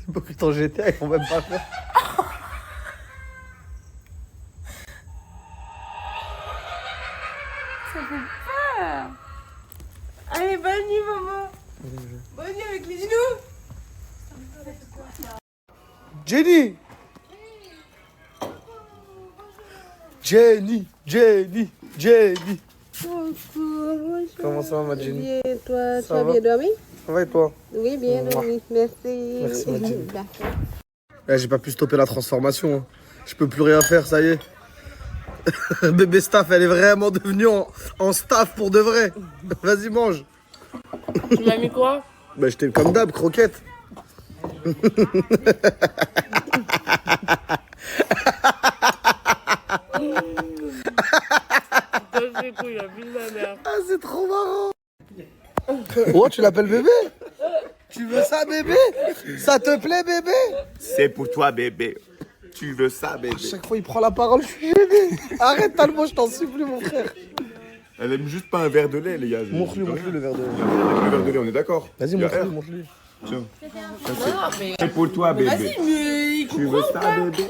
Hypocrite en GTA, ils vont même pas faire. Ça fait peur. Allez, bonne nuit, maman. Bonne nuit avec les genoux. Jenny. Comment ça va, ma Jenny? Bien, toi, tu Ça as va? bien dormi? Ça va et toi? Oui, bien dormi, merci. Merci, ma Jenny. D'accord. J'ai pas pu stopper la transformation. Hein. Je peux plus rien faire, ça y est. Bébé staff, elle est vraiment devenue en staff pour de vrai. Vas-y, mange. Tu m'as mis quoi? Bah, j'étais comme d'hab, croquette. Ah, c'est trop marrant. Oh, tu l'appelles bébé? Tu veux ça, bébé? Ça te plaît, bébé? C'est pour toi, bébé. Tu veux ça, bébé? Chaque fois, il prend la parole, je suis gêné. Arrête, Talmo, je t'en supplie, mon frère. Elle aime juste pas un verre de lait, les gars. Montre-lui le verre de lait. Le verre de lait, on est d'accord? Vas-y, montre-lui. Tiens. C'est pour toi, bébé. Vas-y, mais il Tu veux ça, bébé?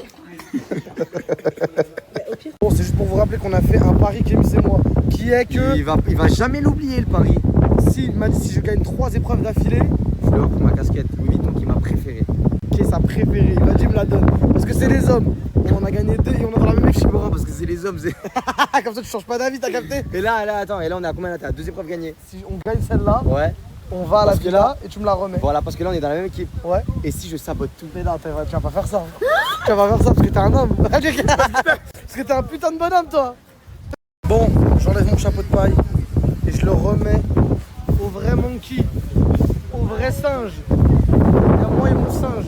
Bon, c'est juste pour vous rappeler qu'on a fait un pari, Kémis et moi, qui est que... Il va jamais l'oublier, le pari. Si, il m'a dit si je gagne 3 épreuves d'affilée, Je lui offre ma casquette Louis Vuitton qui m'a préféré. qui est sa préférée, il m'a dit il me la donne. Parce que c'est les hommes. On en a gagné 2 et on est dans la même équipe. Parce que c'est les hommes, c'est... Comme ça tu changes pas d'avis, t'as capté? Et là, attends, et là on est à combien là? T'as 2 épreuves gagnées. Si on gagne celle-là, Ouais. on va à la Parce que villa et tu me la remets. Voilà, parce que là on est dans la même équipe. Ouais. Et si je sabote tout? Mais non, tu vas pas faire ça. Hein. Tu vas pas faire ça parce que t'es un homme. Parce que t'es un putain de bonhomme, toi. Bon, j'enlève mon chapeau de paille et je le remets au vrai monkey, au vrai singe. Et à moi et mon singe.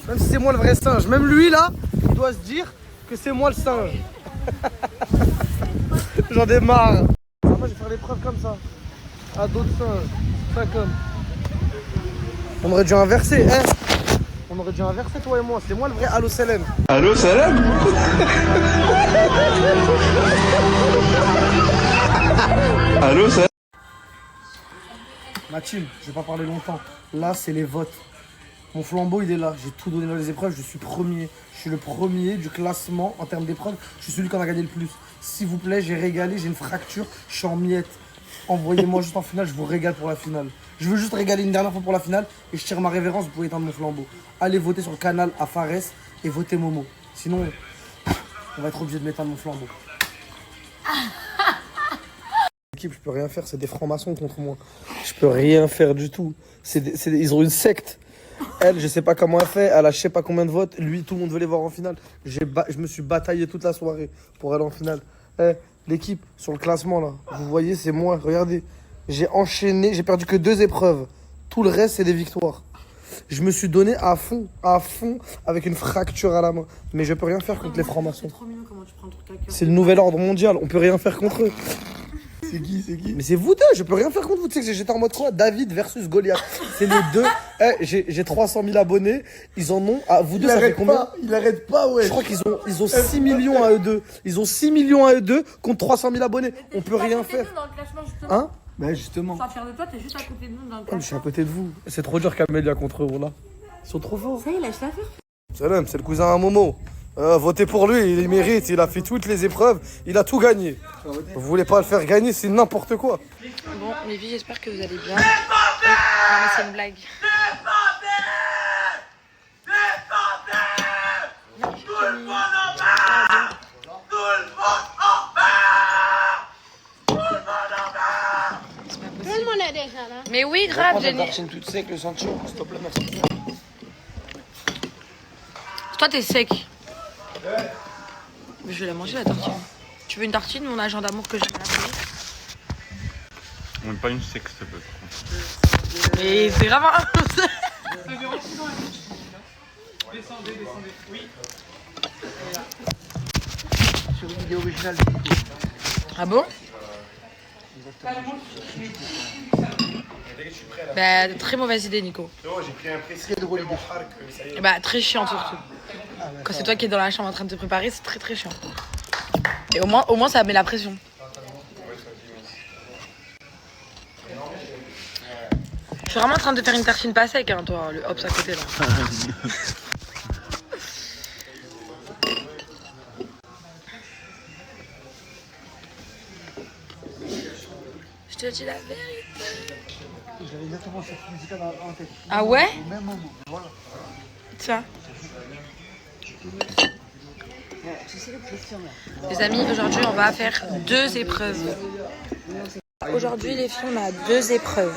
Même si c'est moi le vrai singe. Même lui là, il doit se dire que c'est moi le singe. J'en ai marre. Moi je vais faire des preuves comme ça. À d'autres singes. Ça comme. On aurait dû inverser, hein. On aurait dû inverser toi et moi. C'est moi le vrai Allo Salem. Allô, salam? Allô, salam? Mathilde, je vais pas parler longtemps. Là, c'est les votes. Mon flambeau, il est là. J'ai tout donné dans les épreuves. Je suis premier. Je suis le premier du classement en termes d'épreuves. Je suis celui qui en a gagné le plus. S'il vous plaît, j'ai régalé. J'ai une fracture. Je suis en miettes. Envoyez-moi juste en finale. Je vous régale pour la finale. Je veux juste régaler une dernière fois pour la finale. Et je tire ma révérence. Vous pouvez éteindre mon flambeau. Allez voter sur le canal à Fares et votez Momo. Sinon, on va être obligé de m'éteindre mon flambeau. L'équipe, je peux rien faire, c'est des francs-maçons contre moi. Je peux rien faire du tout. Ils ont une secte. Elle, je sais pas comment elle fait. Elle a je sais pas combien de votes. Lui, tout le monde veut les voir en finale. Je me suis bataillé toute la soirée pour aller en finale. L'équipe, sur le classement, là, vous voyez, c'est moi. Regardez. J'ai enchaîné. J'ai perdu que 2 épreuves. Tout le reste, c'est des victoires. Je me suis donné à fond, avec une fracture à la main. Mais je peux rien faire contre les francs-maçons. C'est le nouvel ordre mondial. On peut rien faire contre eux. C'est qui? Mais c'est vous deux, je peux rien faire contre vous. Tu sais que j'étais en mode quoi? David versus Goliath. C'est les deux. J'ai 300 000 abonnés. Ils en ont. Ah, vous deux, ça fait combien? Il arrête pas, ouais. Je crois qu'ils ont 6 millions à eux deux. Ils ont 6 millions à eux deux contre 300 000 abonnés. On peut rien faire. Hein? Bah justement. Sans fier de toi, t'es juste à côté de nous dans le Je suis à côté de vous. C'est trop dur Camélia contre eux là. Ils sont trop forts. Ça y est, lâche l'affaire. Salam, c'est le cousin à Momo. Votez pour lui, il mérite, il a fait toutes les épreuves, il a tout gagné. Vous voulez pas le faire gagner, c'est n'importe quoi. Bon, les filles, j'espère que vous allez bien. Non, mais c'est une blague. Mais oui, grave, Jenny. Une tartine toute sec, le ceinture, s'il te plaît, merci. Toi, t'es sec. Mais je vais la manger, la tartine. Tu veux une tartine, mon agent d'amour que j'aime la payer? On n'est pas une sec, s'il te plaît. Mais c'est grave. Descendez. Oui. Sur une vidéo originale. Ah bon? Bah, très mauvaise idée, Nico. J'ai pris un pressé de rouler de Bah, très chiant surtout. Quand c'est toi qui es dans la chambre en train de te préparer, c'est très très chiant. Et au moins ça met la pression. Je suis vraiment en train de faire une tartine pas sec, hein, toi, le hops à côté là. Je te dis la vérité. J'avais exactement cette musique en tête. Ah ouais? Au même moment, voilà. Tiens. Les amis, aujourd'hui on va faire 2 épreuves. Aujourd'hui les filles, on a 2 épreuves.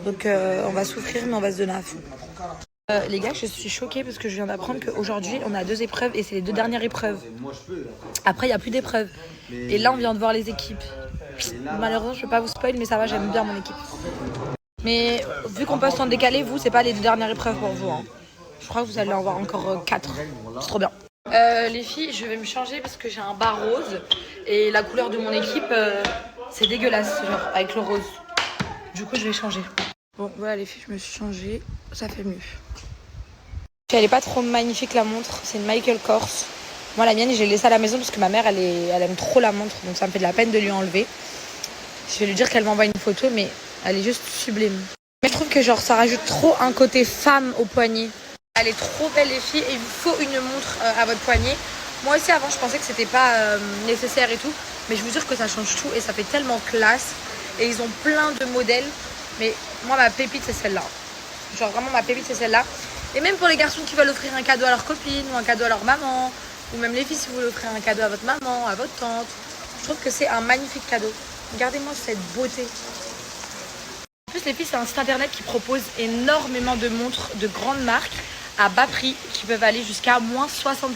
Donc on va souffrir mais on va se donner à fond. Les gars, je suis choquée parce que je viens d'apprendre qu'aujourd'hui on a 2 épreuves et c'est les 2 dernières épreuves. Après il n'y a plus d'épreuves. Et là on vient de voir les équipes. Malheureusement je peux pas vous spoil mais ça va, j'aime bien mon équipe. Mais vu qu'on poste en décalé, vous c'est pas les 2 dernières épreuves pour vous. Hein. Je crois que vous allez en voir encore 4. C'est trop bien. Les filles, je vais me changer parce que j'ai un bas rose. Et la couleur de mon équipe, c'est dégueulasse, genre avec le rose. Du coup, je vais changer. Bon, voilà les filles, je me suis changée. Ça fait mieux. Elle est pas trop magnifique la montre. C'est une Michael Kors. Moi, la mienne, j'ai laissé à la maison parce que ma mère, elle aime trop la montre. Donc ça me fait de la peine de lui enlever. Je vais lui dire qu'elle m'envoie une photo, mais elle est juste sublime. Mais je trouve que genre ça rajoute trop un côté femme au poignet. Elle est trop belle les filles et il vous faut une montre à votre poignet. Moi aussi avant je pensais que c'était pas nécessaire et tout. Mais je vous jure que ça change tout et ça fait tellement classe. Et ils ont plein de modèles. Mais moi ma pépite c'est celle-là. Genre vraiment ma pépite c'est celle-là. Et même pour les garçons qui veulent offrir un cadeau à leur copine ou un cadeau à leur maman. Ou même les filles si vous voulez offrir un cadeau à votre maman, à votre tante. Je trouve que c'est un magnifique cadeau. Regardez-moi cette beauté. En plus les filles c'est un site internet qui propose énormément de montres de grandes marques à bas prix qui peuvent aller jusqu'à moins 60%.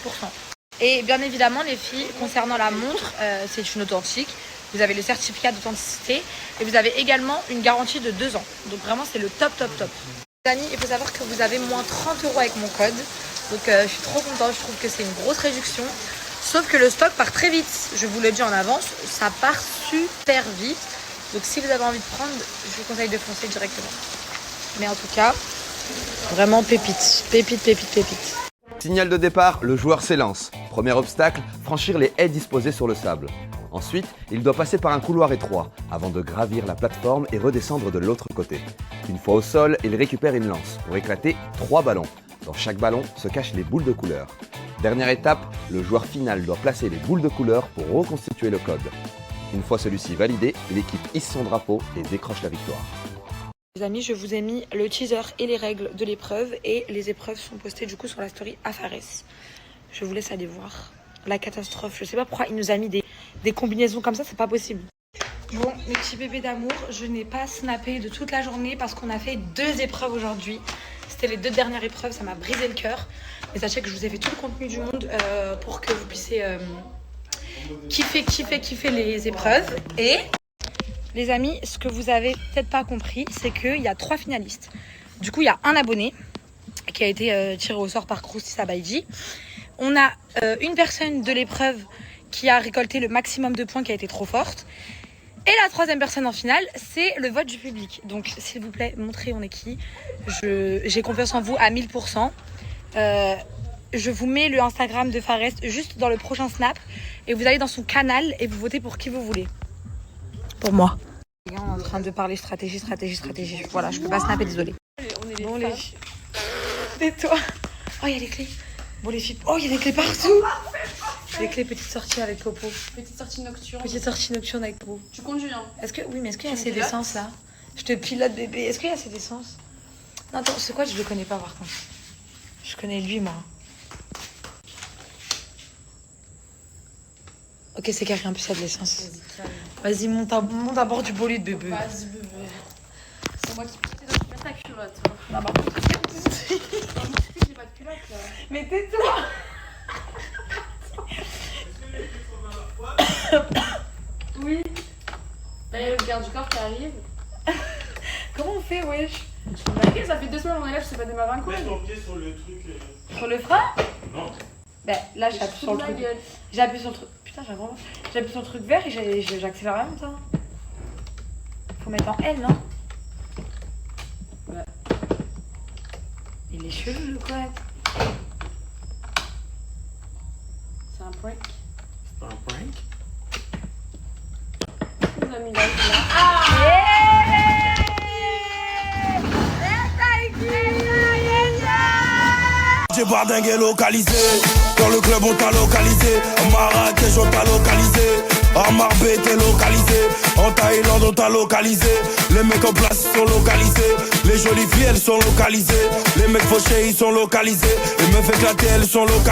Et bien évidemment les filles, concernant la montre, c'est une authentique. Vous avez le certificat d'authenticité et vous avez également une garantie de 2 ans. Donc vraiment c'est le top. Les amis, il faut savoir que vous avez moins 30 € avec mon code. Donc je suis trop contente, je trouve que c'est une grosse réduction. Sauf que le stock part très vite, je vous le dis en avance, ça part super vite. Donc si vous avez envie de prendre, je vous conseille de foncer directement. Mais en tout cas, vraiment pépite. Signal de départ, le joueur s'élance. Premier obstacle, franchir les haies disposées sur le sable. Ensuite, il doit passer par un couloir étroit, avant de gravir la plateforme et redescendre de l'autre côté. Une fois au sol, il récupère une lance pour éclater 3 ballons. Dans chaque ballon se cachent les boules de couleur. Dernière étape, le joueur final doit placer les boules de couleur pour reconstituer le code. Une fois celui-ci validé, l'équipe hisse son drapeau et décroche la victoire. Les amis, je vous ai mis le teaser et les règles de l'épreuve et les épreuves sont postées du coup sur la story à Fares. Je vous laisse aller voir. La catastrophe, je sais pas pourquoi il nous a mis des combinaisons comme ça, c'est pas possible. Bon, mes petits bébés d'amour, je n'ai pas snappé de toute la journée parce qu'on a fait 2 épreuves aujourd'hui. C'était les 2 dernières épreuves, ça m'a brisé le cœur. Mais sachez que je vous ai fait tout le contenu du monde pour que vous puissiez kiffer les épreuves. Et les amis, ce que vous avez peut-être pas compris, c'est qu'il y a 3 finalistes. Du coup, il y a un abonné qui a été tiré au sort par Krusty Sabaïji. On a une personne de l'épreuve qui a récolté le maximum de points, qui a été trop forte. Et la 3e personne en finale, c'est le vote du public. Donc, s'il vous plaît, montrez on est qui. J'ai confiance en vous à 1000%. Je vous mets le Instagram de Farest juste dans le prochain snap. Et vous allez dans son canal et vous votez pour qui vous voulez. Pour moi. Les gars, on est en train de parler stratégie. Voilà, je peux pas snapper, désolé. Bon, les filles. Tais-toi. Oh, il y a les clés. Bon, les filles. Oh, il y a des clés partout. Les clés, petite sortie avec Popo. Petite sortie nocturne. Petite sortie nocturne avec Popo. Tu conduis, hein? Oui, mais est-ce qu'il y a assez d'essence là? Je te pilote, bébé. Est-ce qu'il y a assez d'essence? Non, attends, c'est quoi? Je le connais pas par contre. Je connais lui, moi. Ok, c'est carré, en plus il y a de l'essence. Vas-y, monte à bord du bolide, bébé. Vas-y, bébé. C'est moi qui mets ta culotte. Non, par contre, j'ai pas de culotte là. mais tais-toi. Oui. Là, il y a le garde du corps qui arrive. Comment on fait, wesh? T'inquiète, ça fait 2 semaines, mon élève, je sais pas démarrer un coup. Mets ton pied sur le truc. Sur le frein? Non. Bah, là, j'appuie sur le truc. J'ai appuyé sur le truc. Putain, j'ai appuyé sur le truc vert et j'accélère en même temps. Faut mettre en L, non? Ouais. Il est chelou, le quoi? C'est un prank. C'est un prank? Les amis, là, c'est là. J'ai bardingue localisé, dans le club on t'a localisé, en Marrakech on t'a localisé, en Marbella t'es localisé, en Thaïlande on t'a localisé, les mecs en place sont localisés, les jolies filles elles sont localisées, les mecs fauchés ils sont localisés, les meufs éclatées elles sont localisées.